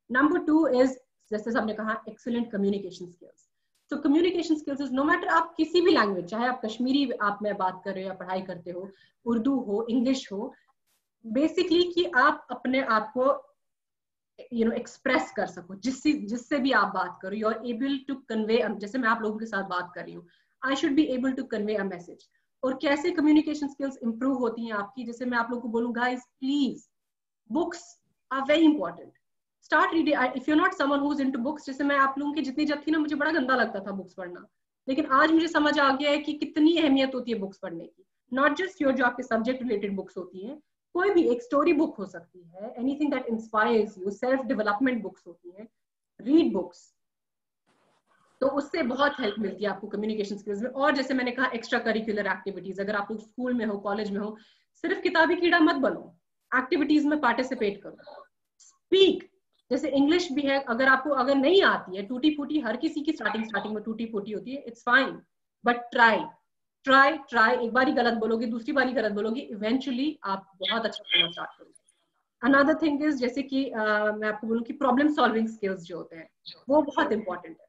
नंबर 2 इज जैसे सबने कहा एक्सीलेंट कम्युनिकेशन स्किल्स. तो communication skills is no matter आप किसी भी लैंग्वेज, चाहे आप कश्मीरी आप में बात कर रहे हो या पढ़ाई करते हो, उर्दू हो, इंग्लिश हो, बेसिकली कि आप अपने आप को एक्सप्रेस कर सको, जिससे भी आप बात करो, you are able to convey. जैसे मैं आप लोगों के साथ बात कर रही हूँ, I should be able to convey a message. और कैसे कम्युनिकेशन स्किल्स इंप्रूव होती हैं आपकी, जैसे मैं आप लोगों को बोलूँ guys please books are very important. Start reading if you not someone who is into books. जैसे मैं आप लोगों की जितनी जब थी ना मुझे बड़ा गंदा लगता था बुक्स पढ़ना, लेकिन आज मुझे समझ आ गया है कि कितनी अहमियत होती है बुक्स पढ़ने की. नॉट जस्ट योर जो आपके सब्जेक्ट रिलेटेड बुक्स होती हैं, कोई भी एक स्टोरी बुक हो सकती है, anything that inspires you, self development books होती हैं, रीड बुक्स. तो उससे बहुत हेल्प मिलती है आपको कम्युनिकेशन स्किल्स में. और जैसे मैंने कहा एक्स्ट्रा करिकुलर एक्टिविटीज, अगर आप लोग स्कूल में हो, कॉलेज में हो, सिर्फ किताबी कीड़ा मत बनो, एक्टिविटीज में पार्टिसिपेट करो. स्पीक, जैसे इंग्लिश भी है, अगर आपको अगर नहीं आती है, टूटी फूटी, हर किसी की स्टार्टिंग में टूटी फूटी होती है, इट्स फाइन, बट ट्राई. एक बार ही गलत बोलोगे, दूसरी बार ही गलत बोलोगे, इवेंचुअली आप बहुत अच्छा बोलना स्टार्ट करोगे. अनदर थिंग इज जैसे कि मैं आपको बोलूँ कि प्रॉब्लम सॉल्विंग स्किल्स जो होते हैं वो बहुत इंपॉर्टेंट है.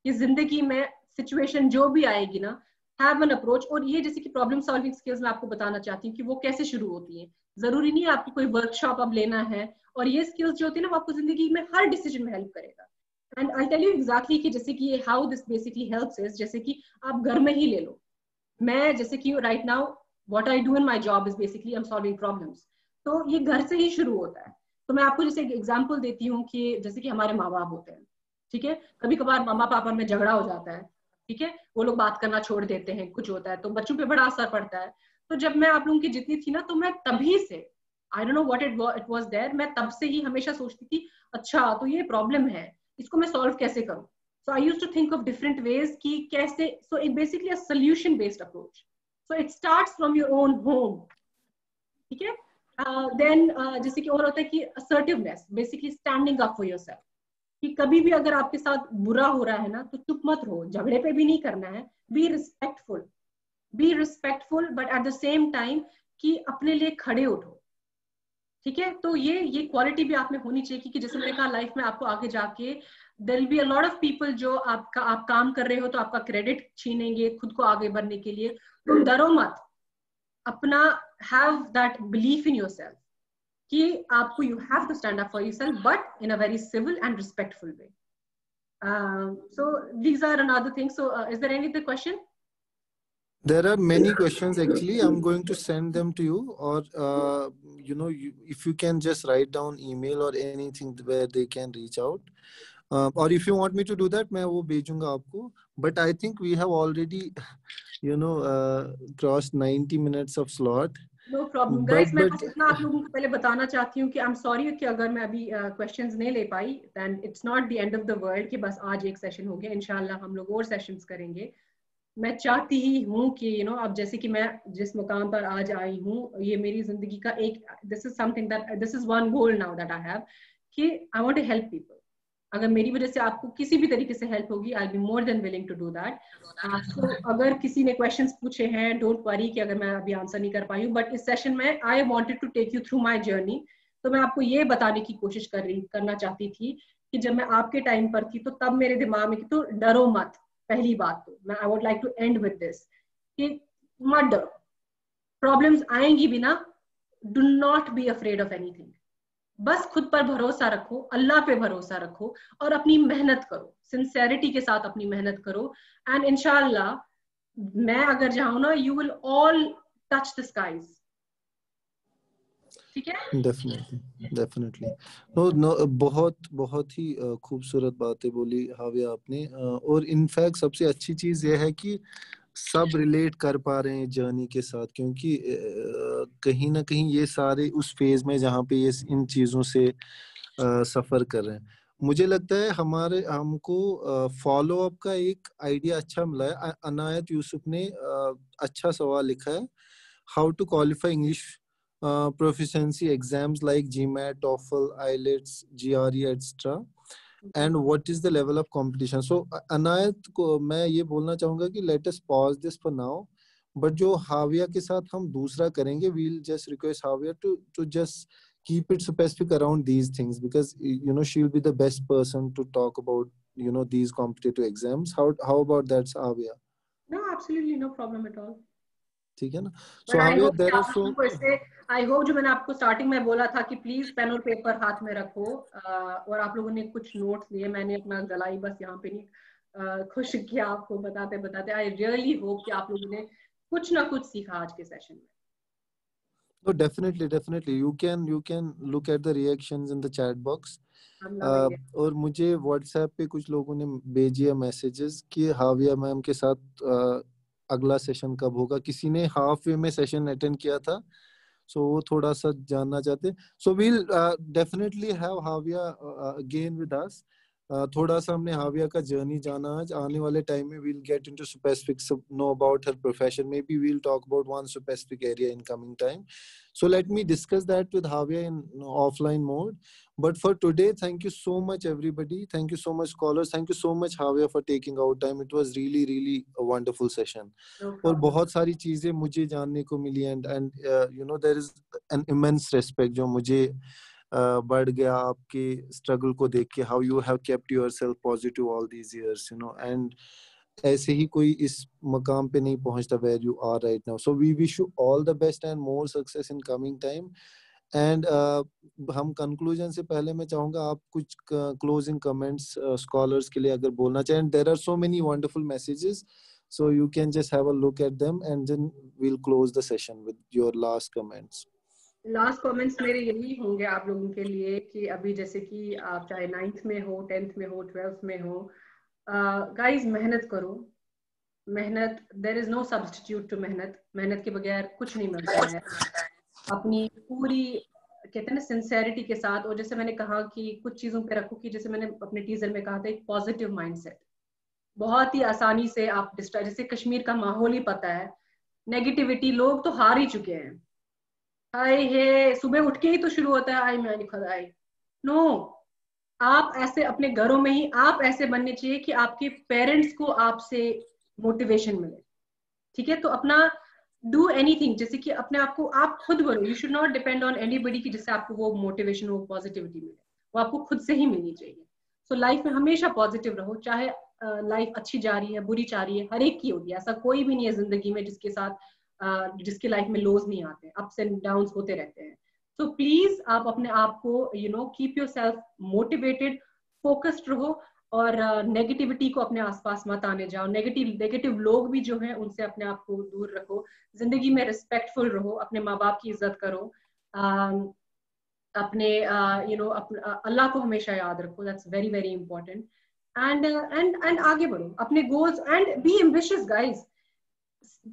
कि जिंदगी में सिचुएशन जो भी आएगी ना, हैव एन अप्रोच. और ये जैसे कि प्रॉब्लम सॉल्विंग स्किल्स मैं आपको बताना चाहती हूँ कि वो कैसे शुरू होती है. जरूरी नहीं है आपको कोई वर्कशॉप अब लेना है, और ये स्किल्स जो होती है ना वो आपको जिंदगी में हर डिसीजन में हेल्प करेगा. And I tell you exactly कि जैसे कि how this basically helps is, जैसे कि आप घर में ही ले लो. मैं जैसे कि right now what I do in my job is basically I am solving problems. तो ये घर से ही शुरू होता है. तो मैं आपको जैसे एग्जांपल देती हूँ कि जैसे कि हमारे माँ बाप होते हैं, ठीक है, कभी कभार मामा पापा में झगड़ा हो जाता है, ठीक है, वो लोग बात करना छोड़ देते हैं, कुछ होता है तो बच्चों पे बड़ा असर पड़ता है. तो जब मैं आप लोगों की जितनी थी ना, तो मैं तभी से, I don't know what it was there, मैं तब से ही हमेशा सोचती थी अच्छा तो ये प्रॉब्लम है, इसको मैं सॉल्व कैसे करूं. So I used to think of different ways कि कैसे. So it basically a solution based approach. So it starts from your own home. ठीक है. देन जैसे कि और होता है कि assertiveness, basically standing up for yourself. कि कभी भी अगर आपके साथ बुरा हो रहा है ना, तो चुप मत रहो, झगड़े पे भी नहीं करना है. Be respectful, be respectful, but at the same time कि अपने लिए खड़े उठो. ठीक है. तो ये क्वालिटी भी आप में होनी चाहिए कि जैसे मैंने कहा, लाइफ में आपको आगे जाके there will be a lot of people जो आप काम कर रहे हो तो आपका क्रेडिट छीनेंगे खुद को आगे बढ़ने के लिए. तो डरो मत. अपना have that belief in yourself कि आपको, you have to stand up for yourself, but in a very civil and respectful way. So these are another thing. So is there any other question? There are many questions actually. I'm going to send them to you, or if you can just write down email or anything where they can reach out, or if you want me to do that, मैं वो भेजूंगा आपको. But I think we have already, crossed 90 minutes of slot. No problem guys. मैं But बस इतना आप लोगों को पहले बताना चाहती हूँ कि आई एम सॉरी कि अगर मैं अभी क्वेश्चंस नहीं ले पाई, then it's not the end of the world कि बस आज एक सेशन हो गया. इंशाल्लाह हम लोग और सेशंस करेंगे. मैं चाहती ही हूँ कि अब जैसे कि मैं जिस मुकाम पर आज आई हूँ, ये मेरी जिंदगी का एक, this is something that, this is one goal now that I have, कि I want to help people. अगर मेरी वजह से आपको किसी भी तरीके से हेल्प होगी, I be more than willing to do that. तो अगर किसी ने क्वेश्चंस पूछे हैं, डोंट वरी कि अगर मैं अभी आंसर नहीं कर पाई हूँ, बट इस सेशन में I wanted to take you through my journey. तो मैं आपको ये बताने की कोशिश करना चाहती थी कि जब मैं आपके टाइम पर थी तो तब मेरे दिमाग में कि तो डरो मत. पहली बात तो मैं I would like to end with this कि मत डरो. प्रॉब्लम्स आएंगी भी ना, do not be afraid of anything. बस खुद पर भरोसा रखो, अल्लाह पे भरोसा रखो और अपनी मेहनत करो, सिंसेरिटी के साथ अपनी मेहनत करो. एंड इंशाल्लाह मैं अगर जाऊं ना, you will all touch the skies. ठीक है. डेफिनेटली. नो बहुत बहुत ही खूबसूरत बातें बोली हाविया आपने. और इनफैक्ट सबसे अच्छी चीज ये है कि सब रिलेट कर पा रहे हैं जर्नी के साथ, क्योंकि कहीं ना कहीं ये सारे उस फेज में जहाँ पे ये इन चीजों से सफर कर रहे हैं. मुझे लगता है हमको फॉलो अप का एक आइडिया अच्छा मिला है. अनायत यूसुफ ने अच्छा सवाल लिखा है. How to qualify English proficiency exams like GMAT, TOEFL, IELTS, GRE, etc. And what is the level of competition? So Anayat को मैं ये बोलना चाहूँगा कि let us pause this for now. But जो हाविया के साथ हम दूसरा करेंगे, we'll just request हाविया to just keep it specific around these things, because she'll be the best person to talk about these competitive exams. How about that, हाविया? No, absolutely no problem at all. ठीक है ना. But So I हाविया, hope there कि are आप so लोगों को इससे, I hope जो मैंने आपको स्टार्टिंग में बोला था कि प्लीज पेन और पेपर हाथ में रखो, और आप लोगों ने कुछ नोट्स लिए. मैंने अपना गला ही बस यहाँ पे नहीं खुश किया आपको बताते बताते. आई रियली होप कि आप लोगों ने कुछ ना कुछ सीखा आज के सेशन में. No, definitely. You can look at the reactions in the chat box. I'm loving it. और मुझे WhatsApp पे कुछ लोगों ने भेजी है मैसेजेस कि हाविया मैम के साथ अगला सेशन कब होगा. किसी ने हाफ वे में सेशन अटेंड किया था, सो वो थोड़ा सा जानना चाहते. So we'll definitely have have you again with us. थोड़ा सा हमने हाविया का जर्नी जाना. आज आने वाले टाइम में we'll get into specifics, know about her profession. Maybe we'll talk about one specific area in coming time. So let me discuss that with Javier in offline mode. But for today, thank you so much everybody. Thank you so much scholars. Thank you so much Javier for taking out time. It was really a wonderful session. No और problem. बहुत सारी चीजें मुझे जानने को मिली. and there is an immense respect जो मुझे बढ़ गया आपके स्ट्रगल को देख के. How you have kept yourself positive all these years, एंड ऐसे ही कोई इस मकाम पे नहीं पहुंचता where you are right now. So we wish you all the best and more success in coming time. And हम कंक्लूजन से पहले मैं चाहूंगा आप कुछ क्लोजिंग कमेंट्स स्कॉलर्स के लिए अगर बोलना चाहें. There are so many wonderful messages, so you can just have a look at them and then we'll close the session with your last comments. Last comments मेरे यही होंगे आप लोगों के लिए कि अभी जैसे कि आप चाहे 9th में हो, 10th में हो, 12th में हो, गाइस मेहनत करो. मेहनत, there is no substitute to मेहनत. मेहनत के बगैर कुछ नहीं मिलता है. अपनी पूरी कहते हैं ना सिंसेरिटी के साथ, और जैसे मैंने कहा कि कुछ चीजों पे रखो कि जैसे मैंने अपने टीजर में कहा था, एक पॉजिटिव माइंडसेट. बहुत ही आसानी से आप डिस्ट्रैक्ट, जैसे कश्मीर का माहौल ही पता है, नेगेटिविटी, लोग तो हार ही चुके हैं. हाय हे, सुबह उठ के ही तो शुरू होता है आई मैं खुदाई. नो, आप ऐसे अपने घरों में ही आप ऐसे बनने चाहिए कि आपके पेरेंट्स को आपसे मोटिवेशन मिले. ठीक है, तो अपना डू एनीथिंग, जैसे कि अपने आप को आप खुद बनो. You should not depend on anybody की जिससे आपको वो मोटिवेशन, वो पॉजिटिविटी मिले. वो आपको खुद से ही मिलनी चाहिए. सो लाइफ में हमेशा पॉजिटिव रहो, चाहे लाइफ अच्छी जा रही है, बुरी जा रही है, हर एक की होगी. ऐसा कोई भी नहीं है जिंदगी में जिसके साथ जिसकी लाइफ में लोज नहीं आते, अप्स एंड डाउन्स होते रहते हैं. तो प्लीज आप अपने आप को keep your self motivated, focused रहो, और नेगेटिविटी को अपने आसपास मत आने जाओ. नेगेटिव लोग भी जो हैं उनसे अपने आप को दूर रखो. जिंदगी में रिस्पेक्टफुल रहो, अपने माँ बाप की इज्जत करो, अपने अल्लाह को हमेशा याद रखो. That's very very important. And आगे बढ़ो अपने goals and be ambitious guys.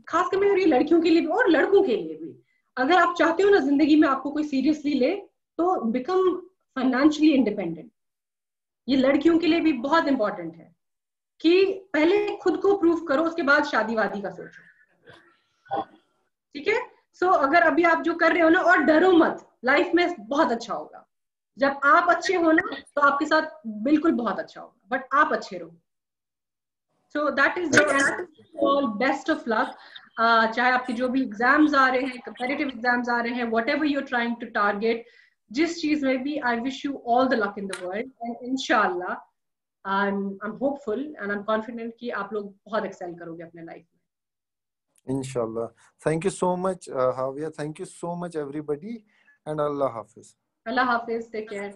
खासकर मेरी लड़कियों के लिए भी और लड़कों के लिए भी, अगर आप चाहते हो ना जिंदगी में आपको कोई सीरियसली ले, तो बिकम फाइनेंशियली इंडिपेंडेंट. ये लड़कियों के लिए भी बहुत इंपॉर्टेंट है कि पहले खुद को प्रूव करो, उसके बाद शादी वादी का सोचो. ठीक है, सो अगर अभी आप जो कर रहे हो ना, और डरो मत, लाइफ में बहुत अच्छा होगा. जब आप अच्छे हो ना तो आपके साथ बिल्कुल बहुत अच्छा होगा, बट आप अच्छे रहो. सो that is all best of luck. चाहे आपके जो भी एग्जाम्स आ रहे हैं, कंपैरेटिव एग्जाम्स आ रहे हैं, whatever you are trying to target, जिस चीज में भी, I wish you all the luck in the world. And इंशाल्लाह I'm hopeful and I'm confident कि आप लोग बहुत excel करोगे अपने लाइफ में. Inshallah. Thank you so much, Havia. Thank you so much, everybody. And Allah Hafiz. Allah Hafiz. Take care.